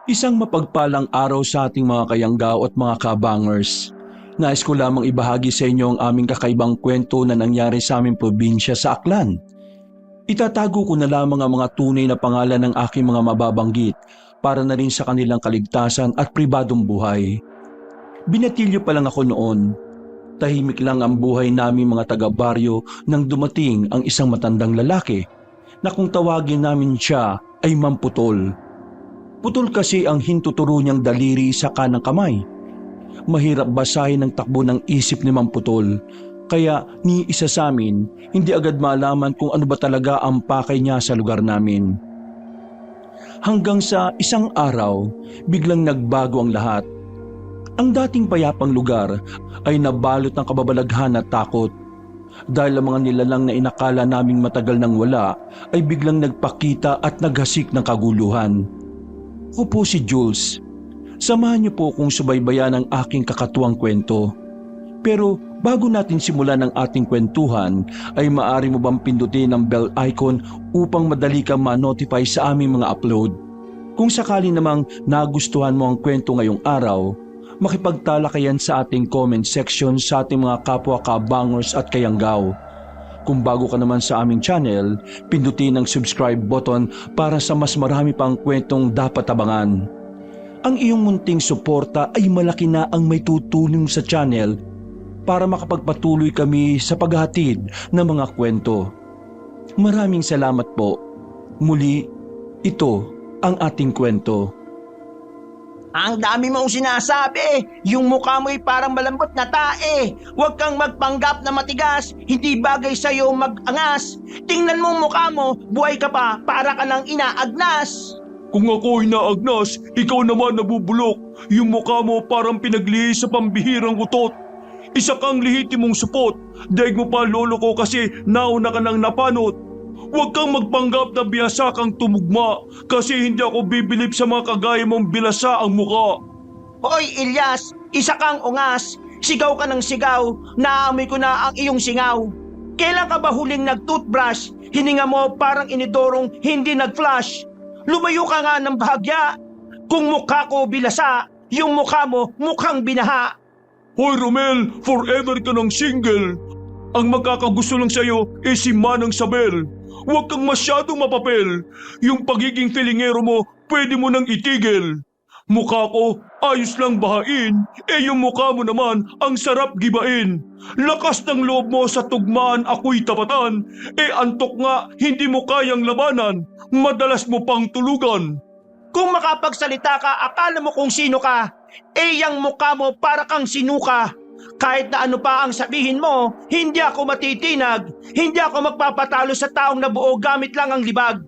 Isang mapagpalang araw sa ating mga kayanggaw at mga kabangers. Nais ko lamang ibahagi sa inyo ang aming kakaibang kwento na nangyari sa aming probinsya sa Aklan. Itatago ko na lamang ang mga tunay na pangalan ng aking mga mababanggit para na rin sa kanilang kaligtasan at pribadong buhay. Binatilyo pa lang ako noon. Tahimik lang ang buhay naming mga taga-baryo nang dumating ang isang matandang lalaki na kung tawagin namin siya ay Mamputol. Putol kasi ang hintuturo niyang daliri sa kanang kamay. Mahirap basahin ang takbo ng isip ni Mamputol, kaya ni isa sa amin hindi agad malaman kung ano ba talaga ang pakay niya sa lugar namin. Hanggang sa isang araw, biglang nagbago ang lahat. Ang dating payapang lugar ay nabalot ng kababalaghan at takot. Dahil ang mga nilalang na inakala naming matagal nang wala ay biglang nagpakita at naghasik ng kaguluhan. Ako po si Jules. Samahan niyo po kung subaybayan ang aking kakatuwang kwento. Pero bago natin simulan ang ating kwentuhan, ay maaari mo bang pindutin ang bell icon upang madali kang ma-notify sa aming mga upload? Kung sakali namang nagustuhan mo ang kwento ngayong araw, makipagtalakayan sa ating comment section sa ating mga kapwa kabangers at kayanggaw. Kung bago ka naman sa aming channel, pindutin ang subscribe button para sa mas marami pang kwentong dapat abangan. Ang iyong munting suporta ay malaki na ang may tutulong sa channel para makapagpatuloy kami sa paghahatid ng mga kwento. Maraming salamat po. Muli, ito ang ating kwento. Ang dami mong sinasabi, yung mukha mo'y parang malambot na tae. Huwag kang magpanggap na matigas, hindi bagay sa'yo mag-angas. Tingnan mo mukha mo, buhay ka pa, para ka nang inaagnas. Kung ako ay naagnas, ikaw naman nabubulok. Yung mukha mo parang pinaglihi sa pambihirang utot. Isa kang lihitimong supot, daig mo pa lolo ko kasi nauna ka nang napanot. Huwag kang magpanggap na biyasa kang tumugma kasi hindi ako bibilip sa mga kagaya mong bilasa ang muka. Hoy Ilyas, isa kang ungas, sigaw ka ng sigaw, naamoy ko na ang iyong singaw. Kailan ka ba huling nag-toothbrush? Hininga mo parang inidorong hindi nag-flush. Lumayo ka nga ng bahagya. Kung mukha ko bilasa, yung mukha mo mukhang binaha. Hoy Romel, forever ka ng single. Ang magkakagusto lang sa'yo ay si Manang Sabel. Huwag kang masyadong mapapel. Yung pagiging filingero mo, pwede mo nang itigil. Mukha ko, ayos lang bahain. Yung mukha mo naman, ang sarap gibain. Lakas ng loob mo sa tugmaan ako'y tapatan. Antok nga, hindi mo kayang labanan. Madalas mo pang tulugan. Kung makapagsalita ka, akala mo kung sino ka. Yang mukha mo para kang sinuka. Kahit na ano pa ang sabihin mo, hindi ako matitinag. Hindi ako magpapatalo sa taong nabuo gamit lang ang libag.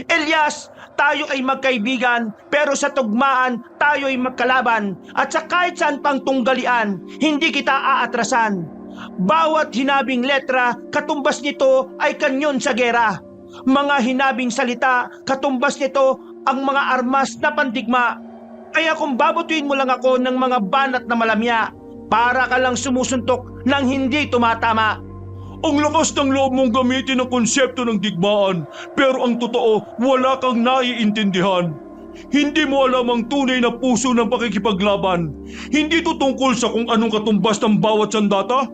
Elias, tayo ay magkaibigan, pero sa tugmaan, tayo ay magkalaban. At sa kahit saan pang tunggalian, hindi kita aatrasan. Bawat hinabing letra, katumbas nito ay kanyon sa gera. Mga hinabing salita, katumbas nito ang mga armas na pandigma. Kaya kung babutuin mo lang ako ng mga banat na malamya, para ka lang sumusuntok nang hindi tumatama. Ang lakas ng loob mong gamitin ang konsepto ng digmaan, pero ang totoo, wala kang naiintindihan. Hindi mo alam ang tunay na puso ng pakikipaglaban. Hindi ito tungkol sa kung anong katumbas ng bawat sandata,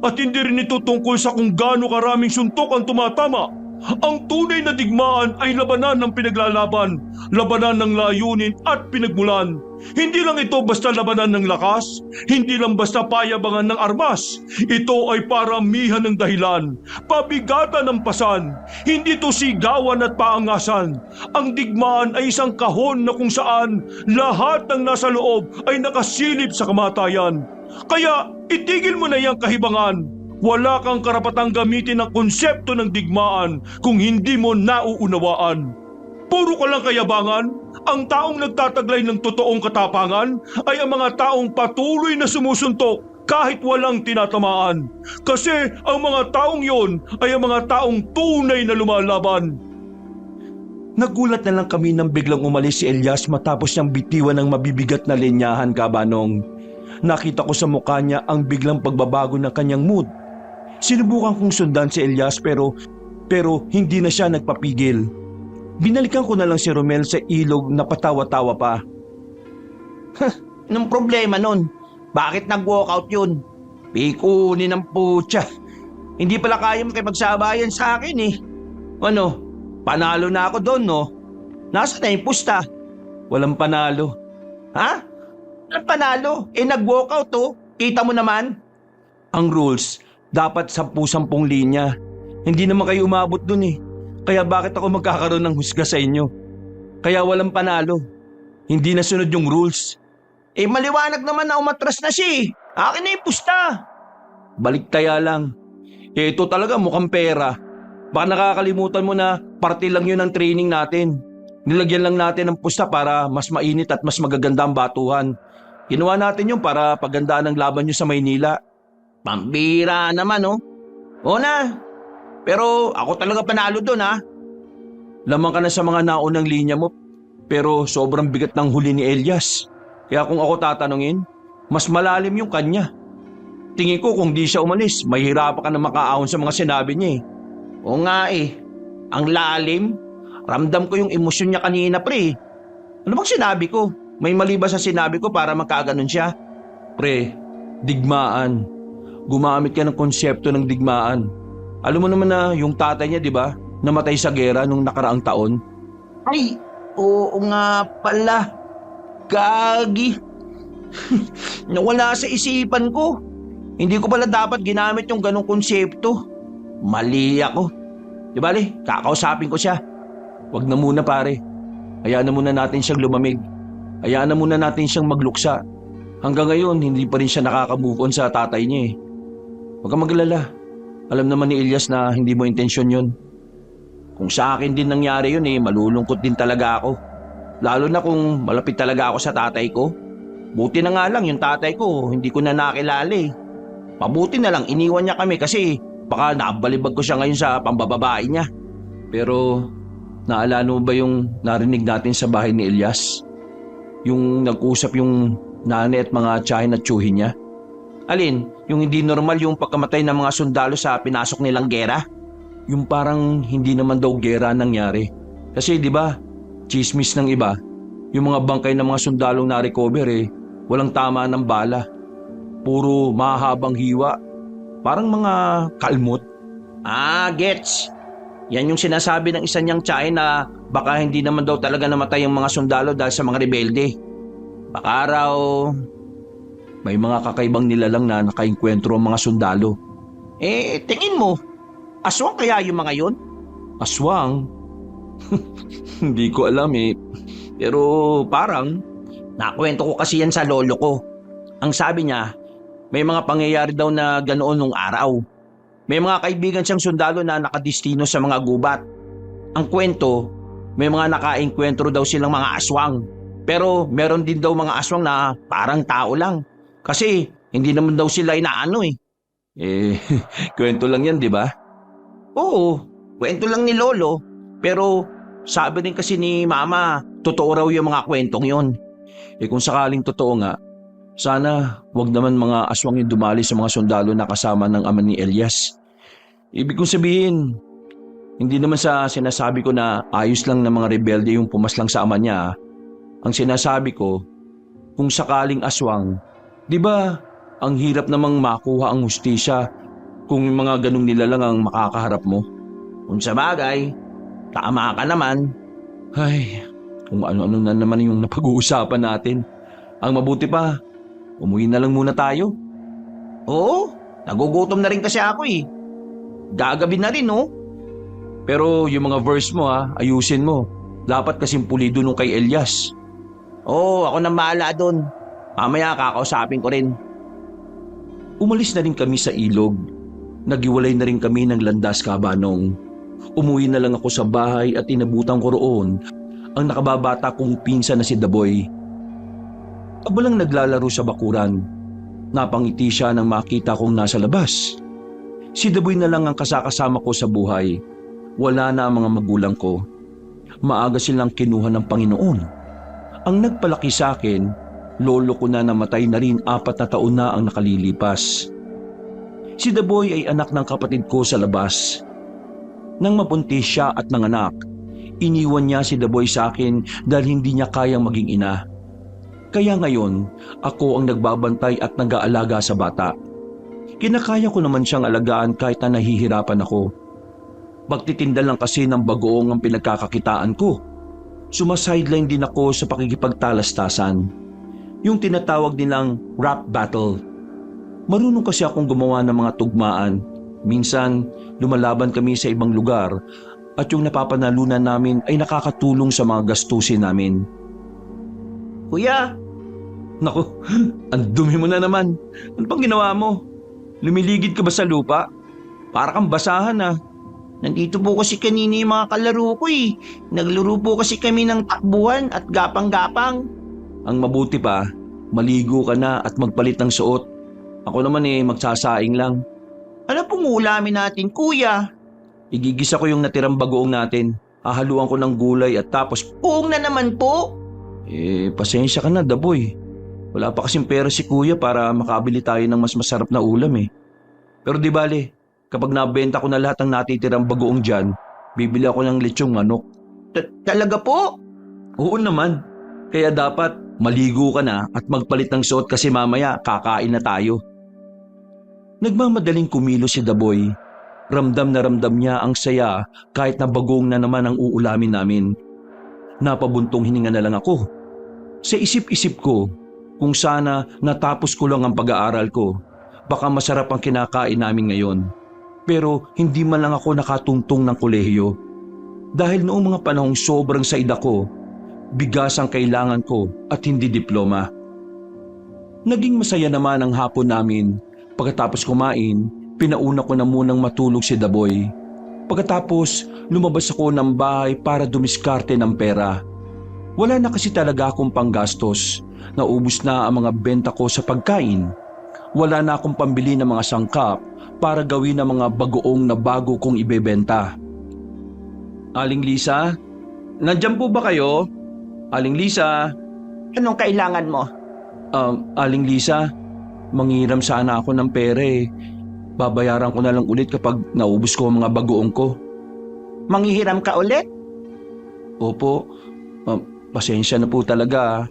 at hindi rin ito tungkol sa kung gaano karaming suntok ang tumatama. Ang tunay na digmaan ay labanan ng pinaglalaban, labanan ng layunin at pinagmulan. Hindi lang ito basta labanan ng lakas, hindi lang basta payabangan ng armas. Ito ay paramihan ng dahilan, pabigatan ng pasan. Hindi ito sigawan at paangasan. Ang digmaan ay isang kahon na kung saan lahat ng nasa loob ay nakasilip sa kamatayan. Kaya itigil mo na iyang kahibangan. Wala kang karapatang gamitin ang konsepto ng digmaan kung hindi mo nauunawaan. Puro ka lang kayabangan. Ang taong nagtataglay ng totoong katapangan ay ang mga taong patuloy na sumusuntok kahit walang tinatamaan. Kasi ang mga taong yon ay ang mga taong tunay na lumalaban. Nagulat na lang kami nang biglang umalis si Elias matapos niyang bitiwan ng mabibigat na linyahan, Kabanong. Nakita ko sa mukha niya ang biglang pagbabago ng kanyang mood. Sinubukan kong sundan si Elias pero hindi na siya nagpapigil. Binalikan ko na lang si Romel sa ilog na patawa-tawa pa. Anong problema nun? Bakit nag-walkout yun? Pikunin ng putya. Hindi pala kaya makipagsabayan sa akin eh. Ano? Panalo na ako doon, no? Nasaan na yung pusta? Walang panalo. Ha? Anong panalo? Nag-walkout oh. Kita mo naman? Ang rules, dapat 10-10 linya. Hindi naman kayo umabot dun eh. Kaya bakit ako magkakaroon ng husga sa inyo? Kaya walang panalo. Hindi nasunod yung rules. Maliwanag naman na umatras na siya eh. Akin na yung pusta. Baliktaya lang. Ito talaga mukhang pera. Baka nakakalimutan mo na parte lang yun ng training natin. Nilagyan lang natin ng pusta para mas mainit at mas magaganda ang batuhan. Ginawa natin yun para pagandaan ang laban nyo sa Maynila. Pambira naman oh. Oo na. Pero ako talaga panalo doon ha. Lamang ka na sa mga naunang linya mo. Pero sobrang bigat ng huli ni Elias. Kaya kung ako tatanungin, mas malalim yung kanya. Tingin ko kung di siya umalis, mahihirapan ka na makaahon sa mga sinabi niya eh. Oo nga eh. Ang lalim. Ramdam ko yung emosyon niya kanina pre. Ano bang sinabi ko? May mali ba sa sinabi ko para magkaganon siya? Pre, digmaan. Gumamit ka ng konsepto ng digmaan. Alam mo naman na yung tatay niya, di ba? Namatay sa gera nung nakaraang taon. Ay, oo nga pala. Gagi. Nawala sa isipan ko. Hindi ko pala dapat ginamit yung ganong konsepto. Mali ako. Di bale, kakausapin ko siya. Wag na muna pare. Hayaan na muna natin siyang lumamig. Hayaan na muna natin siyang magluksa. Hanggang ngayon, hindi pa rin siya nakaka-move on sa tatay niya eh. Huwag kang maglala. Alam naman ni Elias na hindi mo intensyon yun. Kung sa akin din nangyari yun eh, malulungkot din talaga ako. Lalo na kung malapit talaga ako sa tatay ko. Buti na nga lang yung tatay ko, hindi ko na nakilala eh. Mabuti na lang iniwan niya kami kasi baka nabalibag ko siya ngayon sa pambababae niya. Pero naalala mo ba yung narinig natin sa bahay ni Elias? Yung nag-usap yung nanay at mga tiyahin at tiyuhin niya? Alin? Yung hindi normal yung pagkamatay ng mga sundalo sa pinasok nilang gera? Yung parang hindi naman daw gera nangyari. Kasi di ba, chismis ng iba, yung mga bangkay ng mga sundalong na-recover eh, walang tama ng bala. Puro mahabang hiwa. Parang mga kalmot. Ah, gets. Yan yung sinasabi ng isa niyang tiyahin na baka hindi naman daw talaga namatay yung mga sundalo dahil sa mga rebelde. Baka raw may mga kakaibang nilalang na nakainkwentro ang mga sundalo. Tingin mo, aswang kaya yung mga yun? Aswang? Hindi ko alam eh. Pero parang nakwento ko kasi yan sa lolo ko. Ang sabi niya, may mga pangyayari daw na ganoon nung araw. May mga kaibigan siyang sundalo na nakadistino sa mga gubat. Ang kwento, may mga nakainkwentro daw silang mga aswang. Pero meron din daw mga aswang na parang tao lang. Kasi hindi naman daw sila inaano eh. Kwento lang yan, di ba? Oo, kwento lang ni lolo. Pero sabi rin kasi ni mama, totoo raw yung mga kwentong yon. Kung sakaling totoo nga, sana wag naman mga aswang yung dumali sa mga sundalo na kasama ng ama ni Elias. Ibig kong sabihin, hindi naman sa sinasabi ko na ayos lang na mga rebelde yung pumaslang sa ama niya. Ang sinasabi ko, kung sakaling aswang, di ba ang hirap namang makuha ang hustisya kung yung mga ganung nilalang ang makakaharap mo? Kung sa bagay, tama ka naman. Ay, kung ano-ano na naman yung napag-uusapan natin. Ang mabuti pa, umuwi na lang muna tayo. Oo, nagugutom na rin kasi ako eh. Gagabi na rin oh. Pero yung mga verse mo ayusin mo. Dapat kasing pulido nung kay Elias. Oo, ako nang bahala doon. Mamaya kakausapin ko rin. Umalis na rin kami sa ilog. Nagiwalay na rin kami ng landas kabanong. Umuwi na lang ako sa bahay at inabutan ko roon ang nakababata kong pinsan na si Daboy. Abalang naglalaro sa bakuran. Napangiti siya nang makita kong nasa labas. Si Daboy na lang ang kasakasama ko sa buhay. Wala na ang mga magulang ko. Maaga silang kinuha ng Panginoon. Ang nagpalaki sa akin, lolo ko na namatay na rin 4 na taon na ang nakalilipas. Si Daboy ay anak ng kapatid ko sa labas. Nang mabuntis siya at nanganak, iniwan niya si Daboy sa akin dahil hindi niya kayang maging ina. Kaya ngayon, ako ang nagbabantay at nag-aalaga sa bata. Kinakaya ko naman siyang alagaan kahit na nahihirapan ako. Magtitinda lang kasi ng bagoong ang pinagkakakitaan ko. Sumasideline din ako sa pakikipagtalastasan. Yung tinatawag nilang rap battle. Marunong kasi akong gumawa ng mga tugmaan. Minsan, lumalaban kami sa ibang lugar at yung napapanalunan namin ay nakakatulong sa mga gastusin namin. Kuya, Naku, ang dumi mo na naman. Ano pang ginawa mo? Lumiligid ka ba sa lupa? Para kang basahan ah. nandito po kasi kanina yung mga kalaro ko eh. Naglaro po kasi kami ng takbuhan at gapang-gapang. Ang mabuti pa, maligo ka na at magpalit ng suot. Ako naman magsasaing lang. Ano pong ulamin natin, kuya? Igigisa ko yung natirang bagoong natin. Hahaluan ko ng gulay at tapos, Buong na naman po. pasensya ka na, Daboy. Wala pa kasing pera si kuya para makabili tayo ng mas masarap na ulam eh. Pero di bale, kapag nabenta ko na lahat ng natitirang bagoong dyan, bibili ako ng lechong manok. Talaga po? Oo naman. Kaya dapat maligo ka na at magpalit ng suot kasi mamaya kakain na tayo. Nagmamadaling kumilos si Daboy. Ramdam na ramdam niya ang saya kahit na bagoong na naman ang uulamin namin. Napabuntong hininga na lang ako. Sa isip-isip ko, kung sana natapos ko lang ang pag-aaral ko, baka masarap ang kinakain namin ngayon. Pero hindi man lang ako nakatungtong ng kolehiyo. Dahil noong mga panahong sobrang said ako, bigas ang kailangan ko at hindi diploma. Naging masaya naman ang hapon namin. Pagkatapos kumain, pinauna ko na munang matulog si Daboy. Pagkatapos, lumabas ako ng bahay para dumiskarte ng pera. Wala na kasi talaga akong panggastos. Naubos na ang mga benta ko sa pagkain. Wala na akong pambili ng mga sangkap para gawin ang mga bagoong na bago kong ibebenta. Aling Lisa? Nandiyan po ba kayo? Aling Lisa? Anong kailangan mo? Aling Lisa, manghiram sana ako ng pera eh. Babayaran ko na lang ulit kapag naubos ko ang mga bagoong ko. Manghihiram ka ulit? Opo, pasensya na po talaga.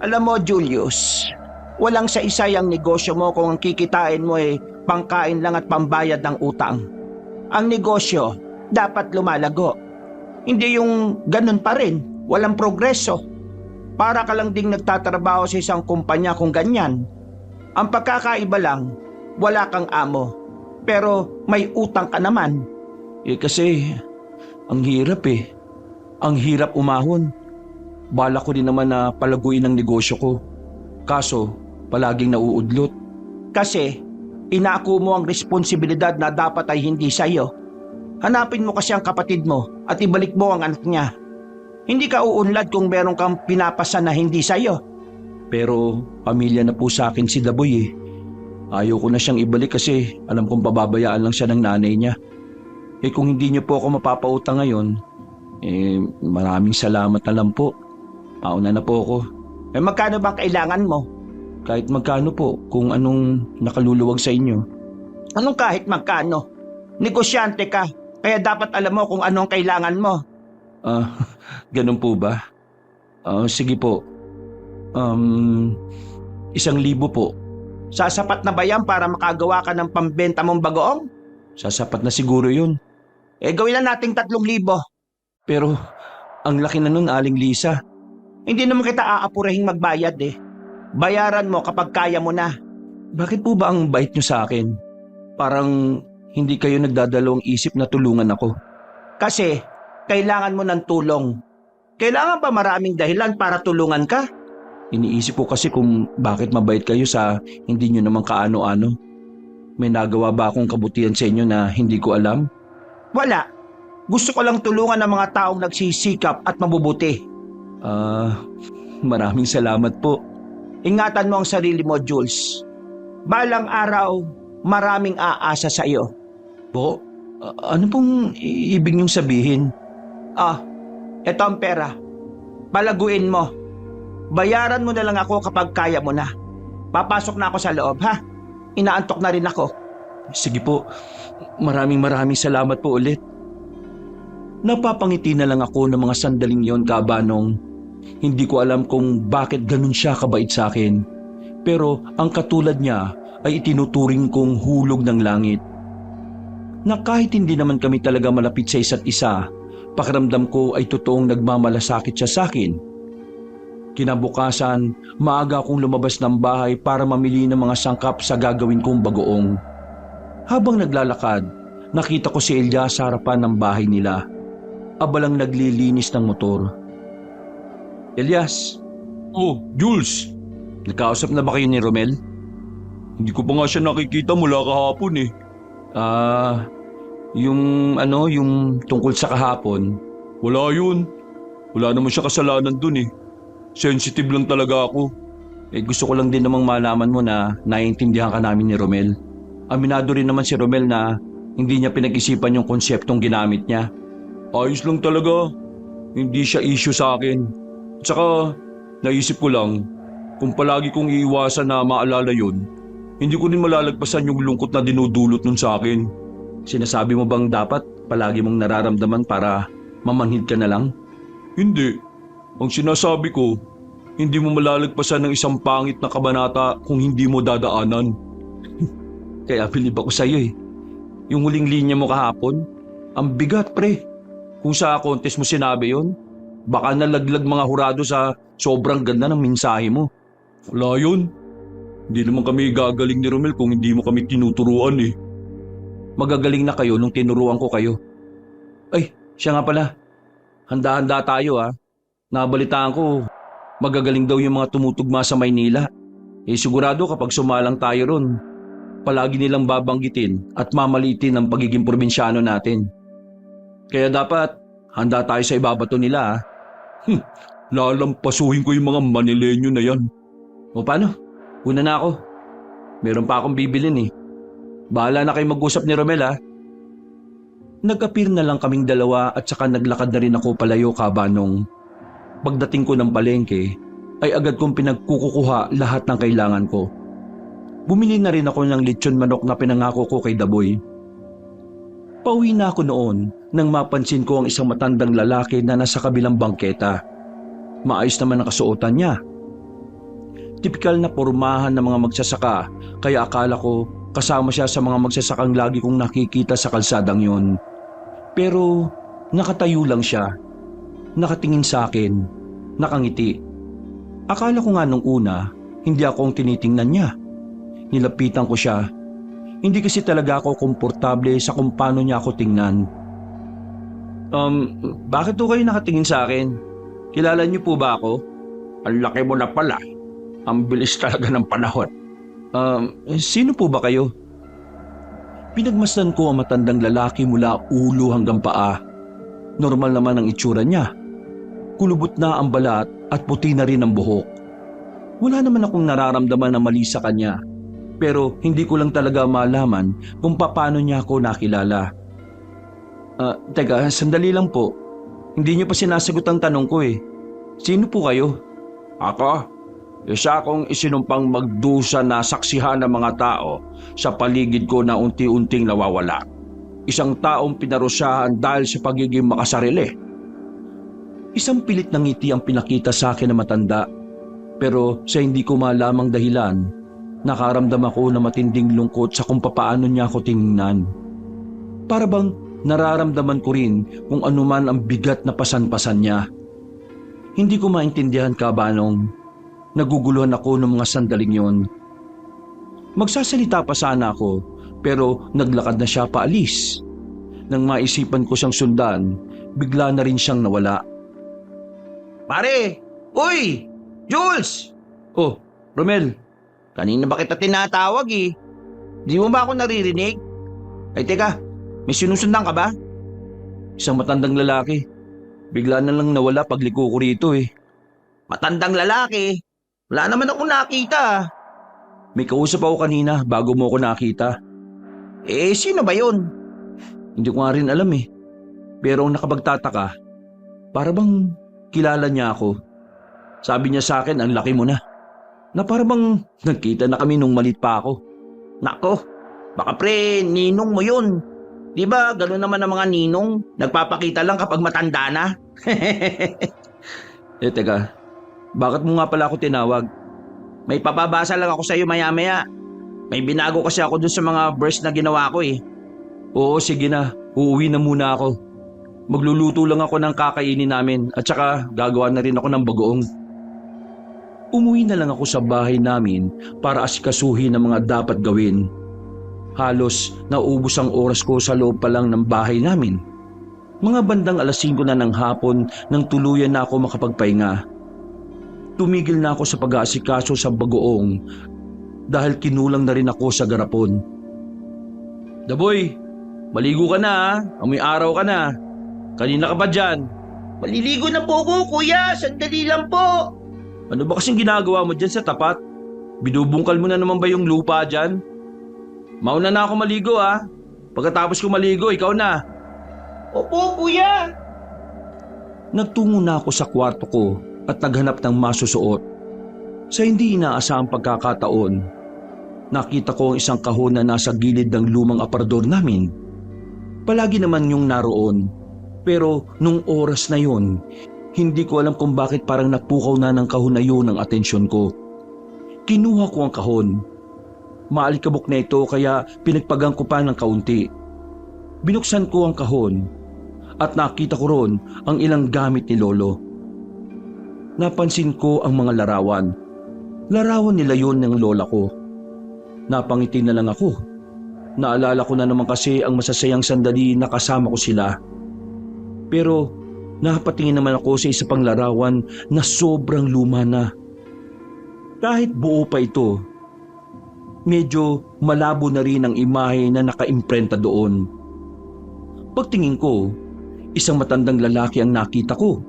Alam mo, Julius, walang sa isa ang negosyo mo kung ang kikitain mo pangkain lang at pambayad ng utang. Ang negosyo dapat lumalago. Hindi yung ganun pa rin, walang progreso. Para ka lang ding nagtatrabaho sa isang kumpanya kung ganyan. Ang pagkakaiba lang, wala kang amo, pero may utang ka naman. Kasi, ang hirap eh. Ang hirap umahon. Bala ko din naman na palaguin ang negosyo ko. Kaso, palaging nauudlot. Kasi, inaako mo ang responsibilidad na dapat ay hindi sa'yo. Hanapin mo kasi ang kapatid mo at ibalik mo ang anak niya. Hindi ka uunlad kung meron kang pinapasa na hindi sa'yo. Pero, pamilya na po sa akin si Daboy eh. Ayaw ko na siyang ibalik kasi alam kong pababayaan lang siya ng nanay niya. Kung hindi niyo po ako mapapautang ngayon, maraming salamat na lang po. Pauna na po ako. Magkano bang kailangan mo? Kahit magkano po, kung anong nakaluluwag sa inyo. Anong kahit magkano? Negosyante ka, kaya dapat alam mo kung anong kailangan mo. Ganun po ba? Sige po. 1,000 po. Sasapat na ba yan para makagawa ka ng pambenta mong bagoong? Sasapat na siguro yun. Gawin na nating 3,000. Pero, ang laki na nun, Aling Lisa. Hindi naman kita aapurahing magbayad eh. Bayaran mo kapag kaya mo na. Bakit po ba ang bait nyo sa akin? Parang hindi kayo nagdadalawang isip na tulungan ako. Kasi, kailangan mo ng tulong. Kailangan ba maraming dahilan para tulungan ka? Iniisip ko kasi kung bakit mabait kayo sa hindi nyo naman kaano-ano. May nagawa ba akong kabutihan sa inyo na hindi ko alam? Wala. Gusto ko lang tulungan ng mga taong nagsisikap at mabubuti. Maraming salamat po. Ingatan mo ang sarili mo, Jules. Balang araw, maraming aasa sa iyo. Po? Ano pong ibig niyong sabihin? Ito ang pera. Palaguin mo. Bayaran mo na lang ako kapag kaya mo na. Papasok na ako sa loob, ha? Inaantok na rin ako. Sige po. Maraming salamat po ulit. Napapangiti na lang ako ng mga sandaling yon, Kabanong. Hindi ko alam kung bakit ganun siya kabait sa akin. Pero ang katulad niya ay itinuturing kong hulog ng langit. Na kahit hindi naman kami talaga malapit sa isa't isa, pakiramdam ko ay totoong nagmamalasakit siya sa akin. Kinabukasan, maaga akong lumabas ng bahay para mamili ng mga sangkap sa gagawin kong bagoong. Habang naglalakad, nakita ko si Elia sa harapan ng bahay nila. Abalang naglilinis ng motor. Elias, Oh, Jules, nagkausap na ba kayo ni Romel? hindi ko pa nga siya nakikita mula kahapon eh. Yung tungkol sa kahapon. Wala yun. Wala naman siya kasalanan dun eh. Sensitive lang talaga ako. Gusto ko lang din namang malaman mo na naiintindihan ka namin ni Romel. Aminado rin naman si Romel na hindi niya pinag-isipan yung konseptong ginamit niya. Ayos lang talaga. Hindi siya issue sa akin. Tsaka, naisip ko lang, kung palagi kong iiwasan na maalala yun, hindi ko rin malalagpasan yung lungkot na dinudulot nun sa akin. Sinasabi mo bang dapat palagi mong nararamdaman para mamanhid ka na lang? Hindi. Ang sinasabi ko, hindi mo malalagpasan ng isang pangit na kabanata kung hindi mo dadaanan. Kaya bilib ako sa'yo eh. Yung huling linya mo kahapon, ang bigat pre. Kung sa contest mo sinabi yon, baka nalaglag mga hurado sa sobrang ganda ng mensahe mo. Wala yun. Hindi naman kami gagaling ni Romel kung hindi mo kami tinuturuan eh. Magagaling na kayo nung tinuruan ko kayo. Ay, siya nga pala. Handa-handa tayo ah. Nabalitaan ko, magagaling daw yung mga tumutugma sa Maynila. Sigurado kapag sumalang tayo ron, palagi nilang babanggitin at mamalitin ang pagiging probinsyano natin. Kaya dapat, handa tayo sa ibabato nila ah. Lalampasuhin ko yung mga Manileño na yan. O paano? Una na ako. Meron pa akong bibilin eh. Bahala na kayo mag-usap ni Romel ah. Nag-appear na lang kaming dalawa at saka naglakad na rin ako palayo kabanong. Pagdating ko ng palengke, ay agad kong pinagkukuha lahat ng kailangan ko. Bumili na rin ako ng lechon manok na pinangako ko kay Daboy. Pauwi na ako noon nang mapansin ko ang isang matandang lalaki na nasa kabilang bangketa. Maayos naman ang kasuotan niya. Tipikal na pormahan ng mga magsasaka, kaya akala ko kasama siya sa mga magsasakang lagi kong nakikita sa kalsadang yun. Pero nakatayo lang siya, nakatingin sa akin, nakangiti. Akala ko nga nung una, hindi ako ang tinitingnan niya. Nilapitan ko siya. Hindi kasi talaga ako komportable sa kung paano niya ako tingnan. Bakit po kayo nakatingin sa akin? Kilala niyo po ba ako? Ang laki mo na pala. Ang bilis talaga ng panahon. Sino po ba kayo? Pinagmasdan ko ang matandang lalaki mula ulo hanggang paa. Normal naman ang itsura niya. Kulubot na ang balat at puti na rin ang buhok. Wala naman akong nararamdaman na mali sa kanya. Pero hindi ko lang talaga malaman kung paano niya ako nakilala. Teka, sandali lang po. Hindi niyo pa sinasagot ang tanong ko eh. Sino po kayo? Ako? Isa akong isinumpang magdusa na saksihan ng mga tao sa paligid ko na unti-unting nawawala. Isang taong pinarusahan dahil sa pagiging makasarili. Isang pilit na ngiti ang pinakita sa akin ng matanda. Pero sa hindi ko malamang dahilan, nakaramdam ako na matinding lungkot sa kung papaano niya ako tingnan. Para bang nararamdaman ko rin kung anuman ang bigat na pasan-pasan niya. Hindi ko maintindihan kabanong. Naguguluhan ako ng mga sandaling yon. Magsasalita pa sana ako, pero naglakad na siya paalis. Nang maisipan ko siyang sundan, bigla na rin siyang nawala. Pare! Uy! Jules! Oh, Romel, Kanina ba kita tinatawag eh? Di mo ba ako naririnig? Ay teka, may sinusundan ka ba? isang matandang lalaki. Bigla na lang nawala pagliko ko rito eh. Matandang lalaki. Wala naman ako nakita. May kausap ako kanina bago mo ako nakita. Sino ba yun? Hindi ko nga rin alam eh. Pero ang nakapagtataka, para bang kilala niya ako. Sabi niya sa akin, ang laki mo na. Na para bang nagkita na kami nung malit pa ako. Nako, baka pre, ninong mo yun. Di ba gano'n naman ang mga ninong? Nagpapakita lang kapag matanda na. Teka, bakit mo nga pala ako tinawag? May papabasa lang ako sa iyo maya-maya. May binago kasi ako dun sa mga verse na ginawa ko eh. Oo, sige na. Uuwi na muna ako. Magluluto lang ako ng kakainin namin at saka gagawa na rin ako ng bagoong. Umuwi na lang ako sa bahay namin para asikasuhin ang mga dapat gawin. Halos naubos ang oras ko sa loob pa lang ng bahay namin. Mga bandang 5:00 na ng hapon nang tuluyan na ako makapagpahinga. Tumigil na ako sa pag-aasikaso sa bagoong dahil kinulang na rin ako sa garapon. Daboy, maligo ka na ha. Amoy araw ka na. Kanina ka pa dyan. Maliligo na po ko, kuya. Sandali lang po. Ano ba kasing ginagawa mo dyan sa tapat? Binubungkal mo na naman ba yung lupa dyan? Mauna na ako maligo ha. Pagkatapos ko maligo, ikaw na. Opo, kuya. Nagtungo na ako sa kwarto ko at naghanap ng masusuot. Sa hindi inaasahang pagkakataon, nakita ko ang isang kahon na nasa gilid ng lumang aparador namin. Palagi naman yung naroon, pero nung oras na yon, hindi ko alam kung bakit parang napukaw na ng kahon na yun ang atensyon ko. Kinuha ko ang kahon. Maalikabok na ito kaya pinagpagang ko pa ng kaunti. Binuksan ko ang kahon at nakita ko ron ang ilang gamit ni Lolo. Napansin ko ang mga larawan. Larawan nila yon ng lola ko. Napangiti na lang ako. Naalala ko na naman kasi ang masasayang sandali na kasama ko sila. Pero napatingin naman ako sa isa pang larawan na sobrang luma na. Kahit buo pa ito, medyo malabo na rin ang imahe na nakaimprenta doon. Pagtingin ko, isang matandang lalaki ang nakita ko.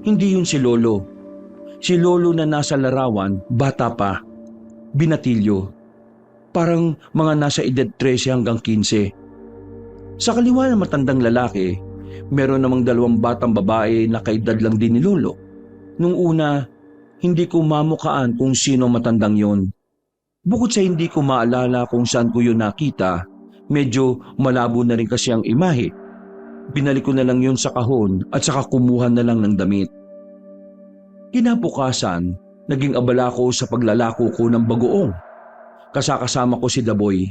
Hindi yun si Lolo. Si Lolo na nasa larawan, bata pa, binatilyo. Parang mga nasa edad 13 hanggang 15. Sa kaliwa ng matandang lalaki, meron namang 2 batang babae na kaedad lang din ni Lolo. Nung una, hindi ko mamukaan kung sino matandang yon. Bukod sa hindi ko maalala kung saan ko yun nakita, medyo malabo na rin kasi ang imahe. Binalik ko na lang yun sa kahon at saka kumuha na lang ng damit. Kinabukasan, naging abala ko sa paglalako ko ng bagoong. Kasakasama ko si Daboy.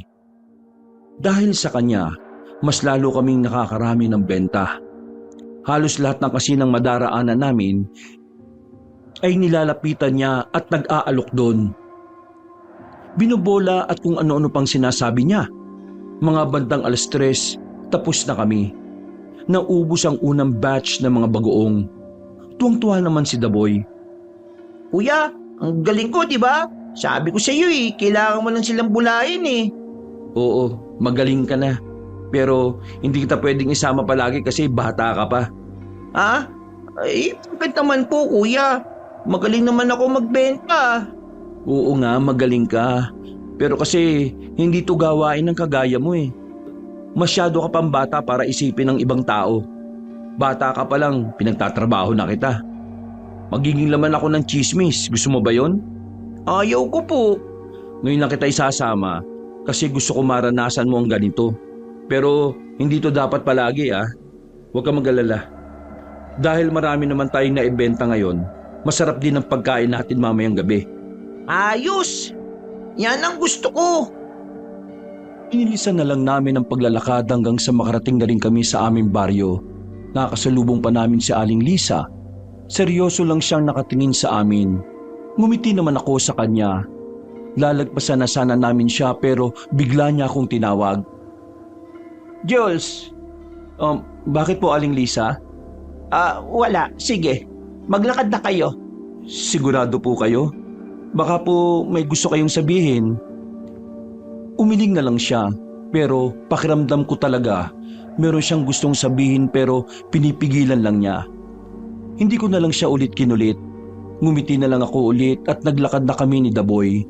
Dahil sa kanya, mas lalo kaming nakakarami ng benta. Halos lahat ng kasinang madaraanan namin ay nilalapitan niya at nag-aalok doon. Binobola at kung ano-ano pang sinasabi niya. Mga bandang 3:00, tapos na kami. Naubos ang unang batch ng mga bagoong. Tuwang-tuwa naman si Daboy. Kuya, ang galing ko, di ba? Sabi ko sa iyo eh, kailangan mo lang silang bulayin eh. Oo, magaling ka na. Pero hindi kita pwedeng isama palagi kasi bata ka pa. Ha? Ay, bakit naman po, kuya? Magaling naman ako magbenta. Oo nga, magaling ka. Pero kasi hindi to gawain ng kagaya mo eh. Masyado ka pang bata para isipin ng ibang tao. Bata ka pa lang, pinagtatrabaho na kita. Magiging laman ako ng chismis. Gusto mo ba yon? Ayaw ko po. Ngayon lang kita isasama kasi gusto ko maranasan mo ang ganito. Pero hindi to dapat palagi ah. Huwag ka mag-alala. Dahil marami naman tayong naibenta ngayon, masarap din ang pagkain natin mamayang gabi. Ayos! Yan ang gusto ko. Inilisan na lang namin ang paglalakad hanggang sa makarating na rin kami sa aming baryo. Nakasalubong pa namin si Aling Lisa. Seryoso lang siyang nakatingin sa amin. Ngumiti naman ako sa kanya. Lalagpasan na sana namin siya pero bigla niya akong tinawag. Jules. Bakit po Aling Lisa? Wala. Sige. Maglakad na kayo. Sigurado po kayo? Baka po may gusto kayong sabihin. Umiling na lang siya, pero pakiramdam ko talaga meron siyang gustong sabihin pero pinipigilan lang niya. Hindi ko na lang siya ulit kinulit. Ngumiti na lang ako ulit at naglakad na kami ni Daboy.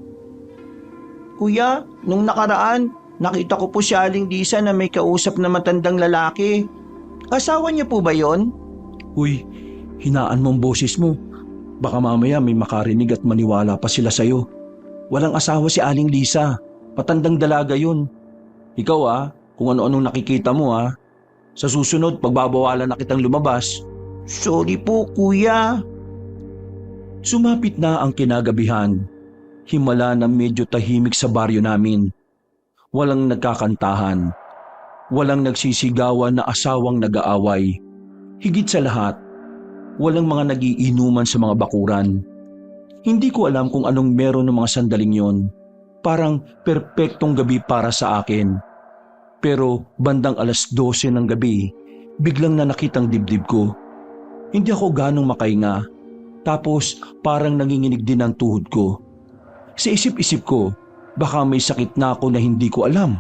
Kuya, nung nakaraan, nakita ko po si Aling Lisa na may kausap na matandang lalaki. Asawa niya po ba yon? Uy, hinaan mo ang boses mo. Baka mamaya may makarinig at maniwala pa sila sa'yo. Walang asawa si Aling Lisa. Matandang dalaga yun. Ikaw kung ano-anong nakikita mo Sa susunod, pagbabawalan na kitang lumabas. Sorry po, kuya. Sumapit na ang kinagabihan. Himala na medyo tahimik sa baryo namin. Walang nagkakantahan. Walang nagsisigawan na asawang nag-aaway. Higit sa lahat, walang mga nagiinuman sa mga bakuran. Hindi ko alam kung anong meron ng mga sandaling yon. Parang perpektong gabi para sa akin. Pero bandang 12:00 ng gabi, biglang nanakit ang dibdib ko. Hindi ako ganong makahinga. Tapos parang nanginginig din ang tuhod ko. Sa isip-isip ko, baka may sakit na ako na hindi ko alam.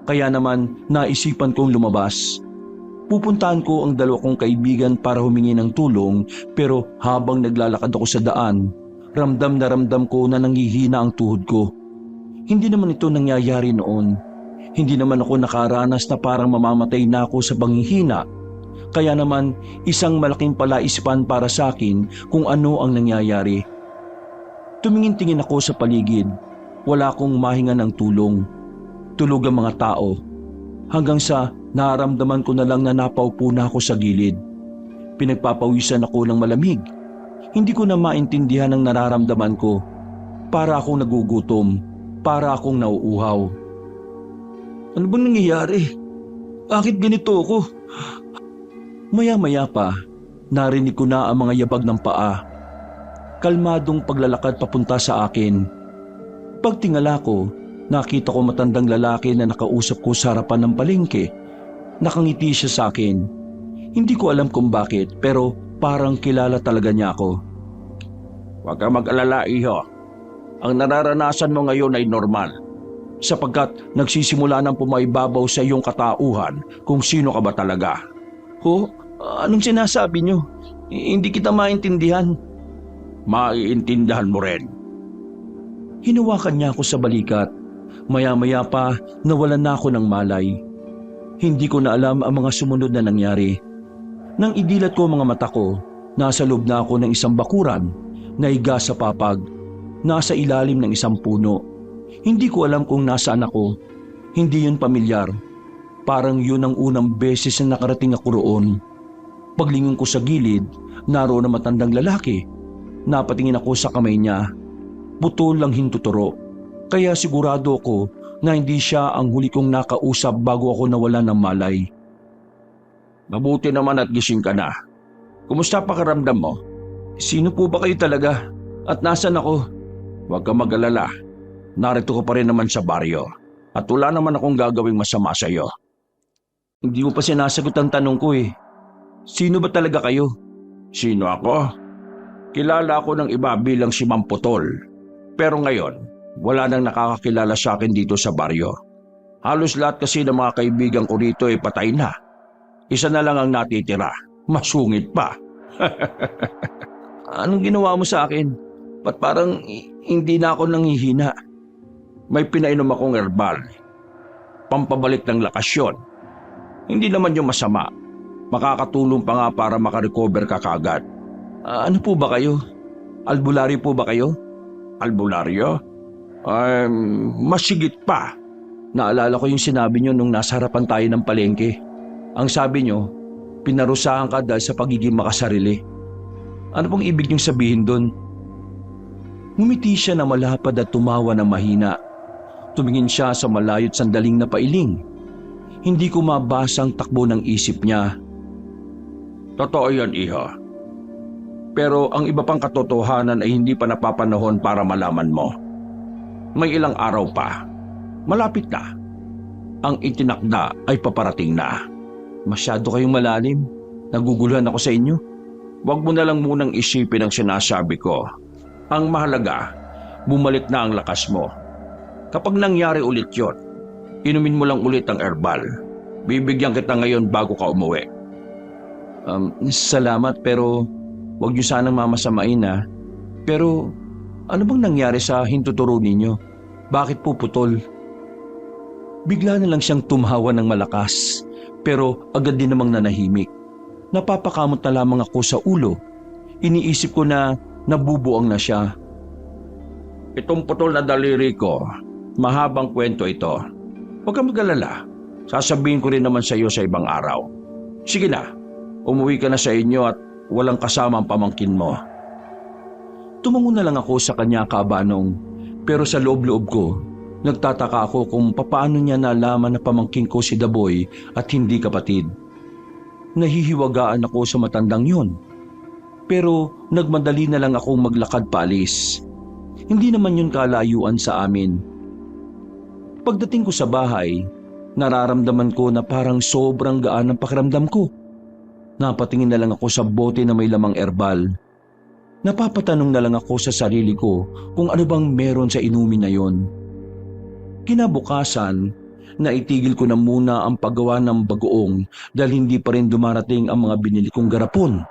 Kaya naman naisipan kong lumabas. Pupuntahan ko ang 2 kong kaibigan para humingi ng tulong, pero habang naglalakad ako sa daan, ramdam na ramdam ko na nanghihina ang tuhod ko. Hindi naman ito nangyayari noon. Hindi naman ako nakaranas na parang mamamatay na ako sa panghihina. Kaya naman isang malaking palaisipan para sa akin kung ano ang nangyayari. Tumingin-tingin ako sa paligid. Wala akong mahinga ng tulong. Tulog ang mga tao. Hanggang sa nararamdaman ko na lang na napaupo na ako sa gilid. Pinagpapawisan ako ng malamig. Hindi ko na maintindihan ang nararamdaman ko. Para akong nagugutom. Para akong nauuhaw. Ano bang nangyayari? Bakit ganito ako? Maya-maya pa, narinig ko na ang mga yabag ng paa. Kalmadong paglalakad papunta sa akin. Pagtingala ko, nakita ko matandang lalaki na nakausap ko sa harapan ng palengke. Nakangiti siya sa akin. Hindi ko alam kung bakit, pero parang kilala talaga niya ako. Huwag kang mag-alala, iho. Ang nararanasan mo ngayon ay normal. Sapagkat nagsisimula ng pumaibabaw sa iyong katauhan kung sino ka ba talaga. Ho? Anong sinasabi niyo? Hindi kita maintindihan. Maiintindihan mo rin. Hinawakan niya ako sa balikat. Maya-maya pa nawalan na ako ng malay. Hindi ko na alam ang mga sumunod na nangyari. Nang idilat ko ang mga mata ko, nasa loob na ako ng isang bakuran, naiga sa papag, nasa ilalim ng isang puno. Hindi ko alam kung nasaan ako. Hindi yun pamilyar. Parang yun ang unang beses na nakarating ako roon. Paglingon ko sa gilid, naroon na matandang lalaki. Napatingin ako sa kamay niya. Putol lang hintuturo. Kaya sigurado ako na hindi siya ang huli kong nakausap bago ako nawala ng malay. Mabuti naman at gising ka na. Kumusta pakiramdam mo? Sino po ba kayo talaga? At nasan ako? Huwag kang mag-alala. Narito ko pa rin naman sa baryo. At wala naman akong gagawing masama sa iyo. Hindi mo pa sinasagot ang tanong ko eh. Sino ba talaga kayo? Sino ako? Kilala ako ng iba bilang si Mamputol. Pero ngayon, wala nang nakakakilala sa akin dito sa baryo. Halos lahat kasi ng mga kaibigan ko rito ay patay na. Isa na lang ang natitira. Masungit pa. Anong ginawa mo sa akin? Ba't parang hindi na ako nanghihina? May pinainom akong herbal. Pampabalik ng lakas yun. Hindi naman yung masama. Makakatulong pa nga para makarecover ka kagad. Ano po ba kayo? Albularyo po ba kayo? Albularyo? Masigit pa. Naalala ko yung sinabi nyo nung nasa harapan tayo ng palengke. Ang sabi nyo, pinarusahan ka dahil sa pagiging makasarili. Ano pong ibig niyong sabihin doon? Ngumiti siya na malapad at tumawa ng mahina. Tumingin siya sa malayo't sandaling napailing. Hindi ko mabasa ang takbo ng isip niya. Totoo yan, iha. Pero ang iba pang katotohanan ay hindi pa napapanahon para malaman mo. May ilang araw pa. Malapit na. Ang itinakda ay paparating na. Masyado kayong malalim. Naguguluhan ako sa inyo. Huwag mo na lang munang isipin ang sinasabi ko. Ang mahalaga, bumalik na ang lakas mo. Kapag nangyari ulit yon, inumin mo lang ulit ang herbal. Bibigyan kita ngayon bago ka umuwi. Salamat pero huwag niyo sanang mamasamain ha. Pero ano bang nangyari sa hintuturo ninyo? Bakit po putol? Bigla na lang siyang tumawa ng malakas pero agad din namang nanahimik. Napapakamot na lamang ako sa ulo. Iniisip ko na nabubuang na siya. Itong putol na daliri ko, mahabang kwento ito. Huwag kang mag-alala. Sasabihin ko rin naman sa iyo sa ibang araw. Sige na, umuwi ka na sa inyo at walang kasama ang pamangkin mo. Tumango na lang ako sa kanya kaabanong, pero sa loob-loob ko, nagtataka ako kung papaano niya nalaman na pamangkin ko si Daboy at hindi kapatid. Nahihiwagaan ako sa matandang yun. Pero nagmadali na lang akong maglakad paalis. Hindi naman yun kalayuan sa amin. Pagdating ko sa bahay, nararamdaman ko na parang sobrang gaan ang pakiramdam ko. Napatingin na lang ako sa bote na may lamang herbal. Napapatanong na lang ako sa sarili ko kung ano bang meron sa inumin na yon. Kinabukasan, naitigil ko na muna ang paggawa ng bagoong dahil hindi pa rin dumarating ang mga binili kong garapon.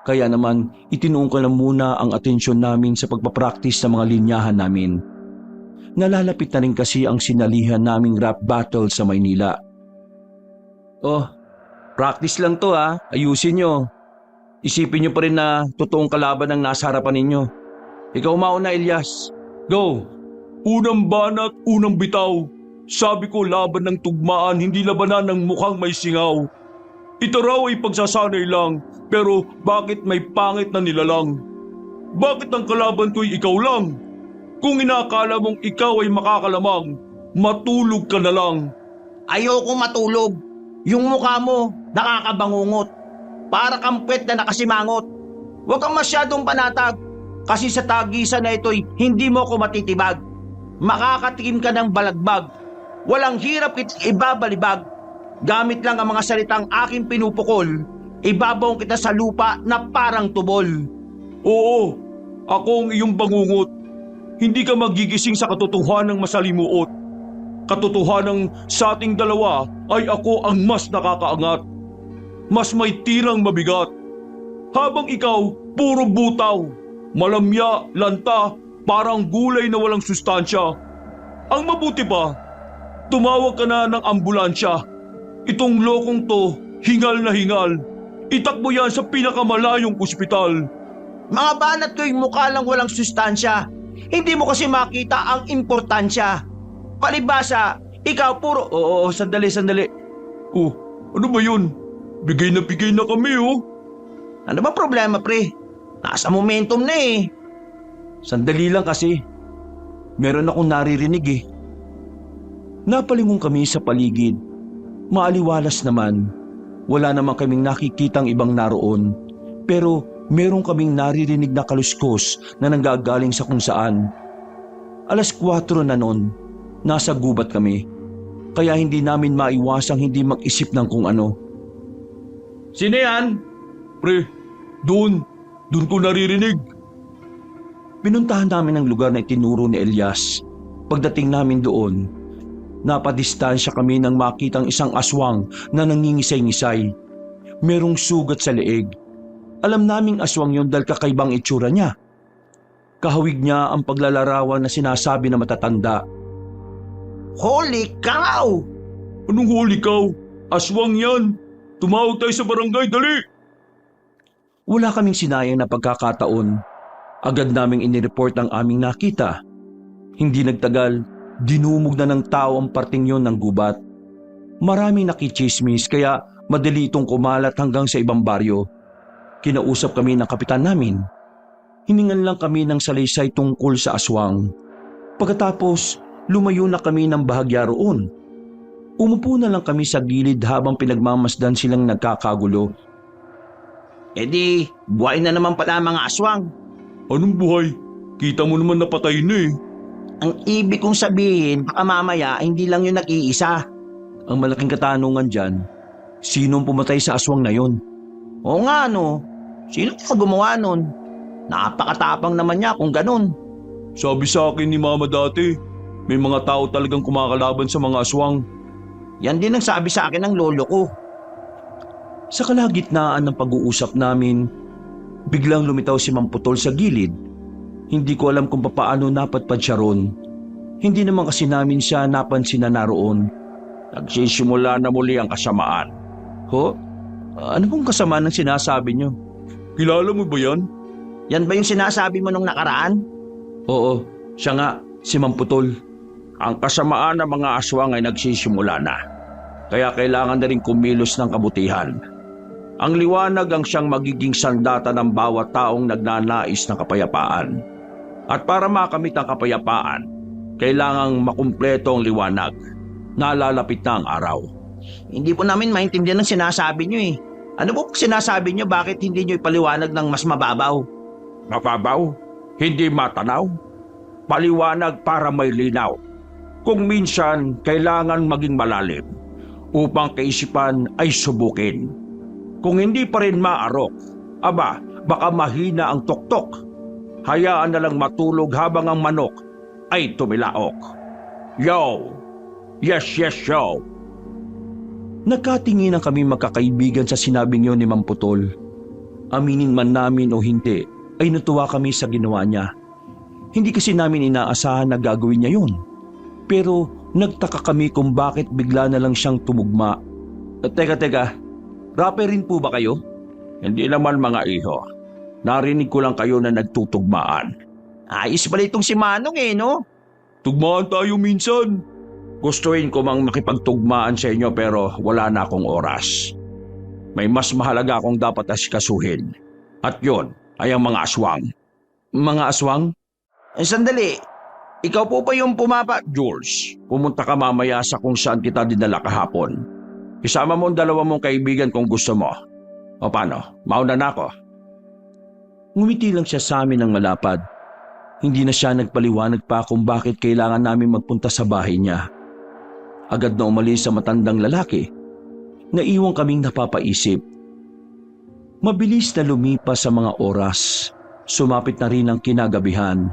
Kaya naman, itinuon ko na muna ang atensyon namin sa pagpapraktis sa mga linyahan namin. Nalalapit na rin kasi ang sinalihan naming rap battle sa Maynila. Oh, practice lang to ha. Ayusin nyo. Isipin nyo pa rin na totoong kalaban ang nasa harapan ninyo. Ikaw mauna, Elias. Go! Unang banat, unang bitaw. Sabi ko laban ng tugmaan, hindi labanan ng mukhang may singaw. Ito raw ay pagsasanay lang, pero bakit may pangit na nilalang? Bakit ang kalaban ko'y ikaw lang? Kung inakala mong ikaw ay makakalamang, matulog ka na lang. Ayoko matulog. Yung mukha mo, nakakabangungot. Para kang puwet na nakasimangot. Huwag kang masyadong panatag. Kasi sa tagisan na ito'y hindi mo ko matitibag. Makakatikim ka ng balagbag. Walang hirap ibabalibag. Gamit lang ang mga salitang aking pinupukol. Ibabaw kita sa lupa na parang tubol. Oo, ako ang iyong bangungot. Hindi ka magigising sa katotohanang masalimuot. Katotohanang sa ating dalawa ay ako ang mas nakakaangat. Mas may tirang mabigat. Habang ikaw, puro butaw. Malamya, lanta, parang gulay na walang sustansya. Ang mabuti pa, tumawag ka na ng ambulansya. Itong lokong to, hingal na hingal. Itakbo yan sa pinakamalayong ospital. Mga banat ko'y mukha lang walang sustansya. Hindi mo kasi makita ang importansya. Palibasa, ikaw puro... Oo, sandali. Oh, ano ba yun? Bigay na kami oh. Ano ba problema, pre? Nasa momentum na eh. Sandali lang kasi. Meron akong naririnig eh. Napalingon kami sa paligid. Maaliwalas naman. Wala naman kaming nakikitang ibang naroon. Pero meron kaming naririnig na kaluskos na nanggagaling sa kung saan. 4:00 na noon. Nasa gubat kami. Kaya hindi namin maiwasang hindi mag-isip ng kung ano. Sino yan? Pre, doon ko naririnig. Pinuntahan namin ang lugar na itinuro ni Elias. Pagdating namin doon, napadistansya kami nang makitang isang aswang na nangingisay-ngisay. Merong sugat sa leeg. Alam naming aswang yon dahil kakaibang itsura niya. Kahawig niya ang paglalarawan na sinasabi na matatanda. Holy cow! Anong huli ka? Aswang yan. Tumawag tayo sa barangay, dali! Wala kaming sinayang na pagkakataon. Agad naming inireport ang aming nakita. Hindi nagtagal, dinumog na ng tao ang parting yon ng gubat. Maraming nakichismis kaya madali itong kumalat hanggang sa ibang baryo. Kinausap kami ng kapitan namin. Hiningan lang kami ng salaysay tungkol sa aswang. Pagkatapos, lumayo na kami ng bahagya roon. Umupo na lang kami sa gilid habang pinagmamasdan silang nagkakagulo. E di, buhay na naman pala ang mga aswang. Anong buhay? Kita mo naman napatay na eh. Ang ibig kong sabihin, baka mamaya hindi lang yun nag-iisa. Ang malaking katanungan dyan, sinong pumatay sa aswang na yon? Oo nga no, sino kaya gumawa nun? Napakatapang naman niya kung ganun. Sabi sa akin ni Mama dati, may mga tao talagang kumakalaban sa mga aswang. Yan din ang sabi sa akin ng lolo ko. Sa kalagitnaan ng pag-uusap namin, biglang lumitaw si Mang Putol sa gilid. Hindi ko alam kung papaano napadpad siya ron. Hindi naman kasi namin siya napansin na naroon. Nagsisimula na muli ang kasamaan. Ho? Ano pong kasamaan ang sinasabi niyo? Kilala mo ba yan? Yan ba yung sinasabi mo nung nakaraan? Oo, siya nga, si Mang Putol. Ang kasamaan ng mga aswang ay nagsisimula na. Kaya kailangan na rin kumilos ng kabutihan. Ang liwanag ang siyang magiging sandata ng bawat taong nagnanais ng kapayapaan. At para makamit ang kapayapaan, kailangang makumpleto ang liwanag. Nalalapit na ang araw. Hindi po namin maintindihan ang sinasabi niyo eh. Ano po sinasabi niyo, bakit hindi niyo ipaliwanag ng mas mababaw? Mababaw? Hindi matanaw? Paliwanag para may linaw. Kung minsan, kailangan maging malalim upang kaisipan ay subukin. Kung hindi pa rin maarok, aba, baka mahina ang tuktok. Hayaan na lang matulog habang ang manok ay tumilaok. Yo! Yes, yes, yo! Nagkatinginan kami magkakaibigan sa sinabing yun ni Mang Putol. Aminin man namin o hindi, ay natuwa kami sa ginawa niya. Hindi kasi namin inaasahan na gagawin niya yun. Pero nagtaka kami kung bakit bigla na lang siyang tumugma. Teka, rapper rin po ba kayo? Hindi naman mga iho. Narinig ko lang kayo na nagtutugmaan. Ayos pala itong si Manong eh, no? Tugmaan tayo minsan. Gustuin ko mang makipagtugmaan sa inyo pero wala na akong oras. May mas mahalaga akong dapat asikasuhin. At yon ay ang mga aswang. Mga aswang? Sandali. Ikaw po ba yung Jules, pumunta ka mamaya sa kung saan kita dinala kahapon. Isama mo ang dalawa mong kaibigan kung gusto mo. O paano? Mauna na ako. Ngumiti lang siya sa amin ng malapad. Hindi na siya nagpaliwanag pa kung bakit kailangan namin magpunta sa bahay niya. Agad na umalis sa matandang lalaki. Naiwan kaming napapaisip. Mabilis na lumipas sa mga oras. Sumapit na rin ang kinagabihan.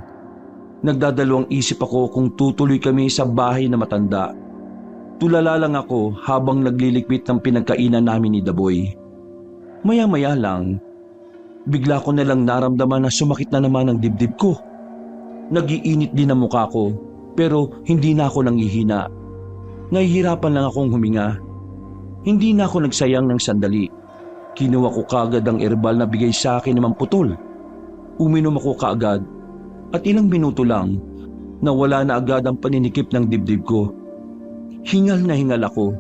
Nagdadalawang isip ako kung tutuloy kami sa bahay na matanda. Tulala lang ako habang naglilikpit ng pinagkainan namin ni Daboy. Maya-maya lang, bigla ko na lang naramdaman na sumakit na naman ang dibdib ko. Nagiinit din ang mukha ko, pero hindi na ako nanghihina. Nahihirapan lang akong huminga. Hindi na ako nagsayang ng sandali. Kinuha ko kaagad ang herbal na bigay sa akin ni Mang Putol. Uminom ako kaagad at ilang minuto lang nawala na agad ang paninikip ng dibdib ko. Hingal na hingal ako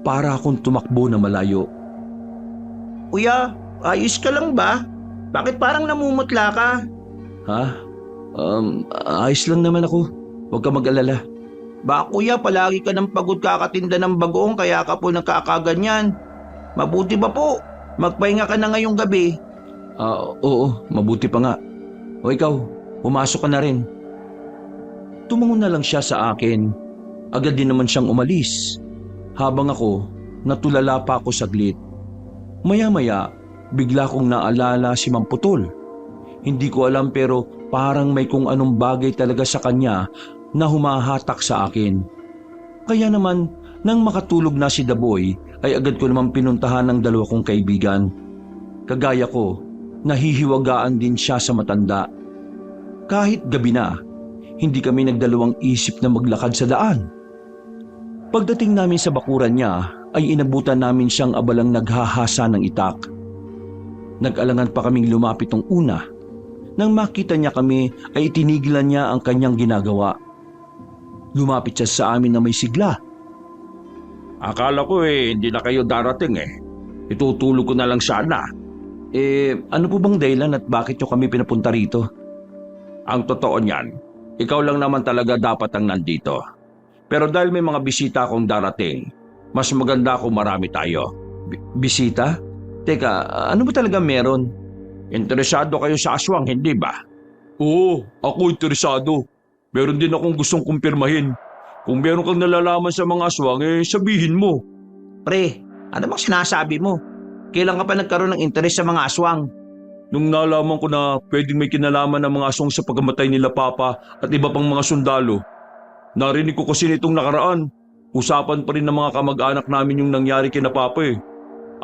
para akong tumakbo na malayo. Kuya, ayos ka lang ba? Bakit parang namumutla ka? Ha? Ayos lang naman ako. Huwag ka mag-alala. Ba kuya, palagi ka ng pagod kakatinda ng bagoong kaya ka po nagkakaganyan. Mabuti ba po? Magpahinga ka na ngayong gabi. Oo, mabuti pa nga. O ikaw, pumasok ka na rin. Tumango na lang siya sa akin. Agad din naman siyang umalis. Habang ako, natulala pa ako saglit. Maya-maya, bigla kong naalala si Mang Putol. Hindi ko alam pero parang may kung anong bagay talaga sa kanya na humahatak sa akin. Kaya naman, nang makatulog na si Daboy, ay agad ko naman pinuntahan ng dalawa kong kaibigan. Kagaya ko, nahihiwagaan din siya sa matanda. Kahit gabi na, hindi kami nagdalawang isip na maglakad sa daan. Pagdating namin sa bakuran niya, ay inabutan namin siyang abalang naghahasa ng itak. Nag-alangan pa kaming lumapit ng una. Nang makita niya kami, ay itinigilan niya ang kanyang ginagawa. Lumapit siya sa amin na may sigla. Akala ko hindi na kayo darating eh. Itutulog ko na lang sana. Ano po bang dahilan at bakit niyo kami pinapunta rito? Ang totoo niyan, ikaw lang naman talaga dapat ang nandito. Pero dahil may mga bisita akong darating, mas maganda kung marami tayo. Bisita? Teka, ano ba talaga meron? Interesado kayo sa aswang, hindi ba? Oo, ako interesado. Meron din akong gustong kumpirmahin. Kung meron kang nalalaman sa mga aswang, sabihin mo. Pre, ano bang sinasabi mo? Kailan ka pa nagkaroon ng interes sa mga aswang? Nung nalaman ko na pwedeng may kinalaman ng mga aswang sa pagkamatay nila Papa at iba pang mga sundalo, narinig ko kasi nitong nakaraan. Usapan pa rin ng mga kamag-anak namin yung nangyari kina Papa eh.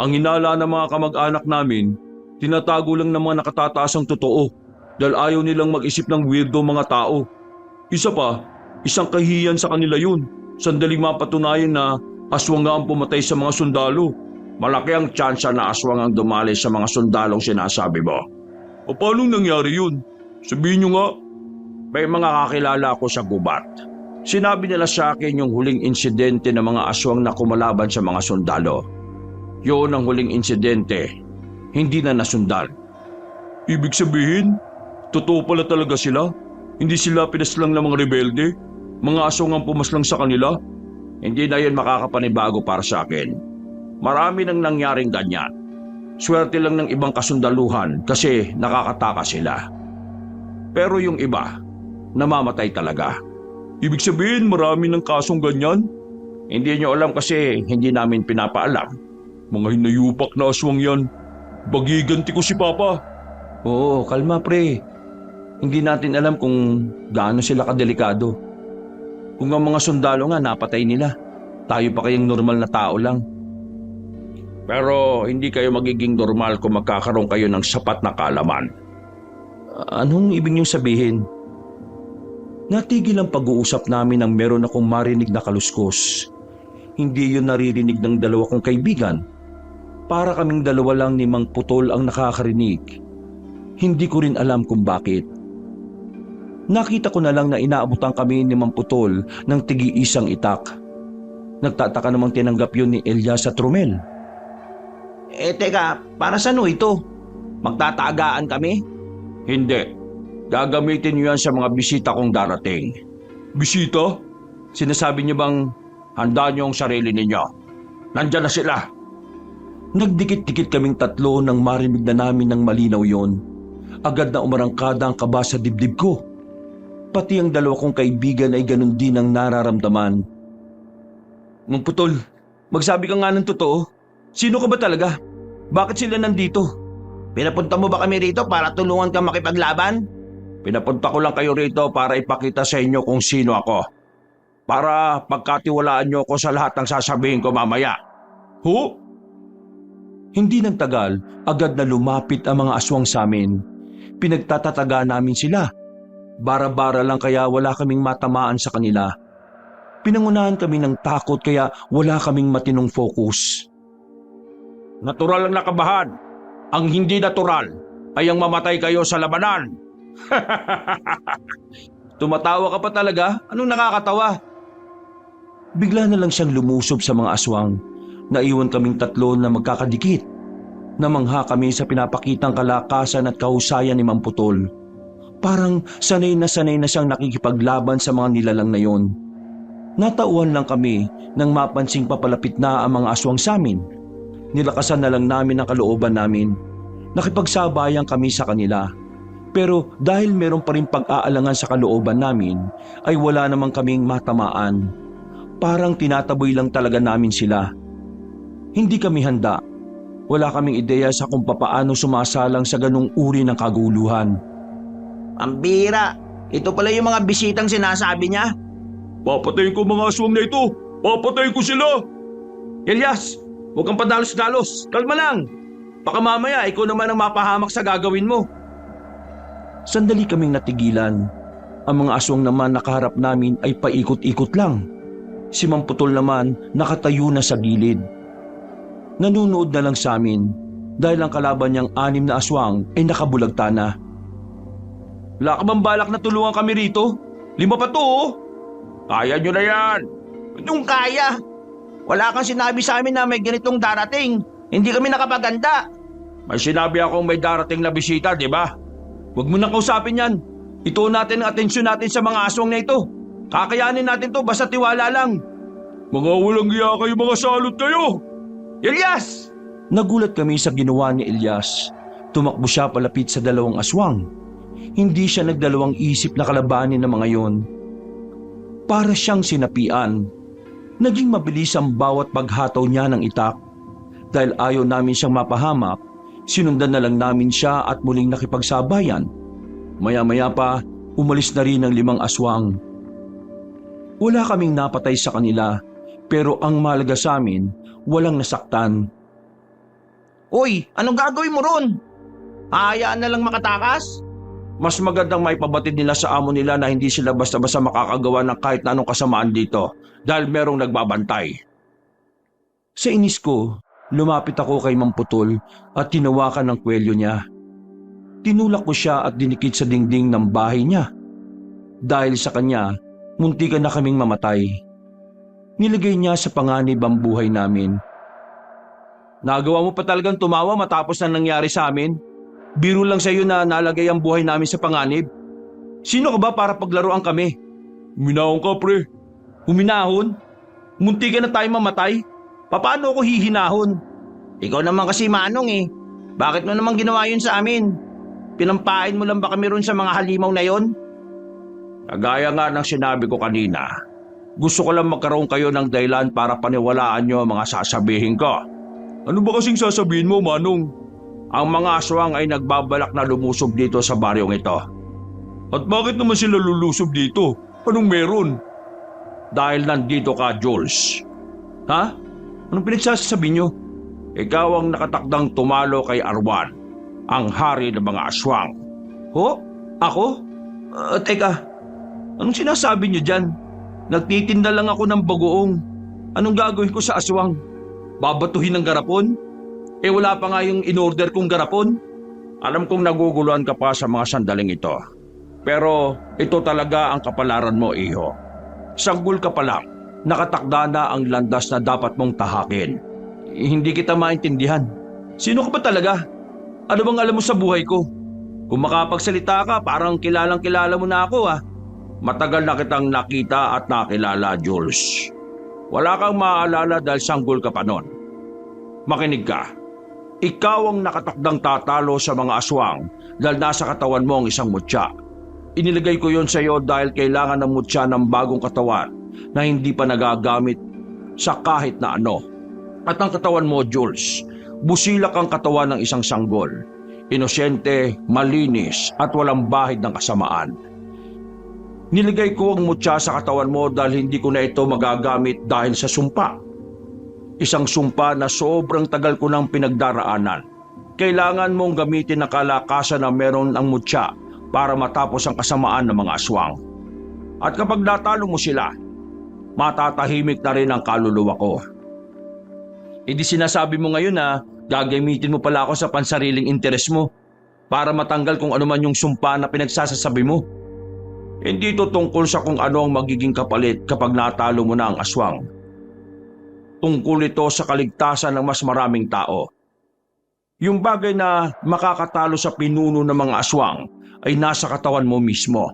Ang hinala ng mga kamag-anak namin, tinatago lang ng mga nakatataas ang totoo dahil ayaw nilang mag-isip ng weirdo mga tao. Isa pa, isang kahiyan sa kanila yun. Sandaling mapatunayan na aswang nga ang pumatay sa mga sundalo. Malaki ang tsansa na aswang ang dumali sa mga sundalong sinasabi mo. O paano nangyari yun? Sabihin nyo nga. May mga kakilala ako sa gubat. Sinabi nila sa akin yung huling insidente ng mga aswang na kumalaban sa mga sundalo. Yun ang huling insidente. Hindi na nasundan. Ibig sabihin, totoo pala talaga sila? Hindi sila pinaslang ng mga rebelde? Mga asong ang pumaslang sa kanila? Hindi na yun makakapanibago para sa akin. Marami nang nangyaring ganyan. Swerte lang ng ibang kasundaluhan kasi nakakataka sila. Pero yung iba, namamatay talaga. Ibig sabihin, marami ng kasong ganyan? Hindi nyo alam kasi hindi namin pinapaalam. Mga hinayupak na aswang yan. Bagiganti ko si Papa. Oo, kalma pre. Hindi natin alam kung gaano sila kadelikado. Kung ang mga sundalo nga napatay nila, tayo pa kayang normal na tao lang. Pero hindi kayo magiging normal kung magkakaroon kayo ng sapat na kaalaman. Anong ibig niyong sabihin? Natigil ang pag-uusap namin nang meron akong marinig na kaluskos. Hindi yun naririnig ng dalawa kong kaibigan. Para kaming dalawa lang ni Mang Putol ang nakakarinig. Hindi ko rin alam kung bakit. Nakita ko na lang na inaabutan kami ni Mang Putol ng tigi-isang itak. Nagtataka namang tinanggap yun ni Elias at Romel. Teka, para saan ito? Magtatagaan kami? Hindi. Gagamitin niyo yan sa mga bisita kong darating. Bisita? Sinasabi niyo bang handa niyo ang sarili ninyo? Nandyan na sila. Nagdikit-dikit kaming tatlo nang marinig na namin ng malinaw yon. Agad na umarangkada ang kaba sa dibdib ko. Pati ang dalawa kong kaibigan ay ganun din ang nararamdaman. Mang Putol, magsabi ka nga ng totoo. Sino ka ba talaga? Bakit sila nandito? Pinapunta mo ba kami rito para tulungan kang makipaglaban? Pinapunta ko lang kayo rito para ipakita sa inyo kung sino ako. Para pagkatiwalaan niyo ako sa lahat ng sasabihin ko mamaya. Ho? Hindi nang tagal, agad na lumapit ang mga aswang sa amin. Pinagtatataga namin sila. Bara-bara lang kaya wala kaming matamaan sa kanila. Pinangunahan kami ng takot kaya wala kaming matinong focus. Natural ang nakabahan. Ang hindi natural ay ang mamatay kayo sa labanan. Tumatawa ka pa talaga? Anong nakakatawa? Bigla na lang siyang lumusob sa mga aswang. Naiwan kaming tatlo na magkakadikit. Namangha kami sa pinapakitang kalakasan at kahusayan ni Mang Putol. Parang sanay na siyang nakikipaglaban sa mga nilalang na yon. Natauhan lang kami nang mapansing papalapit na ang mga aswang sa amin. Nilakasan na lang namin ang kalooban namin. Nakipagsabayan kami sa kanila. Pero dahil meron pa rin pag-aalangan sa kalooban namin, ay wala namang kaming matamaan. Parang tinataboy lang talaga namin sila. Hindi kami handa. Wala kaming ideya sa kung papaano sumasalang sa ganung uri ng kaguluhan. Ang bira! Ito pala yung mga bisitang sinasabi niya. Papatayin ko mga aswang na ito! Papatayin ko sila! Elias, huwag kang padalos-dalos. Kalma lang. Baka mamaya ikaw naman ang mapahamak sa gagawin mo. Sandali kaming natigilan. Ang mga aswang naman nakaharap namin ay paikot-ikot lang. Si Mang Putol naman nakatayo na sa gilid. Nanunood na lang sa amin dahil ang kalaban niyang 6 na aswang ay nakabulagta na. Wala ka bang balak na tulungan kami rito? 5 pa to oh. Kaya nyo na yan. Anong kaya? Wala kang sinabi sa amin na may ganitong darating. Hindi kami nakapaganda. May sinabi akong may darating na bisita, di ba? Huwag mo nang kausapin yan. Ituon natin ang atensyon natin sa mga aswang na ito. Kakayanin natin to basta tiwala lang. Mga walang iya kayo, mga salot kayo! Elias! Nagulat kami sa ginawa ni Elias. Tumakbo siya palapit sa 2 aswang. Hindi siya nagdalawang isip na kalabanin ng mga yon. Para siyang sinapian. Naging mabilis ang bawat paghataw niya ng itak. Dahil ayaw namin siyang mapahamak, sinundan na lang namin siya at muling nakipagsabayan. Maya-maya pa, umalis na rin ang 5 aswang. Wala kaming napatay sa kanila, pero ang mahalaga sa amin, walang nasaktan. Uy, anong gagawin mo ron? Hayaan na lang makatakas? Mas magandang maipabatid nila sa amo nila na hindi sila basta-basta makakagawa ng kahit na anong kasamaan dito dahil merong nagbabantay. Sa inis ko, lumapit ako kay Mang Putol at tinawakan ng kwelyo niya. Tinulak ko siya at dinikit sa dingding ng bahay niya. Dahil sa kanya, muntikan na kaming mamatay. Nilagay niya sa panganib ang buhay namin. Nagawa mo pa talagang tumawa matapos na nangyari sa amin? Biro lang sa iyo na nalagay ang buhay namin sa panganib. Sino ka ba para paglaruan kami? Huminahon ka, pre. Huminahon? Munti ka na tayo mamatay? Paano ako hihinahon? Ikaw naman kasi Manong eh. Bakit mo naman ginawa yun sa amin? Pinampain mo lang ba kami ron sa mga halimaw na yon? Kagaya nga ng sinabi ko kanina, gusto ko lang magkaroon kayo ng dahilan para paniwalaan nyo ang mga sasabihin ko. Ano ba kasing sasabihin mo, Manong? Ang mga aswang ay nagbabalak na lumusob dito sa baryong ito. At bakit naman sila lulusob dito? Anong meron? Dahil nandito ka, Jules. Ha? Anong pinagsasabi nyo? Ikaw ang nakatakdang tumalo kay Arwan, ang hari ng mga aswang. Ho? Ako? Teka, anong sinasabi nyo dyan? Nagtitinda lang ako ng bagoong. Anong gagawin ko sa aswang? Babatuhin ng garapon? Wala pa nga yung in-order kong garapon. Alam kong naguguluhan ka pa sa mga sandaling ito. Pero ito talaga ang kapalaran mo, iho. Sanggol ka pa lang, nakatakda na ang landas na dapat mong tahakin. Hindi kita maintindihan. Sino ka ba talaga? Ano bang alam mo sa buhay ko? Kung makapagsalita ka, parang kilalang kilala mo na ako ah. Matagal na kitang nakita at nakilala, Jules. Wala kang maaalala dahil sanggol ka pa nun. Makinig ka. Ikaw ang nakatakdang tatalo sa mga aswang dahil nasa katawan mo ang isang mutya. Inilagay ko yon sa iyo dahil kailangan ng mutya ng bagong katawan na hindi pa nagagamit sa kahit na ano. At ang katawan mo, Jules, busilak ang katawan ng isang sanggol. Inosente, malinis at walang bahid ng kasamaan. Nilagay ko ang mutya sa katawan mo dahil hindi ko na ito magagamit dahil sa sumpa. Isang sumpa na sobrang tagal ko nang pinagdaraanan. Kailangan mong gamitin ang kalakasan na meron ang mutya para matapos ang kasamaan ng mga aswang. At kapag natalo mo sila, matatahimik na rin ang kaluluwa ko. Di sinasabi mo ngayon na gagamitin mo pala ako sa pansariling interes mo para matanggal kung ano man yung sumpa na pinagsasasabi mo. Hindi ito tungkol sa kung ano ang magiging kapalit kapag natalo mo na ang aswang. Tungkol ito sa kaligtasan ng mas maraming tao. Yung bagay na makakatalo sa pinuno ng mga aswang ay nasa katawan mo mismo.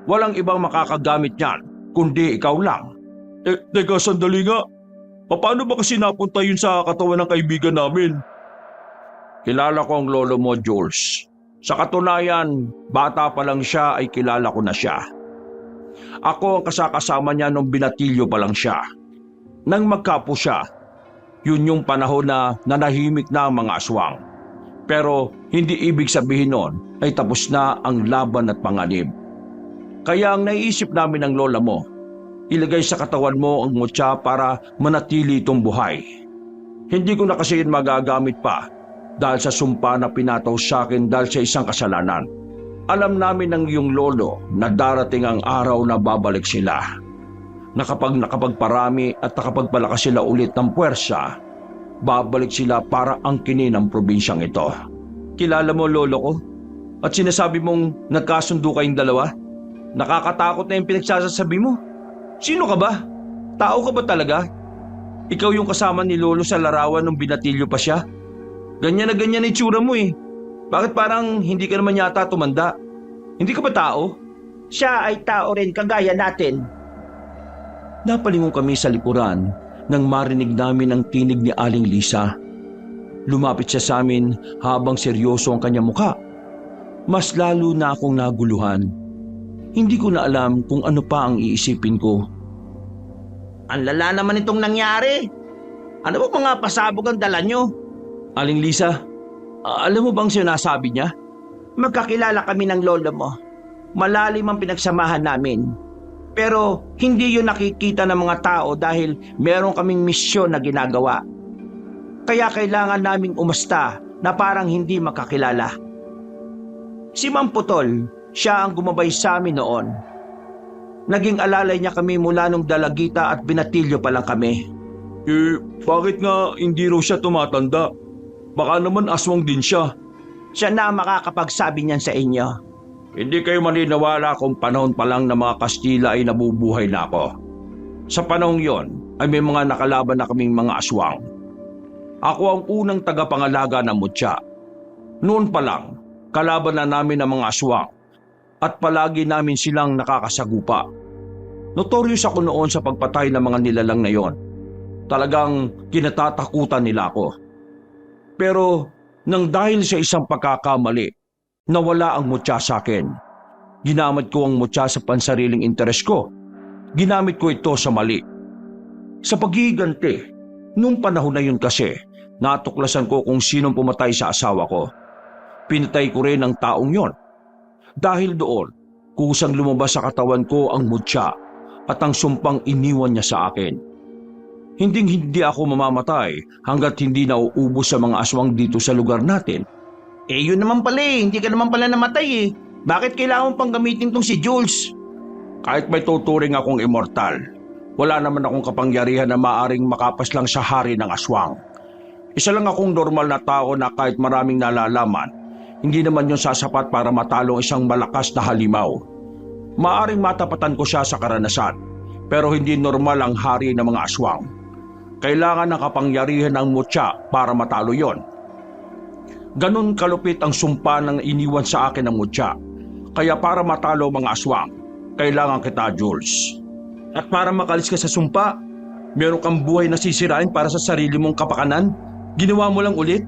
Walang ibang makakagamit niyan, kundi ikaw lang. Teka, sandali nga. Paano ba kasi napunta yun sa katawan ng kaibigan namin? Kilala ko ang lolo mo, Jules. Sa katunayan, bata pa lang siya ay kilala ko na siya. Ako ang kasakasama niya nung binatilyo pa lang siya. Nang magkapo siya, yun yung panahon na nanahimik na ang mga aswang. Pero hindi ibig sabihin nun ay tapos na ang laban at panganib. Kaya ang naiisip namin ng lola mo, ilagay sa katawan mo ang mutya para manatili itong buhay. Hindi ko na kasi yun magagamit pa dahil sa sumpa na pinataw sa akin dahil sa isang kasalanan. Alam namin ng iyong lolo na darating ang araw na babalik sila. Na kapag nakapagparami at nakapagpalakas sila ulit ng puwersa, babalik sila para angkinin ang probinsyang ito. Kilala mo lolo ko? At sinasabi mong nagkasundo kayong dalawa? Nakakatakot na yung pinagsasabi mo. Sino ka ba? Tao ka ba talaga? Ikaw yung kasama ni lolo sa larawan nung binatilyo pa siya? Ganyan na ganyan itsura mo eh. Bakit parang hindi ka naman yata tumanda? Hindi ka ba tao? Siya ay tao rin kagaya natin. Napalingon kami sa likuran nang marinig namin ang tinig ni Aling Lisa. Lumapit siya sa amin habang seryoso ang kanyang muka. Mas lalo na akong naguluhan. Hindi ko na alam kung ano pa ang iisipin ko. Ang lala naman itong nangyari. Ano ba mga pasabog ang dala nyo? Aling Lisa, alam mo bang sinasabi niya? Magkakilala kami ng lolo mo. Malalim ang pinagsamahan namin. Pero hindi yun nakikita ng mga tao dahil meron kaming misyon na ginagawa. Kaya kailangan naming umasta na parang hindi makakilala. Si Mang Putol, siya ang gumabay sa amin noon. Naging alalay niya kami mula nung dalagita at binatilyo pa lang kami. Bakit nga hindi raw siya tumatanda? Baka naman aswang din siya. Siya na makakapagsabi niyan sa inyo. Hindi kayo maniniwala kung panahon pa lang ng mga Kastila ay nabubuhay na ako. Sa panahong yon ay may mga nakalaban na kaming mga aswang. Ako ang unang tagapangalaga ng mutya. Noon pa lang, kalaban na namin ang mga aswang at palagi namin silang nakakasagupa. Notorious ako noon sa pagpatay ng mga nilalang na yon. Talagang kinatatakutan nila ako. Pero nang dahil sa isang pagkakamali, nawala ang mutya sa akin. Ginamit ko ang mutya sa pansariling interes ko. Ginamit ko ito sa mali. Sa paghihiganti, nung panahon na yun kasi, natuklasan ko kung sinong pumatay sa asawa ko. Pinatay ko rin ang taong yon. Dahil doon, kusang lumabas sa katawan ko ang mutya at ang sumpang iniwan niya sa akin. Hindi ako mamamatay hanggat hindi nauubos sa mga aswang dito sa lugar natin. Yun naman pala hindi ka naman pala namatay eh. Bakit kailangan pang gamitin tong si Jules? Kahit may tuturing akong immortal, wala naman akong kapangyarihan na maaring makapaslang sa hari ng aswang. Isa lang akong normal na tao na kahit maraming nalalaman, hindi naman yun sasapat para matalo isang malakas na halimaw. Maaring matapatan ko siya sa karanasan, pero hindi normal ang hari ng mga aswang. Kailangan ng kapangyarihan ng mutya para matalo yon. Ganon kalupit ang sumpa ng iniwan sa akin ng mutya. Kaya para matalo mga aswang, kailangan kita, Jules. At para makalis ka sa sumpa, meron kang buhay na sisirain para sa sarili mong kapakanan? Ginawa mo lang ulit?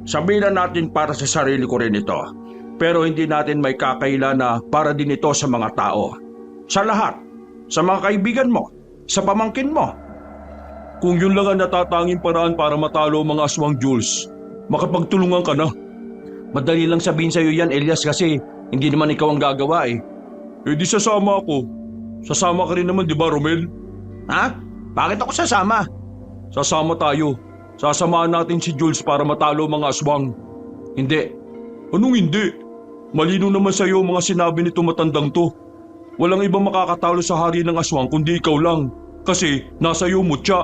Sabihin na natin para sa sarili ko rin ito. Pero hindi natin may kakaila na para din ito sa mga tao. Sa lahat. Sa mga kaibigan mo. Sa pamangkin mo. Kung yun lang ang natatanging paraan para matalo ang mga aswang, Jules, makapagtulungan ka na. Madali lang sabihin sa'yo yan, Elias, kasi hindi naman ikaw ang gagawa eh. Di sasama ako. Sasama ka rin naman, di ba, Romel? Ha? Bakit ako sasama? Sasama tayo. Sasamahan natin si Jules para matalo ang mga aswang. Hindi. Anong hindi? Malino naman sa'yo mga sinabi nito matandang to. Walang ibang makakatalo sa hari ng aswang kundi ikaw lang. Kasi nasa iyo mutya.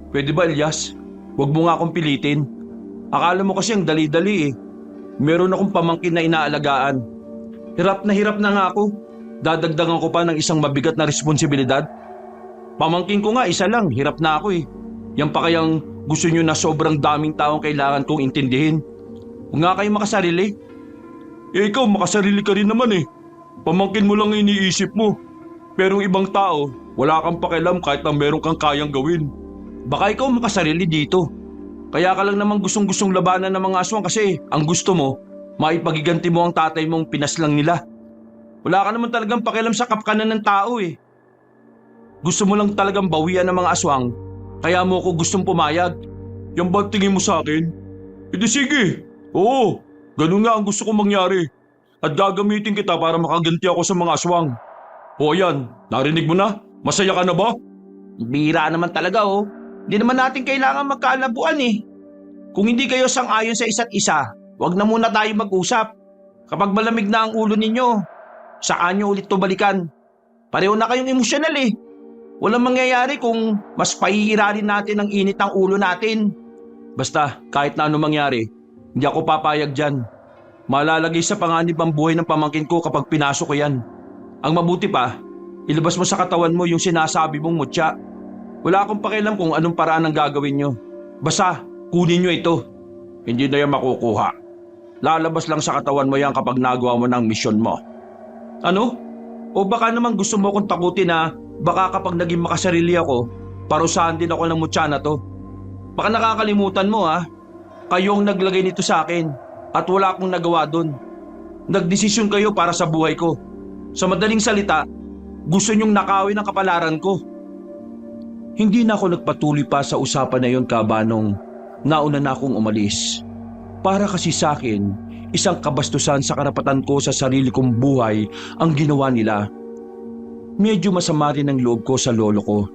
Pwede ba, Elias? Huwag mo nga akong pilitin. Akala mo kasi ang dali-dali eh. Meron akong pamangkin na inaalagaan. Hirap na nga ako. Dadagdagan ko pa ng isang mabigat na responsibilidad. Pamangkin ko nga, isa lang. Hirap na ako eh. Yan pa kayang gusto nyo na sobrang daming taong kailangan kong intindihin. Huwag nga kayong makasarili. Ikaw makasarili ka rin naman eh. Pamangkin mo lang iniisip mo. Pero yung ibang tao, wala kang pakialam kahit na meron kang kayang gawin. Baka ikaw makasarili dito. Kaya ka lang naman gustong labanan ng mga aswang kasi ang gusto mo, maipagiganti mo ang tatay mong pinaslang nila. Wala ka naman talagang pakialam sa kapakanan ng tao eh. Gusto mo lang talagang bawian ng mga aswang, kaya mo ko gustong pumayag. Yan ba tingin mo sa akin? Sige. Oo, ganun nga ang gusto kong mangyari. At gagamitin kita para makaganti ako sa mga aswang. O ayan, narinig mo na? Masaya ka na ba? Bira naman talaga oh. Hindi naman natin kailangan magkaalabuan eh. Kung hindi kayo sang-ayon sa isa't isa, wag na muna tayo mag-usap. Kapag malamig na ang ulo ninyo, saka nyo ulit to balikan. Pareho na kayong emosyonal eh. Walang mangyayari kung mas paiirarin natin ang init ng ulo natin. Basta kahit na ano mangyari, hindi ako papayag dyan. Malalagay sa panganib ang buhay ng pamangkin ko kapag pinasok ko yan. Ang mabuti pa, ilabas mo sa katawan mo yung sinasabi mong mutya. Wala akong pakialam kung anong paraan ang gagawin nyo. Basta, kunin nyo ito. Hindi na yan makukuha. Lalabas lang sa katawan mo yan kapag nagawa mo ng misyon mo. Ano? O baka naman gusto mo kong takutin na baka kapag naging makasarili ako, parusahan din ako ng mutya na to. Baka nakakalimutan mo ha. Kayo ang naglagay nito sa akin at wala akong nagawa dun. Nagdesisyon kayo para sa buhay ko. Sa madaling salita, gusto nyong nakawin ang kapalaran ko. Hindi na ako nagpatuloy pa sa usapan na yon, Kabanong. Nauna na akong umalis. Para kasi sa akin, isang kabastusan sa karapatan ko sa sarili kong buhay ang ginawa nila. Medyo masama rin ang loob ko sa lolo ko.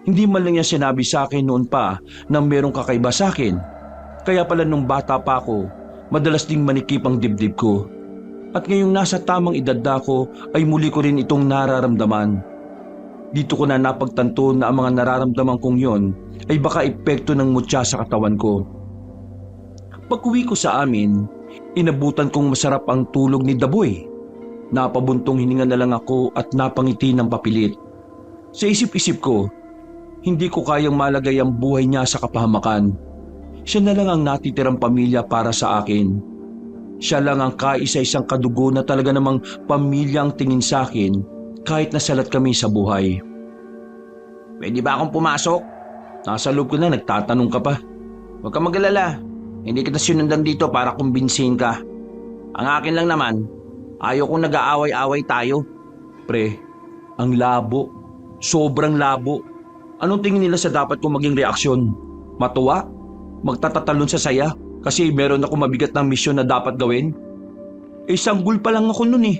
Hindi man lang niya sinabi sa akin noon pa na merong kakaiba sa akin. Kaya pala nung bata pa ako, madalas ding manikip ang dibdib ko. At ngayong nasa tamang edad na ako ay muli ko rin itong nararamdaman. Dito ko na napagtanto na ang mga nararamdaman kong yon ay baka epekto ng mutya sa katawan ko. Pag-uwi ko sa amin, inabutan kong masarap ang tulog ni Daboy. Napabuntong hininga na lang ako at napangiti ng papilit. Sa isip-isip ko, hindi ko kayang malagay ang buhay niya sa kapahamakan. Siya na lang ang natitirang pamilya para sa akin. Siya lang ang kaisa-isang kadugo na talaga namang pamilyang tingin sa akin kahit nasalat kami sa buhay. Pwede ba akong pumasok? Nasa loob ko na, nagtatanong ka pa. Huwag kang mag-alala. Hindi kita sinundan dito para kumbinsihin ka. Ang akin lang naman, ayaw kong nag-aaway-away tayo. Pre, ang labo. Sobrang labo. Anong tingin nila sa dapat kong maging reaksyon? Matuwa? Magtatatalon sa saya? Kasi meron ako mabigat na misyon na dapat gawin? Sanggol pa lang ako nun eh.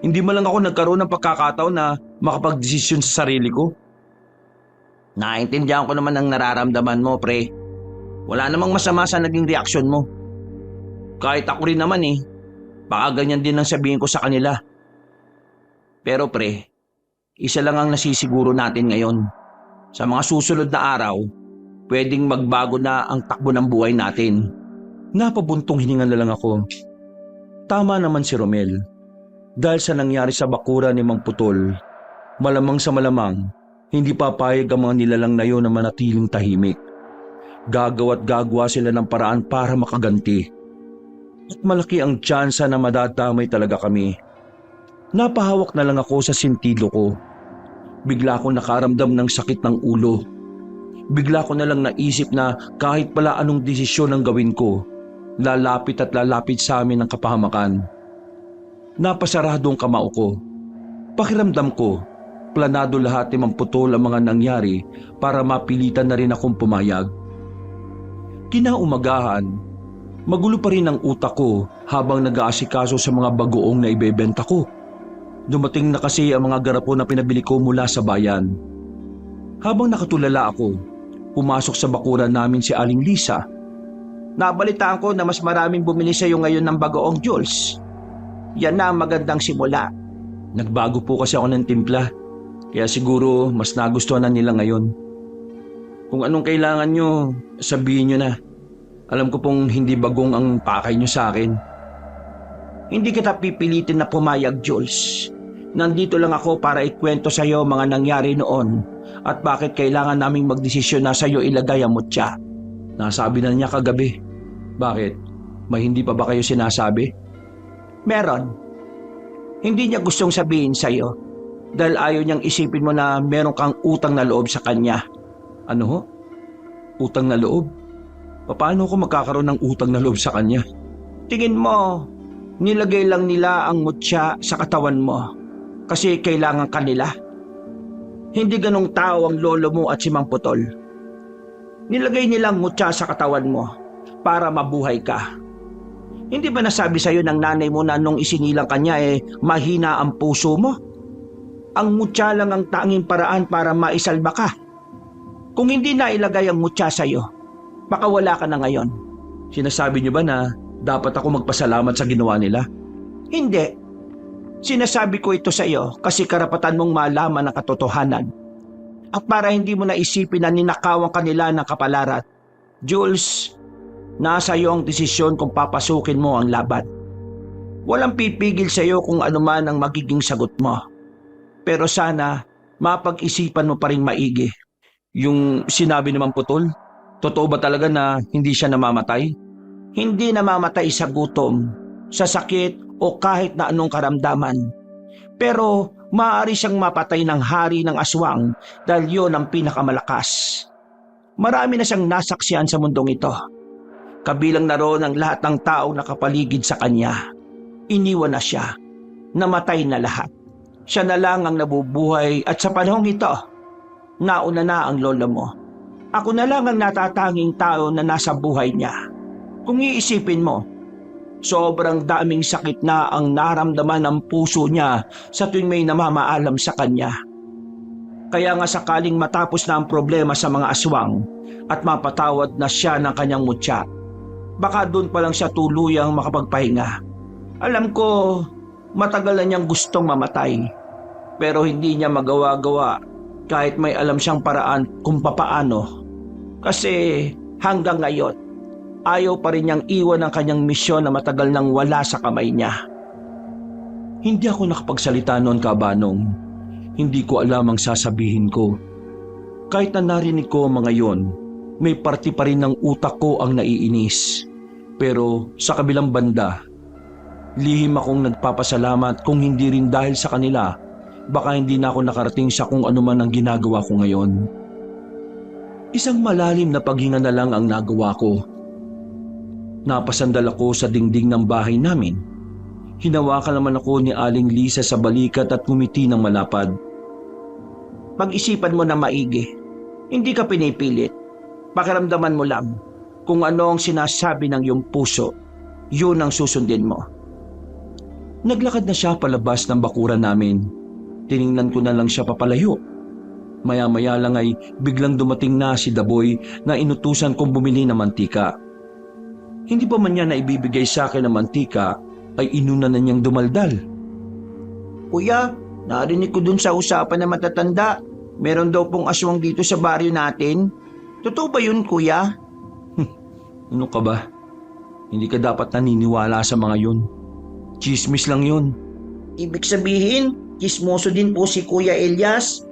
Hindi man lang ako nagkaroon ng pagkakataon na makapagdesisyon sa sarili ko. Naintindihan ko naman ang nararamdaman mo, pre. Wala namang masama sa naging reaksyon mo. Kahit ako rin naman eh. Baka ganyan din ang sabihin ko sa kanila. Pero pre, isa lang ang nasisiguro natin ngayon. Sa mga susunod na araw, pwedeng magbago na ang takbo ng buhay natin. Napabuntong hininga na lang ako. Tama naman si Romel. Dahil sa nangyari sa bakura ni Mang Putol, malamang sa malamang, hindi papayag ang mga nilalang na yun na manatiling tahimik. Gagawa't gagawa sila ng paraan para makaganti. At malaki ang tsansa na madadamay talaga kami. Napahawak na lang ako sa sentido ko. Bigla akong nakaramdam ng sakit ng ulo. Bigla ko na lang naisip na kahit pala anong desisyon ang gawin ko, lalapit at lalapit sa amin ang kapahamakan. Napasarado ang kamao ko. Pakiramdam ko, planado lahat ni Mang Putol ang mga nangyari para mapilitan na rin akong pumayag. Kinaumagahan, magulo pa rin ang utak ko habang nag-aasikaso sa mga bagoong na ibebenta ko. Dumating na kasi ang mga garapon na pinabili ko mula sa bayan. Habang nakatulala ako, pumasok sa bakuran namin si Aling Lisa. Nabalitaan ko na mas maraming bumili sa iyo ngayon ng bagoong Jules. Yan na ang magandang simula. Nagbago po kasi ako ng timpla, kaya siguro mas nagustuhan na nila ngayon. Kung anong kailangan nyo, sabihin nyo na. Alam ko pong hindi bagong ang pakay nyo sa akin. Hindi kita pipilitin na pumayag, Jules. Nandito lang ako para ikwento sa iyo mga nangyari noon at bakit kailangan naming magdesisyon na sa iyo ilagay ang mutya. Nasabi na niya kagabi. Bakit? May hindi pa ba kayo sinasabi? Meron. Hindi niya gustong sabihin sa iyo dahil ayaw niyang isipin mo na meron kang utang na loob sa kanya. Ano ho? Utang na loob? Paano ako magkakaroon ng utang na loob sa kanya? Tingin mo, nilagay lang nila ang mutya sa katawan mo kasi kailangan kanila. Hindi ganong tao ang lolo mo at si Mang Putol. Nilagay nilang mutya sa katawan mo para mabuhay ka. Hindi ba nasabi sa'yo ng nanay mo na nung isinilang kanya mahina ang puso mo? Ang mutya lang ang tanging paraan para maisalba ka. Kung hindi na ilagay ang mutya sa'yo, baka wala ka na ngayon. Sinasabi niyo ba na dapat ako magpasalamat sa ginawa nila? Hindi. Sinasabi ko ito sa iyo kasi karapatan mong malaman ang katotohanan. At para hindi mo naisipin na ninakawan kanila ng kapalaran. Jules, nasa iyo ang desisyon kung papasukin mo ang laban. Walang pipigil sa iyo kung ano man ang magiging sagot mo. Pero sana mapag-isipan mo pa rin maigi. Yung sinabi ni Mang Putol, totoo ba talaga na hindi siya namamatay? Hindi namamatay sa gutom, sa sakit o kahit na anong karamdaman. Pero maaari siyang mapatay ng hari ng aswang dahil yun ang pinakamalakas. Marami na siyang nasaksihan sa mundong ito. Kabilang na roon ang lahat ng taong nakapaligid sa kanya. Iniwan na siya. Namatay na lahat. Siya na lang ang nabubuhay at sa panahong ito, nauna na ang lolo mo. Ako na lang ang natatanging tao na nasa buhay niya. Kung iisipin mo, sobrang daming sakit na ang naramdaman ng puso niya sa tuwing may namamaalam sa kanya. Kaya nga sakaling matapos na ang problema sa mga aswang at mapatawad na siya ng kanyang mutya, baka doon pa lang siya tuluyang makapagpahinga. Alam ko, matagal na niyang gustong mamatay, pero hindi niya magawa-gawa kahit may alam siyang paraan kung papaano. Kasi hanggang ngayon, ayaw pa rin niyang iwan ang kanyang misyon na matagal nang wala sa kamay niya. Hindi ako nakapagsalita noon, Kabanong. Hindi ko alam ang sasabihin ko. Kahit na narinig ko mga yon, may parte pa rin ng utak ko ang naiinis. Pero sa kabilang banda, lihim akong nagpapasalamat kung hindi rin dahil sa kanila, baka hindi na ako nakarating sa kung ano man ang ginagawa ko ngayon. Isang malalim na paghinga na lang ang nagawa ko. Napasandal ako sa dingding ng bahay namin. Hinawakan naman ako ni Aling Lisa sa balikat at ngumiti ng malapad. Pag-isipan mo na maigi. Hindi ka pinipilit. Pakiramdaman mo lang kung ano ang sinasabi ng iyong puso. Yun ang susundin mo. Naglakad na siya palabas ng bakuran namin. Tiningnan ko na lang siya papalayo. Maya-maya lang ay biglang dumating na si Daboy na inutusan kong bumili ng mantika. Hindi pa man niya na ibibigay sa akin ng mantika ay inuna na niyang dumaldal. Kuya, narinig ko dun sa usapan na matatanda. Meron daw pong aswang dito sa baryo natin. Totoo ba yun, kuya? Ano ka ba? Hindi ka dapat naniniwala sa mga yun. Chismis lang yun. Ibig sabihin, chismoso din po si Kuya Elias.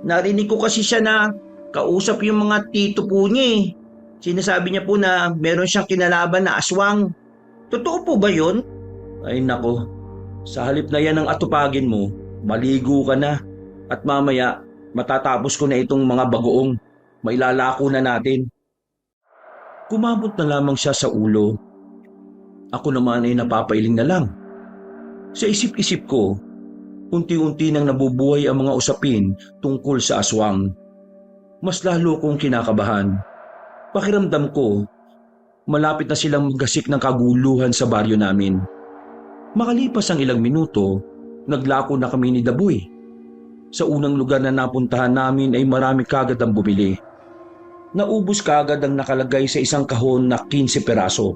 Narinig ko kasi siya na kausap yung mga tito po niya eh. Sinasabi niya po na meron siyang kinalaban na aswang. Totoo po ba yun? Ay nako, sa halip na yan ang atupagin mo, maligo ka na. At mamaya, matatapos ko na itong mga bagoong. Mailalako na natin. Kumabot na lamang siya sa ulo. Ako naman ay napapailing na lang. Sa isip-isip ko, unti-unti nang nabubuhay ang mga usapin tungkol sa aswang. Mas lalo kong kinakabahan. Pakiramdam ko, malapit na silang maggasik ng kaguluhan sa baryo namin. Makalipas ang ilang minuto, naglako na kami ni Daboy. Sa unang lugar na napuntahan namin ay marami kagad ang bumili. Naubos kagad ang nakalagay sa isang kahon na 15 peraso.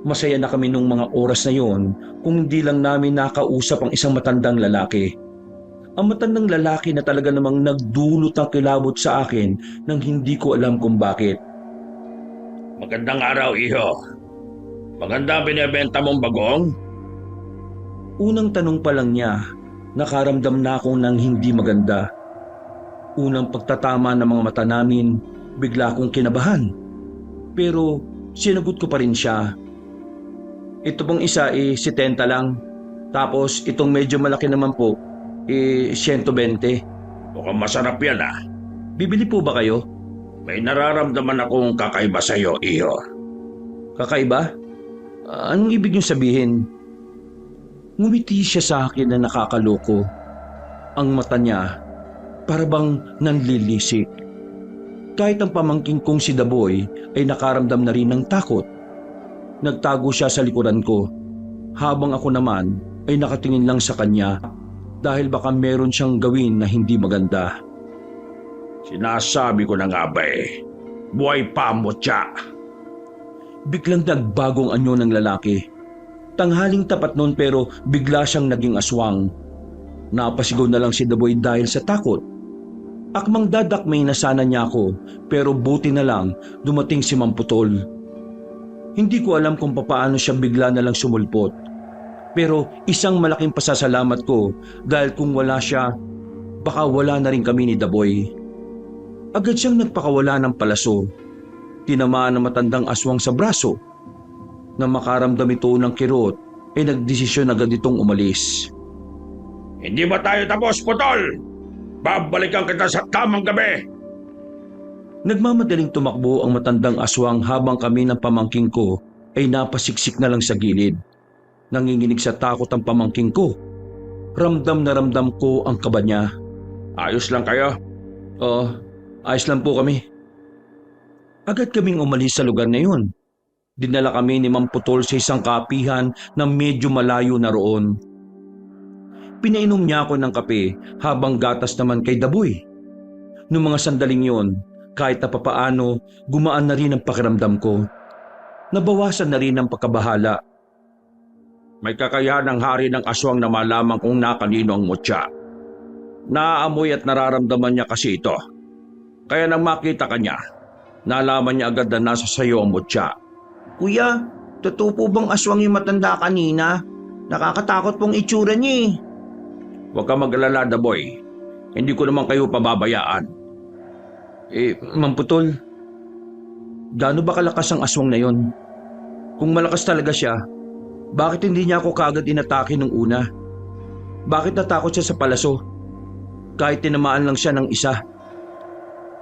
Masaya na kami nung mga oras na yon kung hindi lang namin nakausap ang isang matandang lalaki. Ang matandang lalaki na talaga namang nagdulot ng kilabot sa akin nang hindi ko alam kung bakit. Magandang araw, iho. Maganda binibenta mong bagong? Unang tanong pa lang niya, nakaramdam na ako ng hindi maganda. Unang pagtatama ng mga mata namin, bigla akong kinabahan. Pero sinagot ko pa rin siya. Ito pong isa 70 lang. Tapos itong medyo malaki naman po, 120. Mukhang masarap yan ah. Bibili po ba kayo? May nararamdaman akong kakaiba sa'yo, iho. Kakaiba? Anong ibig niyong sabihin? Ngumiti siya sa akin na nakakaloko. Ang mata niya, para bang nanlilisik. Kahit ang pamangking kong si Daboy ay nakaramdam na rin ng takot. Nagtago siya sa likuran ko, habang ako naman ay nakatingin lang sa kanya dahil baka meron siyang gawin na hindi maganda. Sinasabi ko na nga ba buhay pa mo siya. Biglang nagbagong anyo ng lalaki. Tanghaling tapat noon pero bigla siyang naging aswang. Napasigaw na lang si Daboy dahil sa takot. Akmang dadakmay na sana niya ako pero buti na lang dumating si Mamputol. Hindi ko alam kung papaano siya bigla na lang sumulpot. Pero isang malaking pasasalamat ko dahil kung wala siya, baka wala na rin kami ni Daboy. Agad siyang nagpakawala ng palaso. Tinamaan ng matandang aswang sa braso. Nang makaramdam ito ng kirot, ay nagdesisyon agad itong umalis. Hindi ba tayo tapos, Putol? Babalikan kita sa tamang gabi. Nagmamadaling tumakbo ang matandang aswang habang kami ng pamangking ko ay napasiksik na lang sa gilid. Nanginginig sa takot ang pamangking ko. Ramdam na ramdam ko ang kaba niya. Ayos lang kayo? Oo, ayos lang po kami. Agad kaming umalis sa lugar na yun. Dinala kami ni Mamputol sa isang kapihan na medyo malayo na roon. Pinainom niya ako ng kape habang gatas naman kay Daboy. Noong mga sandaling yon, kahit na papaano, gumaan na rin ang pakiramdam ko. Nabawasan na rin ang pagkabahala. May kakayahan ng hari ng aswang na malaman kung nakanino ang mutya. Naaamoy at nararamdaman niya kasi ito. Kaya nang makita ka niya, nalaman niya agad na nasa sayo ang mutya. Kuya, totoo po bang aswang yung matanda kanina? Nakakatakot pong itsura niya eh. Huwag ka mag-alala, Daboy. Hindi ko naman kayo pababayaan. Mamputol, Gaano ba kalakas ang aswang na yon? Kung malakas talaga siya, bakit hindi niya ako kaagad inatake nung una? Bakit natakot siya sa palaso? Kahit tinamaan lang siya ng isa.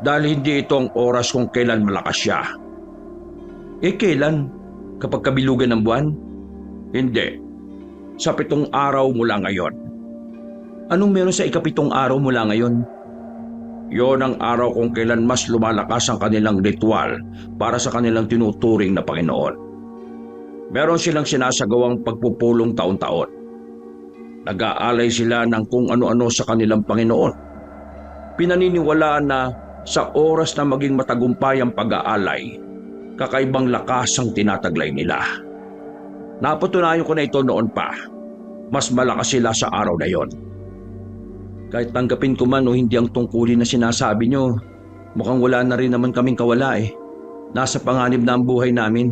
Dahil hindi ito ang oras kung kailan malakas siya. Kailan? Kapag kabilugan ng buwan? Hindi. Sa 7 araw mula ngayon. Anong meron sa ika-7 araw mula ngayon? Yon ang araw kung kailan mas lumalakas ang kanilang ritual para sa kanilang tinuturing na Panginoon. Meron silang sinasagawang pagpupulong taon-taon. Nag-aalay sila ng kung ano-ano sa kanilang Panginoon. Pinaniniwalaan na sa oras na maging matagumpay ang pag-aalay, kakaibang lakas ang tinataglay nila. Napatunayan ko na ito noon pa. Mas malakas sila sa araw na yon. Kahit tanggapin ko man o hindi ang tungkulin na sinasabi nyo, mukhang wala na rin naman kaming kawala eh. Nasa panganib na ang buhay namin.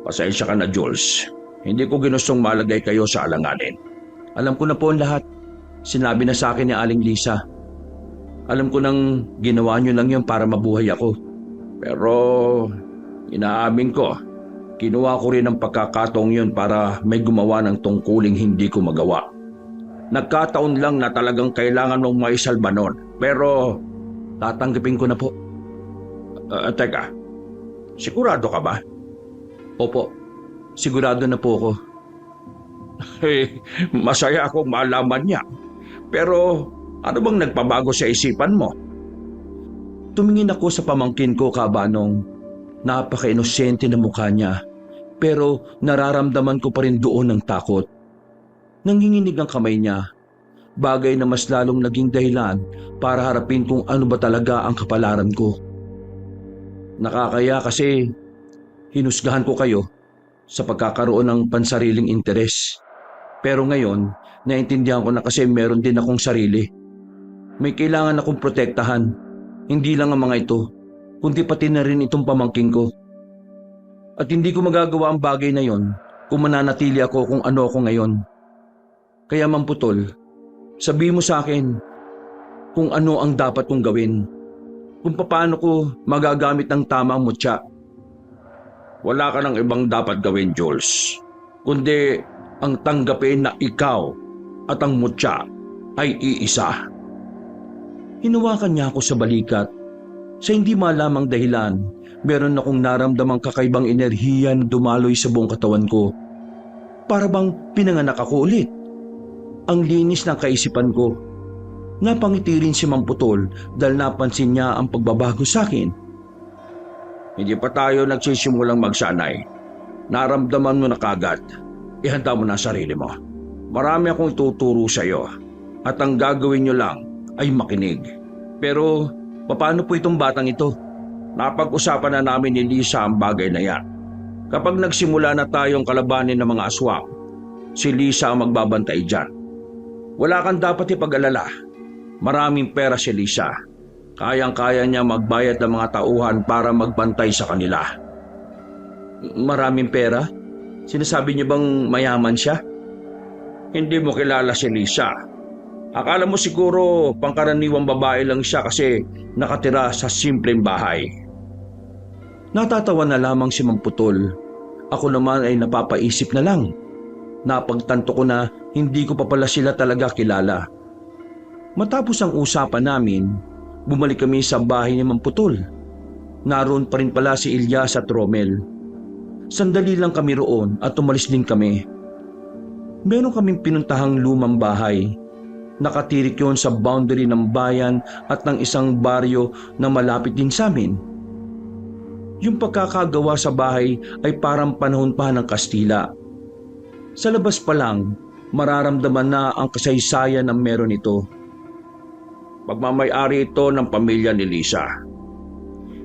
Pasensya ka na, Jules. Hindi ko ginustong malagay kayo sa alanganin. Alam ko na po ang lahat. Sinabi na sa akin ni Aling Lisa. Alam ko nang ginawa nyo lang yun para mabuhay ako. Pero inaamin ko, kinuha ko rin ang pagkakataong yun para may gumawa ng tungkuling hindi ko magawa. Nagkataon lang na talagang kailangan mong maisalba nun. Pero tatanggapin ko na po. Teka, sigurado ka ba? Opo, sigurado na po ako. Masaya akong malaman niya. Pero ano bang nagpabago sa isipan mo? Tumingin ako sa pamangkin ko, Kabanong. Napaka-inosente na mukha niya. Pero nararamdaman ko pa rin doon ang takot. Nanginginig ang kamay niya. Bagay na mas lalong naging dahilan para harapin kung ano ba talaga ang kapalaran ko. Nakakaya kasi hinusgahan ko kayo sa pagkakaroon ng pansariling interes. Pero ngayon, naintindihan ko na kasi meron din akong sarili. May kailangan akong protektahan. Hindi lang ang mga ito, kundi pati na rin itong pamangkin ko. At hindi ko magagawa ang bagay na yon kung mananatili ako kung ano ako ngayon. Kaya Mamputol, sabi mo sa akin kung ano ang dapat kong gawin. Kung paano ko magagamit ng tamang mutya. Wala ka ng ibang dapat gawin, Jules. Kundi ang tanggapin na ikaw at ang mutya ay iisa. Hinawakan niya ako sa balikat. Sa hindi malamang dahilan, meron akong naramdamang kakaibang enerhiya na dumaloy sa buong katawan ko. Para bang pinanganak ako ulit. Ang linis ng kaisipan ko. Napangiti rin si Mamputol dahil napansin niya ang pagbabago sa akin. Hindi pa tayo nagsisimulang magsanay. Naramdaman mo na kagad. Ihanda mo na sarili mo. Marami akong ituturo sa iyo. At ang gagawin nyo lang ay makinig. Pero paano po itong batang ito? Napag-usapan na namin ni Lisa ang bagay na yan. Kapag nagsimula na tayong kalabanin ng mga aswang, si Lisa ang magbabantay dyan. Wala kang dapat ipag-alala. Maraming pera si Lisa. Kayang-kaya niya magbayad ng mga tauhan para magbantay sa kanila. Maraming pera? Sinasabi niyo bang mayaman siya? Hindi mo kilala si Lisa. Akala mo siguro pangkaraniwang babae lang siya kasi nakatira sa simpleng bahay. Natatawa na lamang si Mamputol. Ako naman ay napapaisip na lang. Napagtanto ko na hindi ko pa pala sila talaga kilala. Matapos ang usapan namin, bumalik kami sa bahay ni Mamputol. Naroon pa rin pala si Ilyas at Romel. Sandali lang kami roon at umalis din kami. Meron kaming pinuntahang lumang bahay. Nakatirik yon sa boundary ng bayan at ng isang baryo na malapit din sa amin. Yung pagkakagawa sa bahay ay parang panahon pa ng Kastila. Sa labas pa lang, mararamdaman na ang kasaysayan ng meron ito. Pagmamay-ari ito ng pamilya ni Lisa.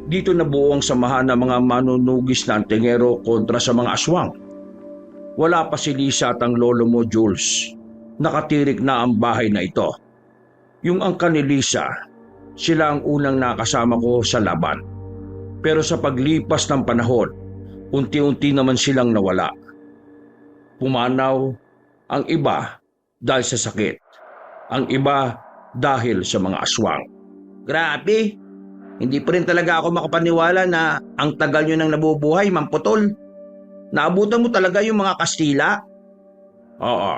Dito nabuo ang samahan ng mga manunugis na antingero kontra sa mga aswang. Wala pa si Lisa at ang lolo mo, Jules. Nakatirik na ang bahay na ito. Yung angkan ni Lisa, sila ang unang nakasama ko sa laban. Pero sa paglipas ng panahon, unti-unti naman silang nawala. Pumanaw, ang iba dahil sa sakit, ang iba dahil sa mga aswang. Grabe! Hindi pa rin talaga ako makapaniwala na ang tagal nyo nang nabubuhay, Mang Putol. Naabutan mo talaga yung mga Kastila? Oo,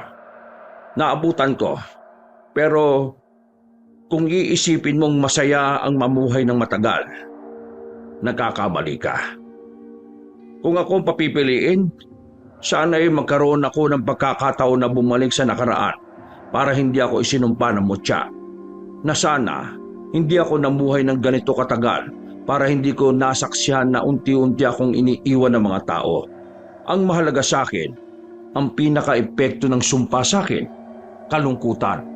naabutan ko. Pero kung iisipin mong masaya ang mamuhay ng matagal, nagkakamali ka. Kung ako ang papipiliin, sana ay magkaroon ako ng pagkakataon na bumalik sa nakaraan para hindi ako isinumpa ng mutya. Na sana hindi ako namuhay ng ganito katagal para hindi ko nasaksihan na unti-unti akong iniiwan ng mga tao. Ang mahalaga sa akin, ang pinaka-epekto ng sumpa sa akin, kalungkutan.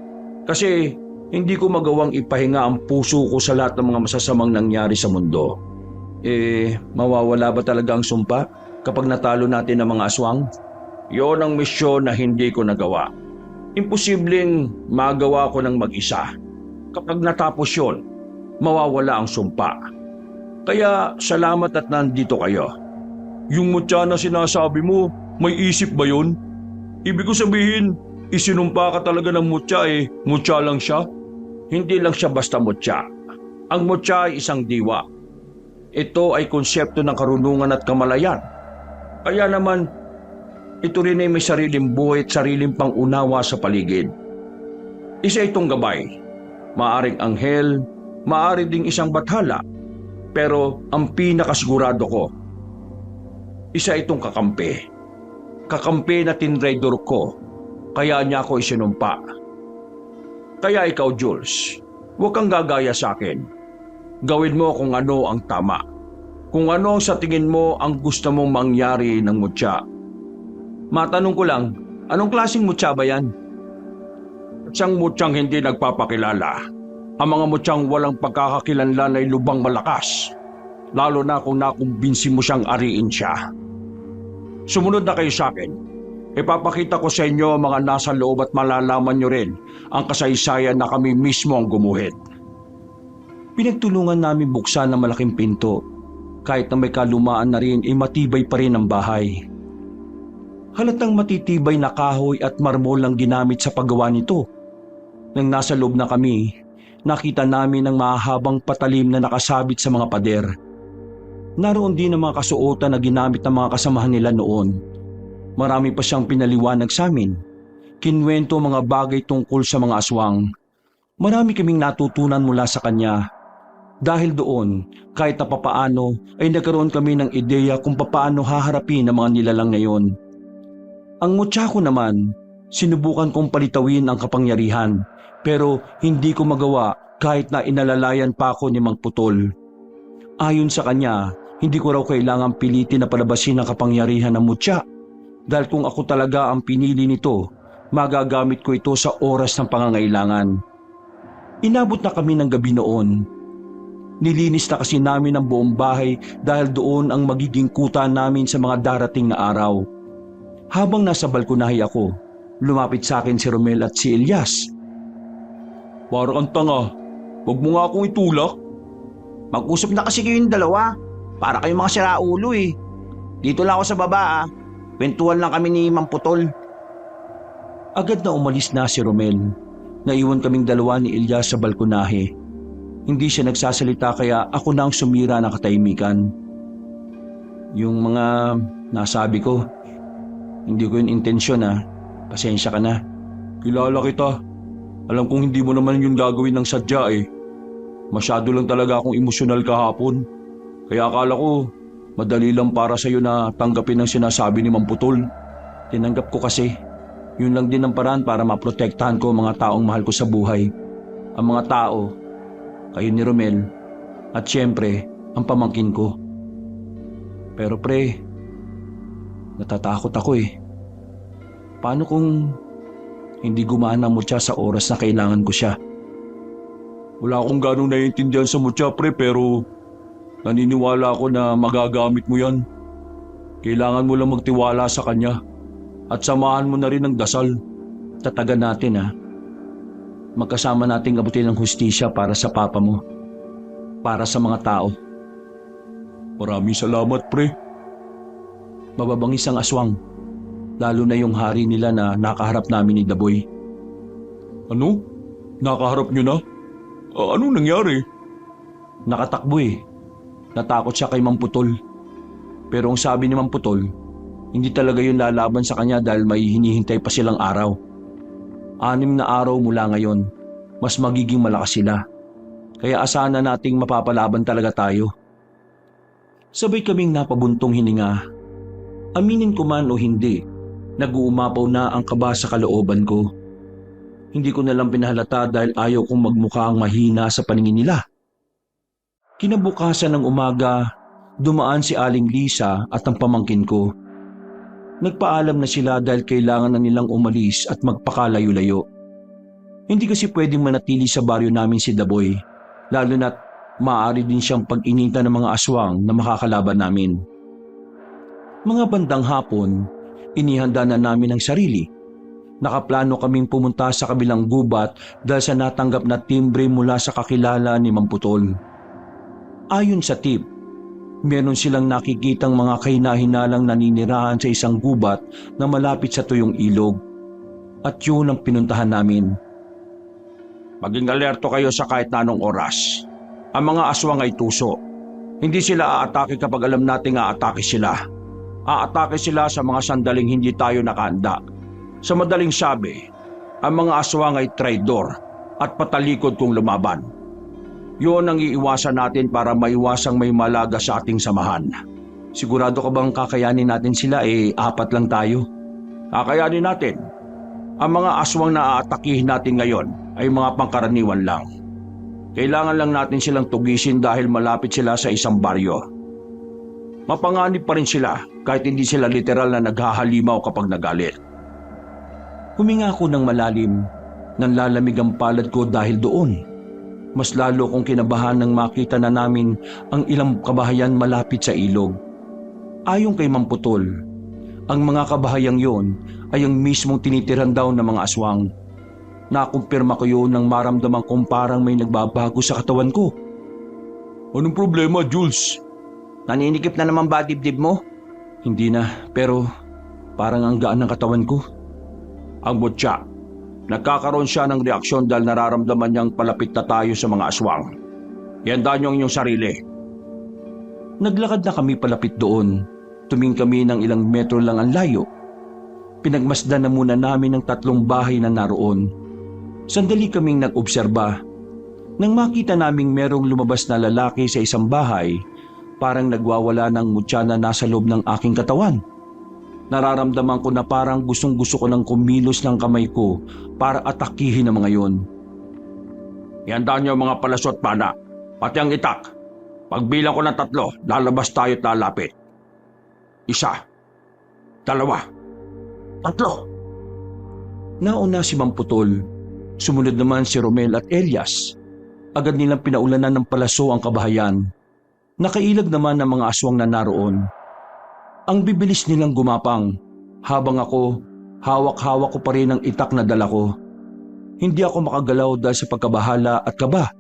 Kasi hindi ko magawang ipahinga ang puso ko sa lahat ng mga masasamang nangyari sa mundo. Mawawala ba talaga ang sumpa kapag natalo natin ang mga aswang? Yon ang misyon na hindi ko nagawa. Imposibleng magawa ko ng mag-isa. Kapag natapos yon, mawawala ang sumpa. Kaya salamat at nandito kayo. Yung mutya na sinasabi mo, may isip ba yun? Ibig ko sabihin, isinumpa ka talaga ng mutya mutya lang siya? Hindi lang siya basta mutya. Ang mutya ay isang diwa. Ito ay konsepto ng karunungan at kamalayan. Kaya naman, ito rin ay may sariling buhay at sariling pangunawa sa paligid. Isa itong gabay. Maaring anghel, maari ding isang bathala. Pero ang pinakasigurado ko, isa itong kakampi. Kakampi na tinraidor ko, kaya niya ako isinumpa. Kaya ikaw, Jules, huwag kang gagaya sa akin. Gawin mo kung ano ang tama. Kung ano sa tingin mo ang gusto mong mangyari ng mutya. Matanong ko lang, anong klaseng mutya ba yan? Isang mutyang hindi nagpapakilala. Ang mga mutyang walang pagkakakilanlan ay lubang malakas. Lalo na kung nakumbinsi mo siyang ariin siya. Sumunod na kayo sa akin. Ipapakita ko sa inyo ang mga nasa loob at malalaman nyo rin ang kasaysayan na kami mismo ang gumuhit. Pinagtulungan namin buksan ang malaking pinto. Kahit na may kalumaan na rin, matibay pa rin ang bahay. Halatang matitibay na kahoy at marmol ang ginamit sa paggawa nito. Nang nasa loob na kami, nakita namin ang mahahabang patalim na nakasabit sa mga pader. Naroon din ang mga kasuotan na ginamit ng mga kasamahan nila noon. Marami pa siyang pinaliwanag sa amin. Kinwento mga bagay tungkol sa mga aswang. Marami kaming natutunan mula sa kanya. Dahil doon, kahit na papaano ay nagkaroon kami ng ideya kung papaano haharapin ang mga nilalang ngayon. Ang mutya ko naman, sinubukan kong palitawin ang kapangyarihan. Pero hindi ko magawa kahit na inalalayan pa ako ni Mang Putol. Ayon sa kanya, hindi ko raw kailangang pilitin na palabasin ang kapangyarihan ng mutya. Dahil kung ako talaga ang pinili nito, magagamit ko ito sa oras ng pangangailangan. Inabot na kami ng gabi noon. Nilinis na kasi namin ang buong bahay dahil doon ang magiging kuta namin sa mga darating na araw. Habang nasa balkonahe ako, lumapit sa akin si Romel at si Elias. Parang ang tanga. Huwag mo nga akong itulak. Mag-usap na kasi kayong dalawa. Para kayong mga siraulo eh. Dito lang ako sa baba ah. Kwentuhan lang kami ni Mang Putol. Agad na umalis na si Romel. Naiwan kaming dalawa ni Elias sa balkonahe. Hindi siya nagsasalita kaya ako na ang sumira ng katahimikan. Yung mga nasabi ko, hindi ko yung intensyon ah. Pasensya ka na. Kilala kita. Alam kong hindi mo naman yung gagawin ng sadya eh. Masyado lang talaga akong emosyonal kahapon. Kaya akala ko, madali lang para sa'yo na tanggapin ang sinasabi ni Mang Putol. Tinanggap ko kasi. Yun lang din ang paraan para maprotektahan ko ang mga taong mahal ko sa buhay. Ang mga tao, kayo ni Romel, at syempre, ang pamangkin ko. Pero pre, natatakot ako eh. Paano kung hindi gumana ang mutya sa oras na kailangan ko siya? Wala akong ganong naiintindihan sa mutya pre pero naniniwala ako na magagamit mo yan. Kailangan mo lang magtiwala sa kanya at samahan mo na rin ng dasal. Tatagan natin ha. Magkasama nating abutin ng hustisya para sa papa mo. Para sa mga tao. Maraming salamat pre. Mababangis ang aswang. Lalo na yung hari nila na nakaharap namin ni Daboy. Ano? Nakaharap nyo na? Anong nangyari? Nakatakbo eh. Natakot siya kay Mang Putol. Pero ang sabi ni Mang Putol, hindi talaga yun lalaban sa kanya dahil may hinihintay pa silang araw. 6 na araw mula ngayon, mas magiging malakas sila. Kaya asahan na nating mapapalaban talaga tayo. Sabay kaming napabuntong hininga. Aminin ko man o hindi, nag-uumapaw na ang kaba sa kalooban ko. Hindi ko nalang pinahalata dahil ayaw kong magmukha ang mahina sa paningin nila. Kinabukasan ng umaga, dumaan si Aling Lisa at ang pamangkin ko. Nagpaalam na sila dahil kailangan na nilang umalis at magpakalayo-layo. Hindi kasi pwedeng manatili sa baryo namin si Daboy, lalo na't maaari din siyang pag-inita ng mga aswang na makakalaban namin. Mga bandang hapon, inihanda na namin ang sarili. Nakaplano kaming pumunta sa kabilang gubat dahil sa natanggap na timbre mula sa kakilala ni Mang Putol. Ayon sa tip, meron silang nakikitang mga kahina-hinalang naninirahan sa isang gubat na malapit sa tuyong ilog. At yun ang pinuntahan namin. Maging alerto kayo sa kahit na anong oras. Ang mga aswang ay tuso. Hindi sila aatake kapag alam nating aatake sila. Aatake sila sa mga sandaling hindi tayo nakahanda. Sa madaling sabi, ang mga aswang ay traidor at patalikod kung lumaban. Yun ang iiwasan natin para maiwasang may malaga sa ating samahan. Sigurado ka bang kakayanin natin sila? 4 lang tayo. Kakayanin natin. Ang mga aswang na aatakihin natin ngayon ay mga pangkaraniwan lang. Kailangan lang natin silang tugisin dahil malapit sila sa isang baryo. Mapanganib pa rin sila kahit hindi sila literal na naghahalimaw kapag nagalit. Huminga ako ng malalim. Nanlalamig ang palad ko dahil doon. Mas lalo kong kinabahan nang makita na namin ang ilang kabahayan malapit sa ilog. Ayon kay Mang Putol, ang mga kabahayang yon ay ang mismong tinitiran daw ng mga aswang. Nakumpirma ko yun nang maramdaman kong parang may nagbabago sa katawan ko. Anong problema, Jules? Naninikip na naman ba dibdib mo? Hindi na, pero parang ang gaan ng katawan ko. Ang butya. Nagkakaroon siya ng reaksyon dahil nararamdaman niyang palapit na tayo sa mga aswang. Ihandaan niyo ang inyong sarili. Naglakad na kami palapit doon. Tumingin kami ng ilang metro lang ang layo. Pinagmasdan na muna namin ang 3 bahay na naroon. Sandali kaming nag-obserba. Nang makita naming merong lumabas na lalaki sa isang bahay, parang nagwawala ng mutya na nasa loob ng aking katawan. Nararamdaman ko na parang gustong-gusto ko ng kumilos ng kamay ko para atakihin ang mga yon. Ihandaan niyo ang mga palasot, pana, pati ang itak. Pagbilang ko ng 3, lalabas tayo at lalapit. 1, 2, 3. Nauna si Mang Putol. Sumunod naman si Romel at Elias. Agad nilang pinaulanan ng palaso ang kabahayan. Nakailag naman ang mga aswang na naroon. Ang bibilis nilang gumapang, habang ako, hawak-hawak ko pa rin ang itak na dala ko. Hindi ako makagalaw dahil sa pagkabahala at kaba.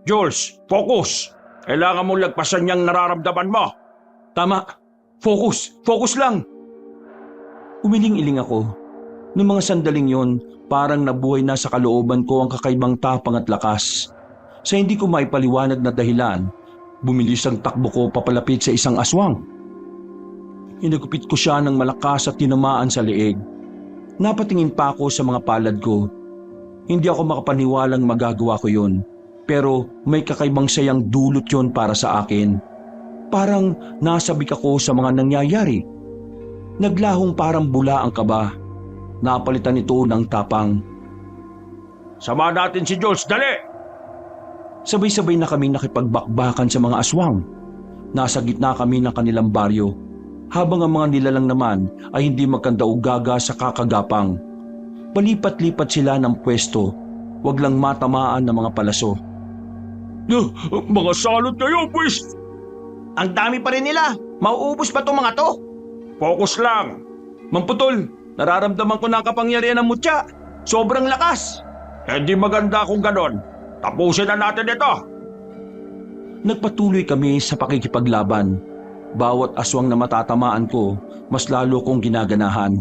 Jules, focus! Kailangan mong lagpasan niyang nararamdaman mo. Tama, focus lang! Umiling-iling ako. Noong mga sandaling yon, parang nabuhay na sa kalooban ko ang kakaibang tapang at lakas. Sa hindi ko maipaliwanag na dahilan, bumilis ang takbo ko papalapit sa isang aswang. Inagupit ko siya ng malakas at tinamaan sa leeg. Napatingin pa ako sa mga palad ko. Hindi ako makapaniwalang magagawa ko yun. Pero may kakaibang sayang dulot yon para sa akin. Parang nasabik ako sa mga nangyayari. Naglahong parang bula ang kaba. Napalitan ito ng tapang. Sama natin si Jules, dali! Sabay-sabay na kami nakipagbakbakan sa mga aswang. Nasa gitna kami ng kanilang baryo. Habang ang mga nilalang naman ay hindi magkandaugaga sa kakagapang. Palipat-lipat sila ng pwesto, wag lang matamaan ng mga palaso. Mga salot kayo, pues! Ang dami pa rin nila. Mauubos ba itong mga to? Focus lang. Mang Putol, nararamdaman ko na ang kapangyarihan ng mutya. Sobrang lakas. Hindi maganda kung ganon. Tapusin na natin ito. Nagpatuloy kami sa pakikipaglaban. Bawat aswang na matatamaan ko, mas lalo kong ginaganahan.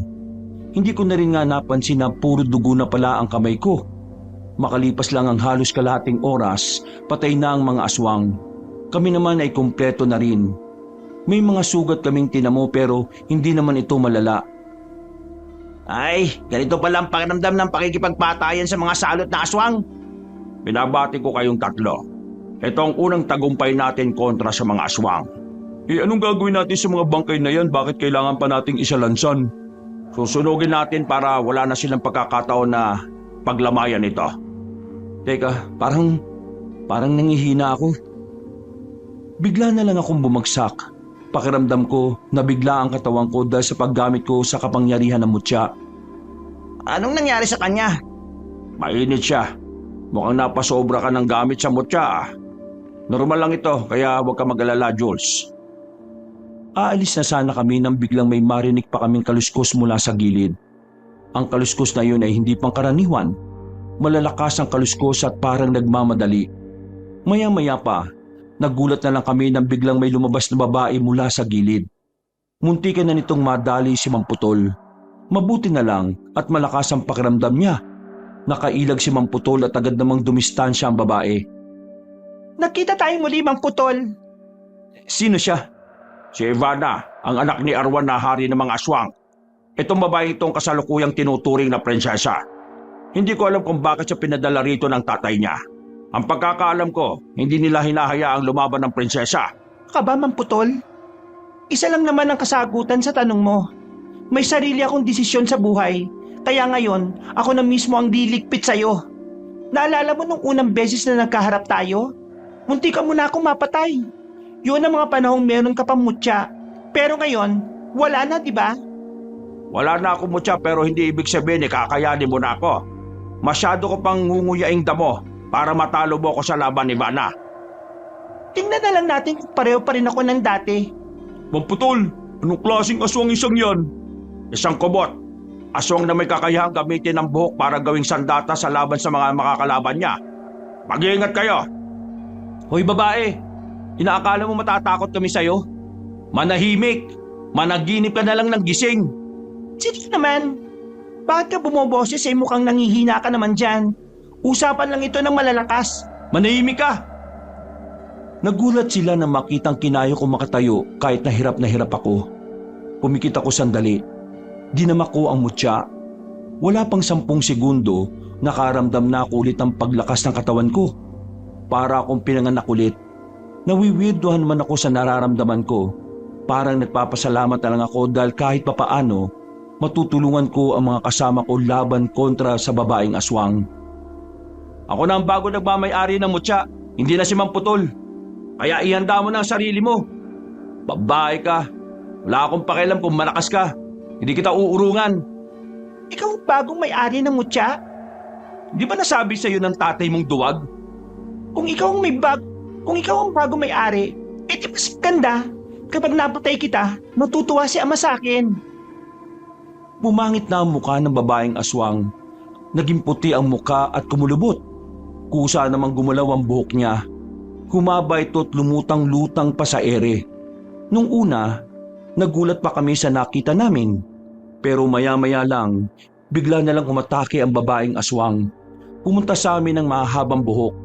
Hindi ko na rin nga napansin na puro dugo na pala ang kamay ko. Makalipas lang ang halos kalahating oras, patay na ang mga aswang. Kami naman ay kumpleto na rin. May mga sugat kaming tinamo pero hindi naman ito malala. Ay, ganito pala ang pakiramdam ng pakikipagpatayan sa mga salot na aswang. Binabati ko kayong tatlo. Ito ang unang tagumpay natin kontra sa mga aswang. Anong gagawin natin sa mga bangkay na yan? Bakit kailangan pa nating isalansan? Susunugin natin para wala na silang pagkakataon na paglamayan ito. Teka, parang nangihina ako. Bigla na lang akong bumagsak. Pakiramdam ko na bigla ang katawan ko dahil sa paggamit ko sa kapangyarihan ng mutya. Anong nangyari sa kanya? Mainit siya. Mukhang napasobra ka ng gamit sa mutya. Normal lang ito, kaya huwag ka mag-alala, Jules. Aalis na sana kami nang biglang may marinig pa kaming kaluskos mula sa gilid. Ang kaluskos na yun ay hindi pangkaraniwan. Malalakas ang kaluskos at parang nagmamadali. Maya-maya pa, nagulat na lang kami nang biglang may lumabas na babae mula sa gilid. Muntikan na nitong madali si Mamputol. Mabuti na lang at malakas ang pakiramdam niya. Nakailag si Mamputol at agad namang dumistansya ang babae. Nakita tayong muli, Mang Putol. Sino siya? Si Ivana, ang anak ni Arwan na hari ng mga aswang. Itong babae itong kasalukuyang tinuturing na prinsesa. Hindi ko alam kung bakit siya pinadala rito ng tatay niya. Ang pagkakaalam ko, hindi nila hinahayaang lumaban ng prinsesa. Ka ba, Mang Putol? Isa lang naman ang kasagutan sa tanong mo. May sarili akong desisyon sa buhay. Kaya ngayon, ako na mismo ang liligpit sa'yo. Naalala mo nung unang beses na nagkaharap tayo? Munti ka muna akong mapatay. Yun ang mga panahong meron ka pang mutya. Pero ngayon, wala na, di ba? Wala na akong mutya pero hindi ibig sabihin kakayanin mo na ako. Masyado ko pang ngunguyaing damo para matalo mo ako sa laban ni Ivana. Tingnan na lang natin kung pareho pa rin ako ng dati. Mamputol, anong klaseng aswang isang yan? Isang kubot. Aswang na may kakayahang gamitin ng buhok para gawing sandata sa laban sa mga makakalaban niya. Mag-iingat kayo! Hoy babae, inaakala mo matatakot kami sa'yo? Manahimik! Managinip ka na lang ng gising! Sige naman. Bakit ka bumoboses ay mukhang nangihina ka naman dyan? Usapan lang ito ng malalakas. Manahimik ka! Nagulat sila nang makitang kinayo ko makatayo kahit na hirap ako. Pumikit ako sandali. Dinamak ko ang mutya. Wala pang 10 segundo, nakaramdam na ako ulit ng paglakas ng katawan ko. Para akong pinanganak ulit. Nawiwirdohan man ako sa nararamdaman ko. Parang nagpapasalamat na lang ako dahil kahit papaano, matutulungan ko ang mga kasama ko laban kontra sa babaeng aswang. Ako na ang bago nagmamay-ari ng mutya, hindi na si Mamputol. Kaya ihanda mo na ang sarili mo. Babae ka. Wala akong pakialam kung malakas ka. Hindi kita uurungan. Ikaw ang bagong may-ari ng mutya? Di ba nasabi sa'yo ng tatay mong duwag? Kung ikaw ang bagong may-ari, di mas ganda. Kapag napatay kita, matutuwa si ama sa akin. Bumangit na ang mukha ng babaeng aswang. Naging puti ang mukha at kumulubot. Kusa namang gumalaw ang buhok niya. Humaba ito at lumutang-lutang pa sa ere. Nung una, nagulat pa kami sa nakita namin. Pero maya-maya lang, bigla na lang umatake ang babaeng aswang. Pumunta sa amin ng mahabang buhok.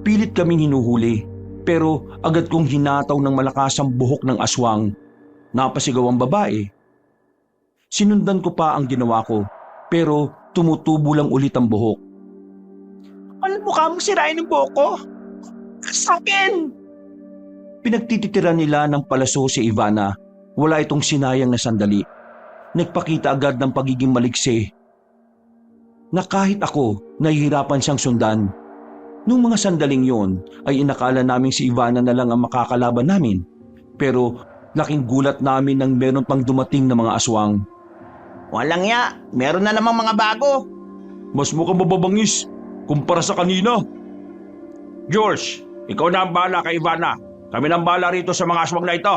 Pilit kaming hinuhuli. Pero agad kong hinataw ng malakas ang buhok ng aswang. Napasigaw ang babae. Sinundan ko pa ang ginawa ko, pero tumutubo lang ulit ang buhok. Alam mo ka mong sirain ng buhok ko? Sa akin! Pinagtititira nila ng palaso si Ivana. Wala itong sinayang na sandali. Nagpakita agad ng pagiging maliksi. Na kahit ako, nahihirapan siyang sundan. Nung mga sandaling yon ay inakala namin si Ivana na lang ang makakalaban namin. Pero laking gulat namin nang meron pang dumating na mga aswang. Walang ya, meron na namang mga bago. Mas mukhang mababangis kumpara sa kanina. George, ikaw na ang bahala kay Ivana. Kami na ang bahala rito sa mga aswang na ito.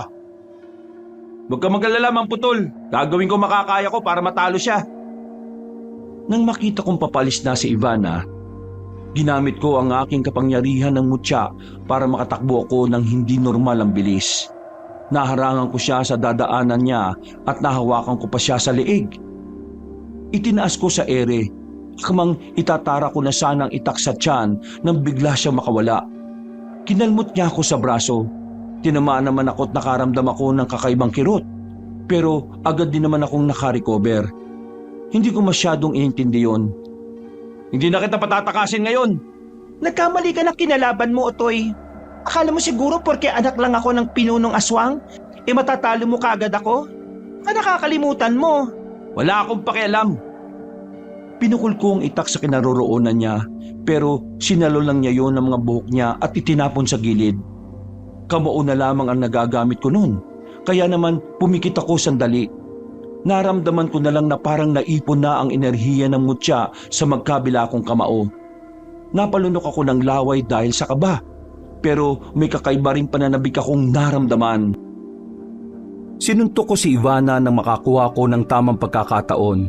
Huwag ka mag-alala, Mamputol. Gagawin ko makakaya ko para matalo siya. Nang makita kong papalis na si Ivana, ginamit ko ang aking kapangyarihan ng mutya para makatakbo ako ng hindi normal ang bilis. Naharangan ko siya sa dadaanan niya at nahawakan ko pa siya sa leeg. Itinaas ko sa ere Kamang itatara ko na sanang itak sa tiyan nang bigla siya makawala. Kinalmot niya ako sa braso. Tinamaan naman ako at nakaramdam ako ng kakaibang kirot. Pero agad din naman akong nakarecover. Hindi ko masyadong iintindi yun. Hindi na kita patatakasin ngayon. Nagkamali ka ng kinalaban mo, Otoy. Akala mo siguro porque anak lang ako ng pinunong aswang, matatalo mo kaagad ako? Nakakalimutan mo. Wala akong pakialam. Pinukul ko ang itak sa kinaroroonan niya, pero sinalo lang niya yon ng mga buhok niya at itinapon sa gilid. Kamao na lamang ang nagagamit ko noon, kaya naman pumikit ako sandali. Naramdaman ko na lang na parang naipon na ang enerhiya ng mutya sa magkabila kong kamao. Napalunok ako ng laway dahil sa kaba, pero may kakaiba ring pananabik akong naramdaman. Sinuntok ko si Ivana nang makakuha ko ng tamang pagkakataon.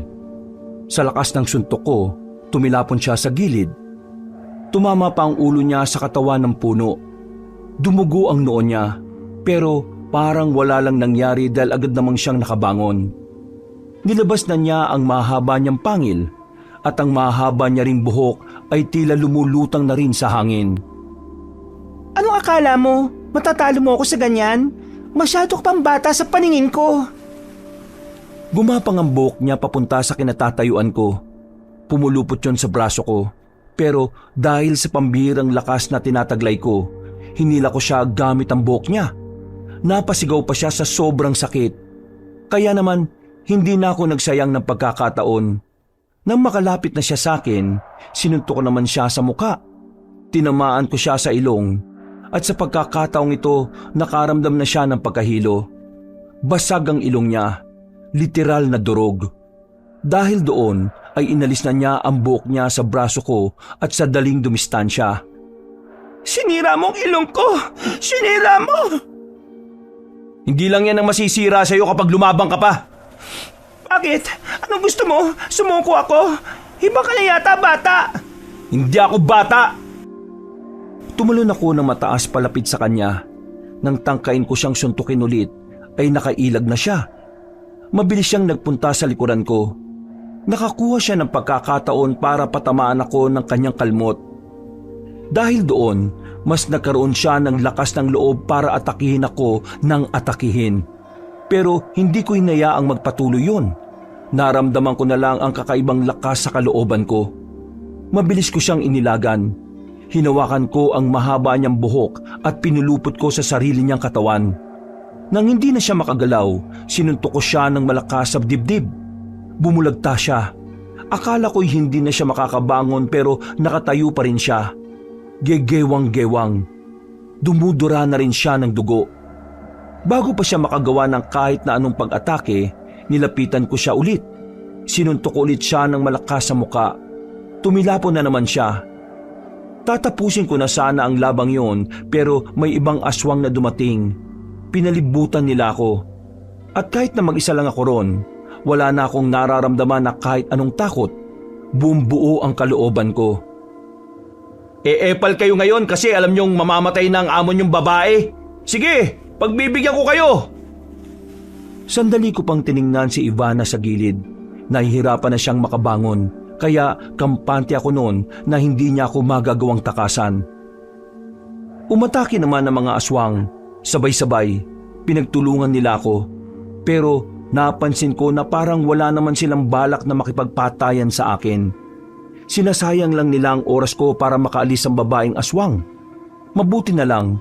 Sa lakas ng suntok ko, tumilapon siya sa gilid. Tumama pa ang ulo niya sa katawan ng puno. Dumugo ang noo niya, pero parang wala lang nangyari dahil agad namang siyang nakabangon. Nilabas na niya ang mahaba niyang pangil at ang mahaba niya ring buhok ay tila lumulutang na rin sa hangin. Anong akala mo? Matatalo mo ako sa ganyan? Masyado ka pang bata sa paningin ko. Gumapang ang buhok niya papunta sa kinatatayuan ko. Pumulupot yon sa braso ko. Pero dahil sa pambihirang lakas na tinataglay ko, hinila ko siya gamit ang buhok niya. Napasigaw pa siya sa sobrang sakit. Kaya naman, hindi na ako nagsayang ng pagkakataon. Nang makalapit na siya sa akin, sinuntok ko naman siya sa muka. Tinamaan ko siya sa ilong. At sa pagkakataong ito, nakaramdam na siya ng pagkahilo. Basag ang ilong niya, literal na durog. Dahil doon ay inalis na niya ang buhok niya sa braso ko at sa daling dumistansya. Sinira mo ang ilong ko! Sinira mo! Hindi lang yan ang masisira sa iyo kapag lumabang ka pa. Bakit? Anong gusto mo? Sumuko ako? Iba ka na yata, bata! Hindi ako bata! Tumalon ako ng mataas palapit sa kanya. Nang tangkain ko siyang suntukin ulit, ay nakailag na siya. Mabilis siyang nagpunta sa likuran ko. Nakakuha siya ng pagkakataon para patamaan ako ng kanyang kalmot. Dahil doon, mas nagkaroon siya ng lakas ng loob para atakihin ako ng atakihin. Pero hindi ko hinayaang magpatuloy yun. Naramdaman ko na lang ang kakaibang lakas sa kalooban ko. Mabilis ko siyang inilagan. Hinawakan ko ang mahaba niyang buhok at pinulupot ko sa sarili niyang katawan. Nang hindi na siya makagalaw, sinuntok ko siya ng malakas sa dibdib. Bumulagta siya. Akala ko'y hindi na siya makakabangon pero nakatayo pa rin siya. Gegewang-gewang. Dumudura na rin siya ng dugo. Bago pa siya makagawa ng kahit na anong pag-atake, nilapitan ko siya ulit. Sinuntok ko ulit siya ng malakas sa muka. Tumilapon na naman siya. Tatapusin ko na sana ang labang yon pero may ibang aswang na dumating. Pinalibutan nila ako. At kahit na mag-isa lang ako ron, wala na akong nararamdaman na kahit anong takot. Bumubuo ang kalooban ko. Epal kayo ngayon kasi alam niyong mamamatay na ang amo niyong babae. Sige, pagbibigyan ko kayo. Sandali ko pang tiningnan si Ivana sa gilid. Nahihirapan na siyang makabangon. Kaya kampante ako noon na hindi niya ako magagawang takasan. Umatake naman ang mga aswang. Sabay-sabay, pinagtulungan nila ako. Pero napansin ko na parang wala naman silang balak na makipagpatayan sa akin. Sinasayang lang nila ang oras ko para makaalis ang babaeng aswang. Mabuti na lang,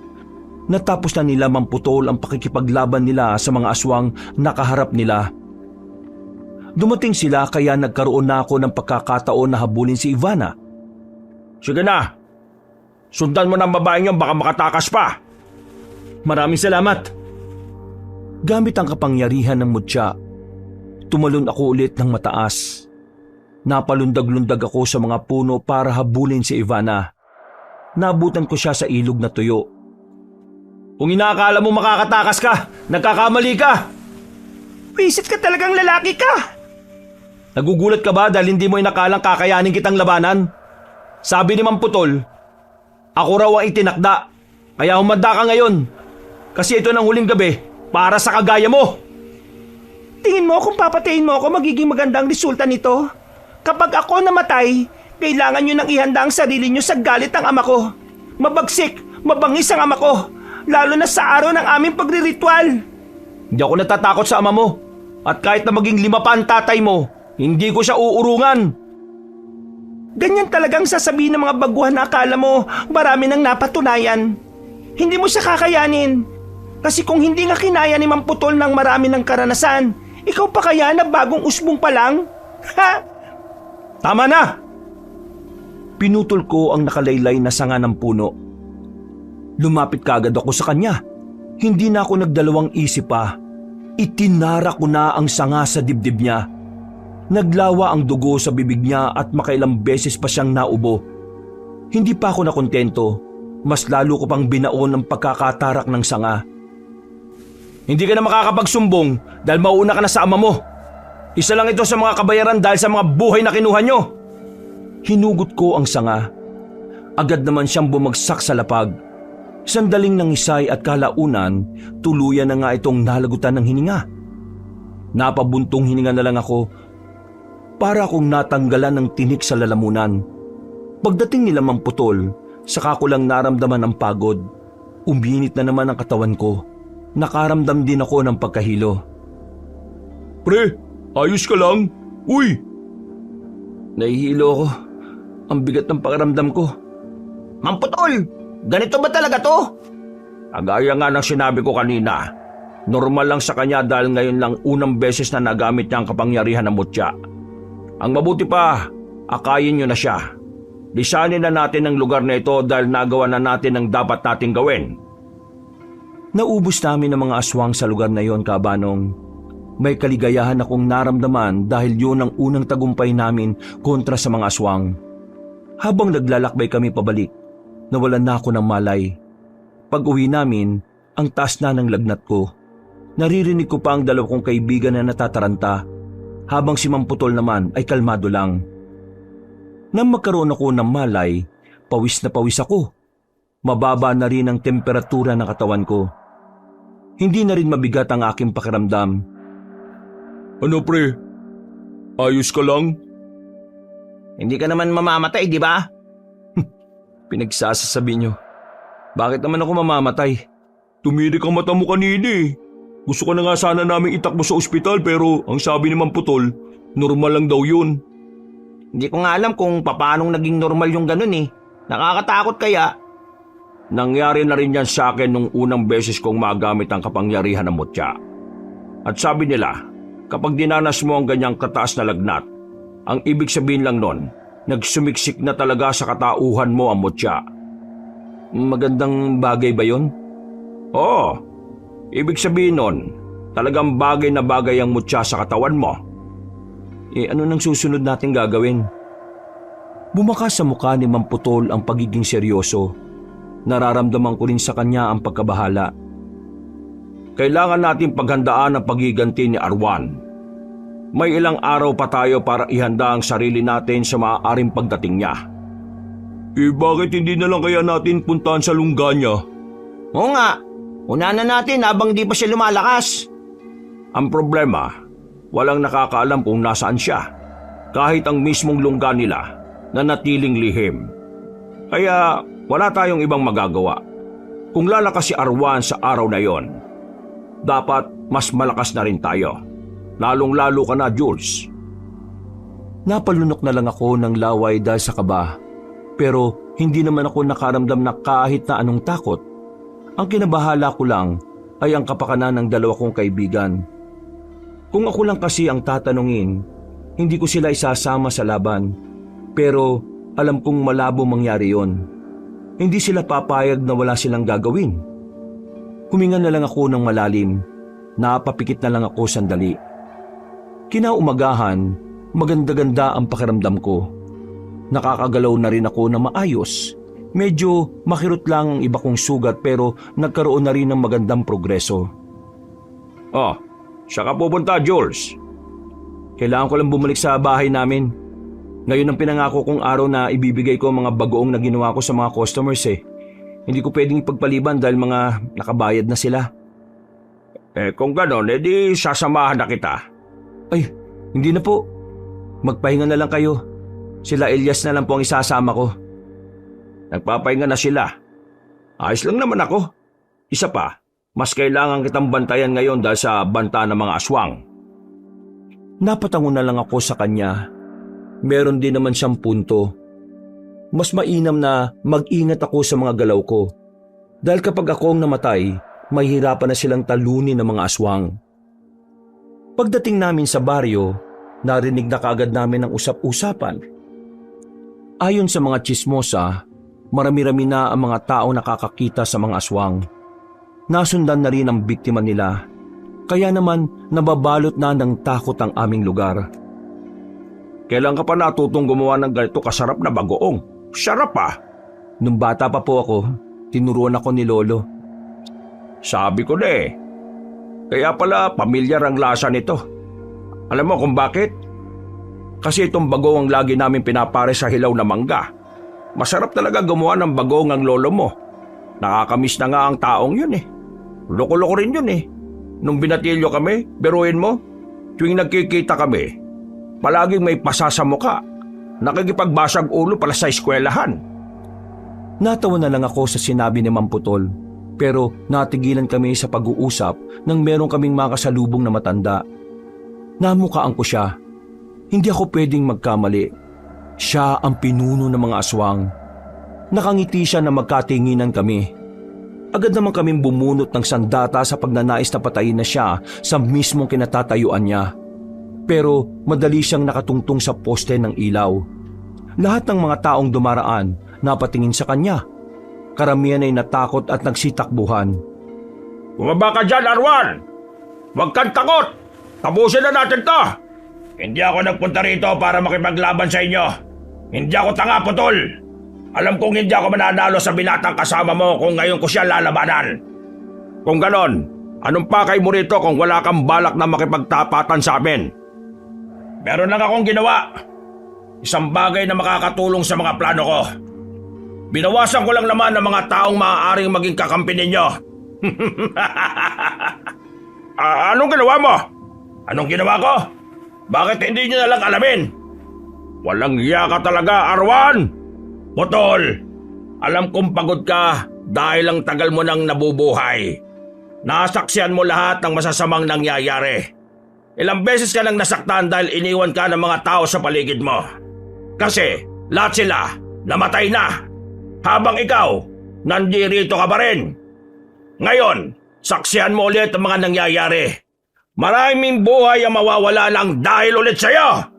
natapos na nila mamputol ang pakikipaglaban nila sa mga aswang na kaharap nila. Dumating sila kaya nagkaroon na ako ng pagkakataon na habulin si Ivana. Sige na, sundan mo ng babaeng yun baka makatakas pa. Maraming salamat. Gamit ang kapangyarihan ng mutya, tumalon ako ulit ng mataas. Napalundag-lundag ako sa mga puno para habulin si Ivana. Nabutan ko siya sa ilog na tuyo. Kung inaakala mo makakatakas ka, nagkakamali ka. Wisit ka talagang lalaki ka. Nagugulat ka ba dahil hindi mo inakalang kakayanin kitang labanan? Sabi ni Mamputol, ako raw ang itinakda, kaya humanda ka ngayon. Kasi ito ng huling gabi para sa kagaya mo. Tingin mo kung papatayin mo ako magiging magandang resulta nito? Kapag ako namatay, kailangan nyo nang ihanda ang sarili nyo sa galit ng ama ko. Mabagsik, mabangis ang ama ko, lalo na sa araw ng aming pagriritual. Hindi ako natatakot sa ama mo. At kahit na maging 5 pa ang tatay mo, hindi ko siya uurungan. Ganyan talagang sasabihin ng mga baguhan na akala mo marami nang napatunayan. Hindi mo siya kakayanin. Kasi kung hindi nga kinaya ni Mang Putol ng marami ng karanasan, ikaw pa kaya na bagong usbong pa lang? Ha? Tama na! Pinutol ko ang nakalaylay na sanga ng puno. Lumapit kagad ako sa kanya. Hindi na ako nagdalawang isip pa. Itinara ko na ang sanga sa dibdib niya. Naglawa ang dugo sa bibig niya at makailang beses pa siyang naubo. Hindi pa ako nakontento. Mas lalo ko pang binaon ang pagkakatarak ng sanga. Hindi ka na makakapagsumbong dahil mauuna ka na sa ama mo. Isa lang ito sa mga kabayaran dahil sa mga buhay na kinuha nyo. Hinugot ko ang sanga. Agad naman siyang bumagsak sa lapag. Sandaling nangisay at kalaunan, tuluyan na nga itong nalagutan ng hininga. Napabuntong hininga na lang ako para akong natanggalan ng tinik sa lalamunan. Pagdating nila Mang Putol, saka ko lang naramdaman ang pagod. Uminit na naman ang katawan ko. Nakaramdam din ako ng pagkahilo. Pre, ayos ka lang? Uy! Nahihilo ako. Ang bigat ng pakiramdam ko. Mang Putol! Ganito ba talaga to? Agaya nga ng sinabi ko kanina, normal lang sa kanya dahil ngayon lang unang beses na nagamit niya ang kapangyarihan ng mutya. Ang mabuti pa, akayin niyo na siya. Lisanin na natin ang lugar na ito dahil nagawa na natin ang dapat nating gawin. Naubos namin ang mga aswang sa lugar na yon, Kabanong. May kaligayahan akong naramdaman dahil yun ang unang tagumpay namin kontra sa mga aswang. Habang naglalakbay kami pabalik, nawalan na ako ng malay. Pag-uwi namin, ang taas na ng lagnat ko. Naririnig ko pa ang 2 kong kaibigan na natataranta, habang si Mang Putol naman ay kalmado lang. Nang magkaroon ako ng malay, pawis na pawis ako. Mababa na rin ang temperatura ng katawan ko. Hindi na rin mabigat ang aking pakiramdam. Ano pre? Ayos ka lang? Hindi ka naman mamamatay, di ba? Pinagsasasabi niyo. Bakit naman ako mamamatay? Tumirik ang mata mo kanina eh. Gusto ko na nga sana naming itakbo sa ospital pero ang sabi ni Mang Putol, normal lang daw yun. Hindi ko nga alam kung paanong naging normal yung ganun eh. Nakakatakot kaya. Nangyari na rin yan sa akin nung unang beses kong magamit ang kapangyarihan ng mutya. At sabi nila, kapag dinanas mo ang ganyang kataas na lagnat, ang ibig sabihin lang nun, nagsumiksik na talaga sa katauhan mo ang mutya. Magandang bagay ba yun? Oo, ibig sabihin nun, talagang bagay na bagay ang mutya sa katawan mo. Ano nang susunod natin gagawin? Bumakas sa mukha ni Mang Putol ang pagiging seryoso. Nararamdaman ko rin sa kanya ang pagkabahala. Kailangan natin paghandaan ang pagiganti ni Arwan. May ilang araw pa tayo para ihanda ang sarili natin sa maaaring pagdating niya. Bakit hindi na lang kaya natin puntahan sa lungga niya? Oo nga, unahan na natin habang di pa siya lumalakas. Ang problema, walang nakakaalam kung nasaan siya. Kahit ang mismong lungga nila na natiling lihim. Kaya wala tayong ibang magagawa. Kung lalakas si Arwan sa araw na yon, dapat mas malakas na rin tayo. Lalong-lalo ka na, Jules. Napalunok na lang ako ng laway dahil sa kaba. Pero hindi naman ako nakaramdam na kahit na anong takot. Ang kinabahala ko lang ay ang kapakanan ng 2 kong kaibigan. Kung ako lang kasi ang tatanungin, hindi ko sila isasama sa laban. Pero alam kong malabo mangyari yon. Hindi sila papayag na wala silang gagawin. Huminga na lang ako ng malalim. Napapikit na lang ako sandali. Kinaumagahan, maganda-ganda ang pakiramdam ko. Nakakagalaw na rin ako na maayos. Medyo makirot lang ang iba kong sugat pero nagkaroon na rin ng magandang progreso. Oh, siya ka pupunta, Jules. Kailangan ko lang bumalik sa bahay namin. Ngayon ang pinangako kong araw na ibibigay ko ang mga bagoong na ginawa ko sa mga customers eh. Hindi ko pwedeng ipagpaliban dahil mga nakabayad na sila. Kung ganon, edi sasamahan na kita. Ay, hindi na po. Magpahinga na lang kayo. Sila Elias na lang po ang isasama ko. Nagpapahinga na sila. Ayos lang naman ako. Isa pa, mas kailangan kitang bantayan ngayon dahil sa banta ng mga aswang. Napatango na lang ako sa kanya. Meron din naman siyang punto. Mas mainam na mag-ingat ako sa mga galaw ko. Dahil kapag ako ang namatay, mahihirapan na silang talunin ng mga aswang. Pagdating namin sa baryo, narinig na kaagad namin ang usap-usapan. Ayon sa mga tsismosa, marami-rami na ang mga tao nakakakita sa mga aswang. Nasundan na rin ang biktima nila, kaya naman nababalot na ng takot ang aming lugar. Kailan ka pa natutong gumawa ng ganito kasarap na bagoong? Sarap ah! Nung bata pa po ako, tinuruan ako ni Lolo. Sabi ko na eh. Kaya pala pamilyar ang lasa nito. Alam mo kung bakit? Kasi itong bagong ang lagi namin pinapare sa hilaw na mangga. Masarap talaga gumawa ng bagong ang lolo mo. Nakakamiss na nga ang taong yun eh. Loko-loko rin yun eh. Nung binatilyo kami, biruin mo, tuwing nagkikita kami, palaging may pasa sa muka. Nakikipagbasag ulo pala sa eskwelahan. Natawa na lang ako sa sinabi ni Mamputol, pero natigilan kami sa pag-uusap nang meron kaming makasalubong na matanda. Namukhaan ko siya. Hindi ako pwedeng magkamali. Siya ang pinuno ng mga aswang. Nakangiti siya na magkatinginan kami. Agad naman kaming bumunot ng sandata sa pagnanais na patayin na siya sa mismong kinatatayuan niya. Pero madali siyang nakatungtong sa poste ng ilaw. Lahat ng mga taong dumaraan napatingin sa kanya. Karamihan ay natakot at nagsitakbuhan. Bumaba ka dyan, Arwan! Huwag kang takot! Tapusin na natin to! Hindi ako nagpunta rito para makipaglaban sa inyo. Hindi ako tanga, Putol! Alam kong hindi ako mananalo sa binatang kasama mo kung ngayon ko siya lalabanan. Kung ganon, anong pakay mo rito kung wala kang balak na makipagtapatan sa amin? Meron lang akong ginawa. Isang bagay na makakatulong sa mga plano ko. Binawasan ko lang naman ng mga taong maaaring maging kakampi ninyo. Anong ginawa mo? Anong ginawa ko? Bakit hindi nyo nalang alamin? Walang hiya ka talaga, Arwan! Putol, alam kong pagod ka dahil ang tagal mo nang nabubuhay. Nasaksihan mo lahat ng masasamang nangyayari. Ilang beses ka nang nasaktan dahil iniwan ka ng mga tao sa paligid mo. Kasi lahat sila namatay na. Habang ikaw, nandirito ka pa rin. Ngayon, saksihan mo ulit ang mga nangyayari. Maraming buhay ang mawawala lang dahil ulit sa'yo.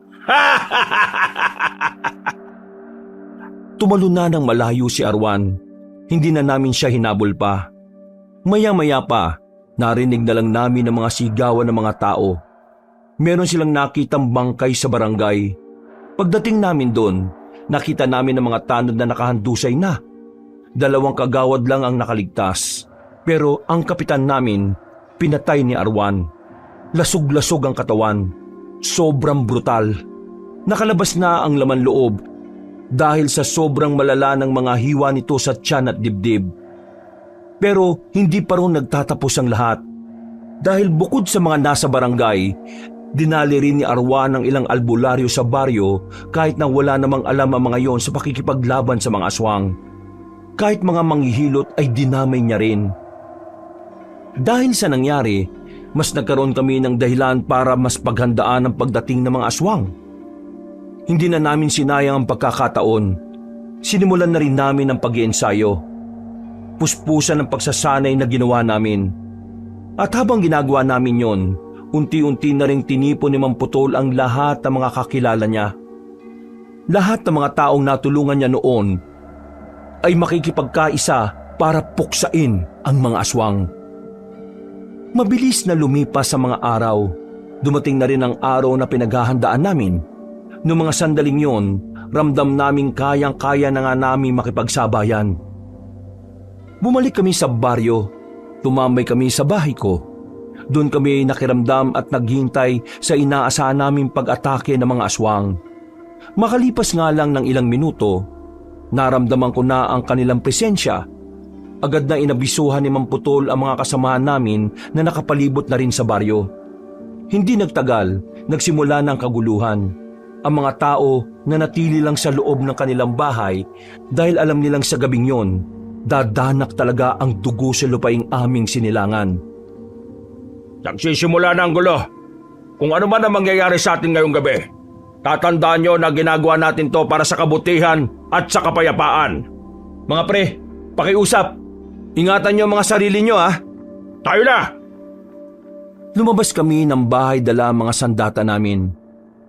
Tumalon na ng malayo si Arwan. Hindi na namin siya hinabol pa. Maya-maya pa, narinig na lang namin ang mga sigawan ng mga tao. Meron silang nakitang bangkay sa barangay. Pagdating namin doon, nakita namin ang mga tanod na nakahandusay na. 2 kagawad lang ang nakaligtas. Pero ang kapitan namin, pinatay ni Arwan. Lasog-lasog ang katawan. Sobrang brutal. Nakalabas na ang laman loob dahil sa sobrang malala ng mga hiwa nito sa tiyan at dibdib. Pero hindi pa rin nagtatapos ang lahat. Dahil bukod sa mga nasa barangay, dinali rin ni Arwan ang ilang albularyo sa baryo kahit na wala namang alam ang mga yon sa pakikipaglaban sa mga aswang. Kahit mga manghihilot ay dinamay niya rin. Dahil sa nangyari, mas nagkaroon kami ng dahilan para mas paghandaan ang pagdating ng mga aswang. Hindi na namin sinayang ang pagkakataon. Sinimulan na rin namin ang pag-iensayo. Puspusan ang pagsasanay na ginawa namin. At habang ginagawa namin yon, unti-unti na ring tinipon ni Mamputol ang lahat ng mga kakilala niya. Lahat ng mga taong natulungan niya noon ay makikipagkaisa para puksain ang mga aswang. Mabilis na lumipas sa mga araw. Dumating na rin ang araw na pinaghahandaan namin. Noong mga sandaling yon, ramdam naming kayang-kaya na nga namin makipagsabayan. Bumalik kami sa baryo. Tumambay kami sa bahay ko. Doon kami nakiramdam at naghintay sa inaasahan naming pag-atake ng mga aswang. Makalipas nga lang ng ilang minuto, naramdaman ko na ang kanilang presensya. Agad na inabisuhan ni Mamputol ang mga kasamahan namin na nakapalibot na rin sa baryo. Hindi nagtagal, nagsimula ng kaguluhan. ang mga tao na natili lang sa loob ng kanilang bahay dahil alam nilang sa gabing yon, dadanak talaga ang dugo sa lupaing aming sinilangan. Nagsisimula na ang gulo. Kung ano man ang mangyayari sa atin ngayong gabi, tatandaan nyo na ginagawa natin to para sa kabutihan at sa kapayapaan. Mga pre, pakiusap. Ingatan nyo ang mga sarili nyo ha. Tayo na! Lumabas kami ng bahay dala ang mga sandata namin.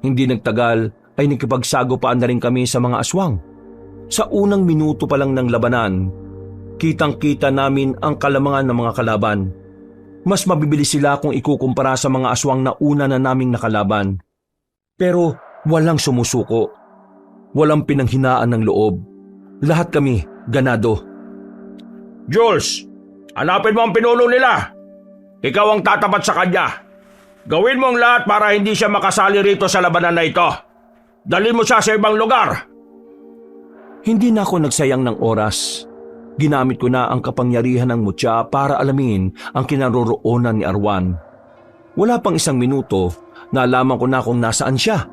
Hindi nagtagal ay nakipagsagupaan na rin kami sa mga aswang. Sa unang minuto pa lang ng labanan, kitang-kita namin ang kalamangan ng mga kalaban. Mas mabibilis sila kung ikukumpara sa mga aswang na una na naming nakalaban. Pero walang sumusuko. Walang pinanghinaan ng loob. Lahat kami ganado. Jules, hanapin mo ang pinuno nila. Ikaw ang tatapat sa kanya. Gawin mo ang lahat para hindi siya makasali rito sa labanan na ito. Dalhin mo siya sa ibang lugar. Hindi na ako nagsayang ng oras. Ginamit ko na ang kapangyarihan ng mutya para alamin ang kinaroroonan ni Arwan. Wala pang isang minuto, nalaman ko na kung nasaan siya.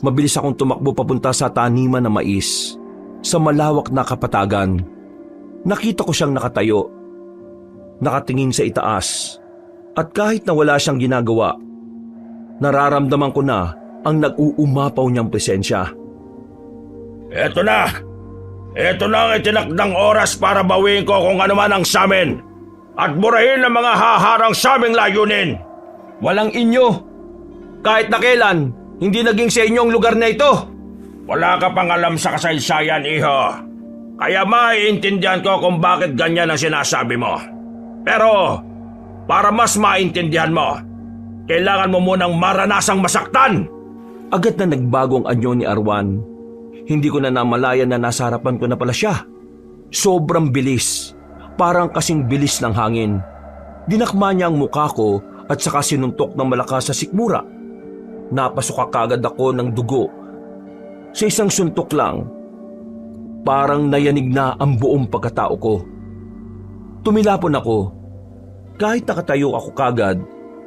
Mabilis akong tumakbo papunta sa taniman ng mais. Sa malawak na kapatagan, nakita ko siyang nakatayo. Nakatingin sa itaas. At kahit na wala siyang ginagawa, nararamdaman ko na ang nag-uumapaw niyang presensya. Eto na! Eto na ang itinakdang oras para bawiin ko kung ano man ang samin at burahin ang mga haharang saming layunin. Walang inyo. Kahit na kailan, hindi naging sa inyong lugar na ito. Wala ka pang alam sa kasaysayan, iho. Kaya maiintindihan ko kung bakit ganyan ang sinasabi mo. Pero, para mas maintindihan mo, kailangan mo munang maranasang masaktan. Agad na nagbago ang anyo ni Arwan. Hindi ko na namalayan na nasa harapan ko na pala siya. Sobrang bilis. Parang kasing bilis ng hangin. Dinakma niya ang mukha ko at saka sinuntok ng malakas sa sikmura. Napasuka kagad ako ng dugo. Sa isang suntok lang, parang nayanig na ang buong pagkatao ko. Tumilapon ako. Kahit nakatayo ako kagad,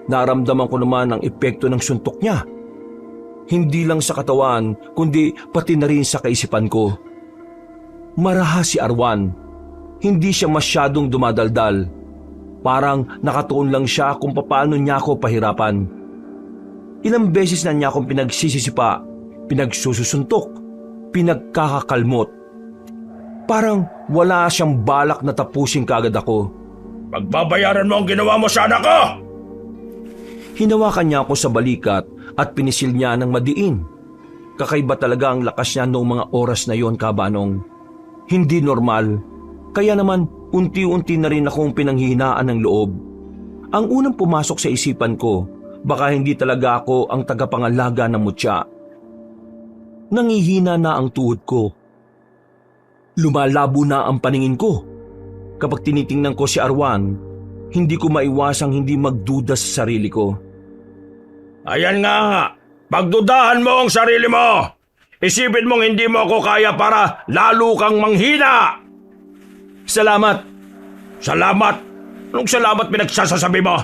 naramdaman ko naman ang epekto ng suntok niya. Hindi lang sa katawan, kundi pati na rin sa kaisipan ko. Maraha si Arwan. Hindi siya masyadong dumadaldal. Parang nakatuon lang siya kung paano niya ako pahirapan. Ilang beses na niya akong pinagsisisipa, pinagsususuntok, pinagkakakalmot. Parang wala siyang balak na tapusin kagad ako. Pagbabayaran mo ang ginawa mo sa anak ko! Hinawakan niya ako sa balikat at pinisil niya ng madiin. Kakaiba talaga ang lakas niya noong mga oras na yon, kabanong. Hindi normal. Kaya naman unti-unti na rin akong pinanghihinaan ng loob. Ang unang pumasok sa isipan ko, baka hindi talaga ako ang tagapangalaga ng mutya. Nangihina na ang tuhod ko. Lumalabo na ang paningin ko. Kapag tinitingnan ko si Arwan, hindi ko maiwasang hindi magduda sa sarili ko. Ayan nga, pagdudahan mo ang sarili mo. Isipin mong hindi mo ako kaya para lalo kang manghina. Salamat. Salamat? Anong salamat pinagsasasabi mo?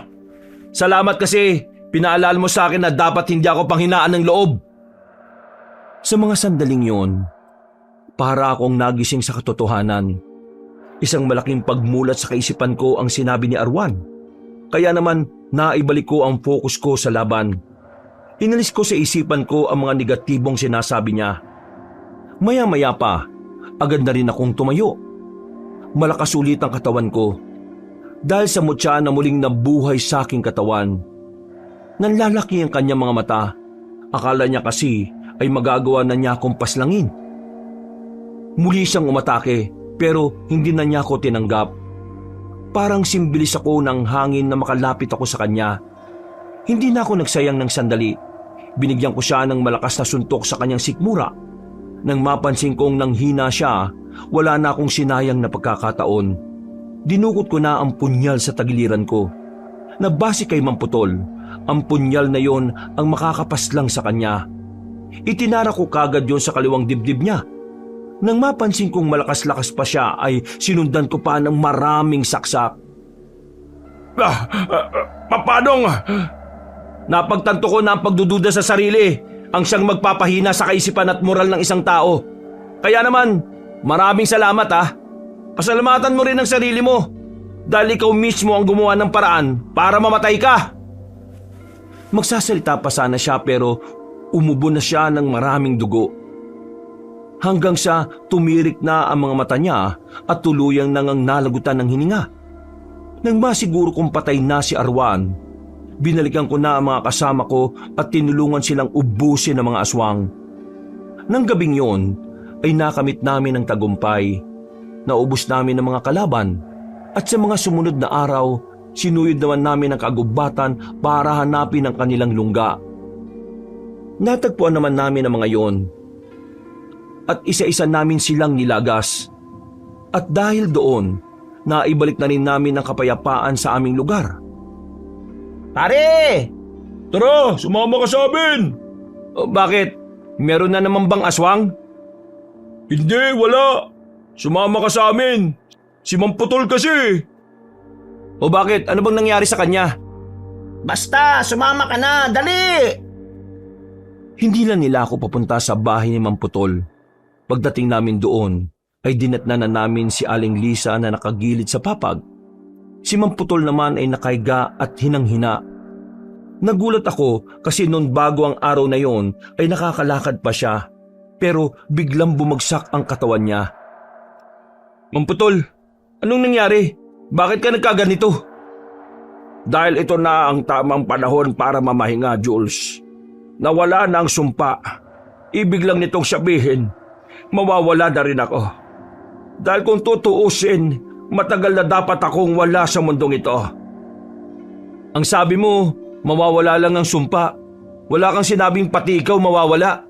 Salamat kasi pinaalala mo sa akin na dapat hindi ako panghinaan ng loob. Sa mga sandaling yon, para akong nagising sa katotohanan. Isang malaking pagmulat sa kaisipan ko ang sinabi ni Arwan. Kaya naman naibalik ko ang focus ko sa laban. Inalis ko sa isipan ko ang mga negatibong sinasabi niya. Maya-maya pa, agad na rin akong tumayo. Malakas ulit ang katawan ko. Dahil sa mutya na muling nabuhay sa aking katawan. Nanlalaki ang kanyang mga mata. Akala niya kasi ay magagawa na niya akong paslangin. Muli siyang umatake pero hindi na niya ako tinanggap. Parang simbilis ako ng hangin na makalapit ako sa kanya. Hindi na ako nagsayang ng sandali. Binigyan ko siya ng malakas na suntok sa kanyang sikmura. Nang mapansin kong nanghina siya, wala na akong sinayang na pagkakataon. Dinukot ko na ang punyal sa tagiliran ko. Nabase kay Mamputol, ang punyal na yon ang makakapaslang sa kanya. Itinara ko kagad yon sa kaliwang dibdib niya. Nang mapansin kong malakas-lakas pa siya ay sinundan ko pa ng maraming saksak. Papanong? Napagtanto ko na ang pagdududa sa sarili ang siyang magpapahina sa kaisipan at moral ng isang tao. Kaya naman, maraming salamat ha. Pasalamatan mo rin ang sarili mo dahil ikaw mismo ang gumawa ng paraan para mamatay ka. Magsasalita pa sana siya pero umubo na siya ng maraming dugo. Hanggang sa tumirik na ang mga mata niya at tuluyang nang nalagutan ng hininga. Nang masiguro kong patay na si Arwan, binalikan ko na ang mga kasama ko at tinulungan silang ubusin ng mga aswang. Nang gabing yon ay nakamit namin ang tagumpay. Naubos namin ang mga kalaban at sa mga sumunod na araw, sinuyod naman namin ang kagubatan para hanapin ang kanilang lungga. Natagpuan naman namin ang mga yon at isa-isa namin silang nilagas. At dahil doon, naibalik na rin namin ang kapayapaan sa aming lugar. Pare! Tara, sumama ka sa amin! Bakit? Meron na naman bang aswang? Hindi, wala. Sumama ka sa amin. Si Mamputol kasi. O bakit? Ano bang nangyari sa kanya? Basta, sumama ka na, dali! Hindi lang nila ako papunta sa bahay ni Mamputol. Pagdating namin doon, ay dinatnan na namin si Aling Lisa na nakagilid sa papag. Si Mamputol naman ay nakahiga at hinang-hina. Nagulat ako kasi noon bago ang araw na yon ay nakakalakad pa siya. Pero biglang bumagsak ang katawan niya. Mamputol, anong nangyari? Bakit ka nagkaganito? Dahil ito na ang tamang panahon para mamahinga, Jules. Nawala na ang sumpa. Ibig lang nitong sabihin, mawawala na rin ako. Dahil kung tutuusin, matagal na dapat akong wala sa mundong ito. Ang sabi mo, mawawala lang ang sumpa. Wala kang sinabing pati ikaw mawawala.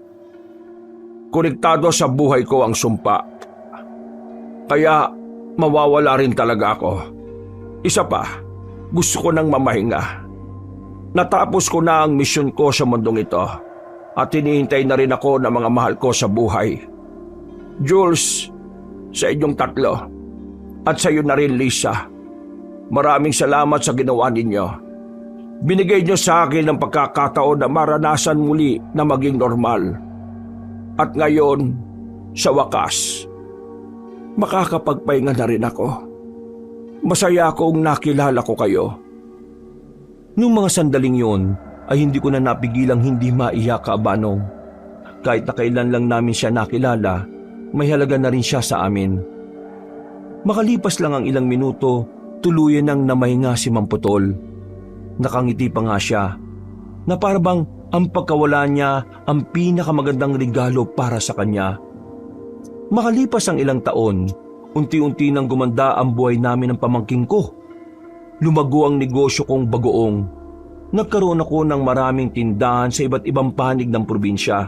Konektado sa buhay ko ang sumpa. Kaya mawawala rin talaga ako. Isa pa, gusto ko nang mamahinga. Natapos ko na ang misyon ko sa mundong ito at hinihintay na rin ako ng mga mahal ko sa buhay. Jules, sa inyong tatlo at sa iyo na rin, Lisa, maraming salamat sa ginawa ninyo. Binigay niyo sa akin ang pagkakataon na maranasan muli na maging normal. At ngayon, sa wakas, makakapagpahinga na rin ako. Masaya akong nakilala ko kayo. Nung mga sandaling yon, ay hindi ko na napigilang hindi maiyak, Abanong. Kahit na kailan lang namin siya nakilala, may halaga na rin siya sa amin. Makalipas lang ang ilang minuto, tuluyan nang namahinga si Mamputol. Nakangiti pa nga siya, na parabang ang pagkawala niya ang pinakamagandang regalo para sa kanya. Makalipas ang ilang taon, unti-unti nang gumanda ang buhay namin ng pamangking ko. Lumago ang negosyo kong bagoong. Nagkaroon ako ng maraming tindahan sa iba't ibang panig ng probinsya.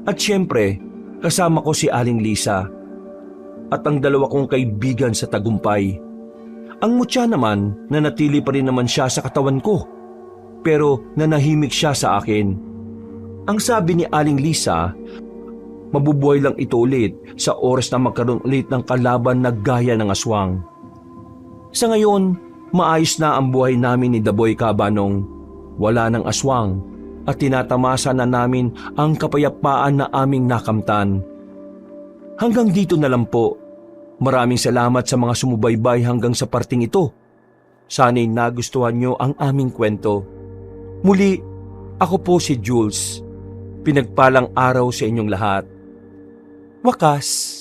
At syempre, kasama ko si Aling Lisa at ang dalawa kong kaibigan sa tagumpay. Ang mutya naman, nanatili pa rin naman siya sa katawan ko. Pero nanahimik siya sa akin. Ang sabi ni Aling Lisa, mabubuhay lang ito ulit sa oras na magkaroon ulit ng kalaban na gaya ng aswang. Sa ngayon, maayos na ang buhay namin ni Daboy, Kabanong. Wala ng aswang at tinatamasa na namin ang kapayapaan na aming nakamtan. Hanggang dito na lang po. Maraming salamat sa mga sumubaybay hanggang sa parting ito. Sana'y nagustuhan nyo ang aming kwento. Muli, ako po si Jules. Pinagpalang araw sa inyong lahat. Wakas.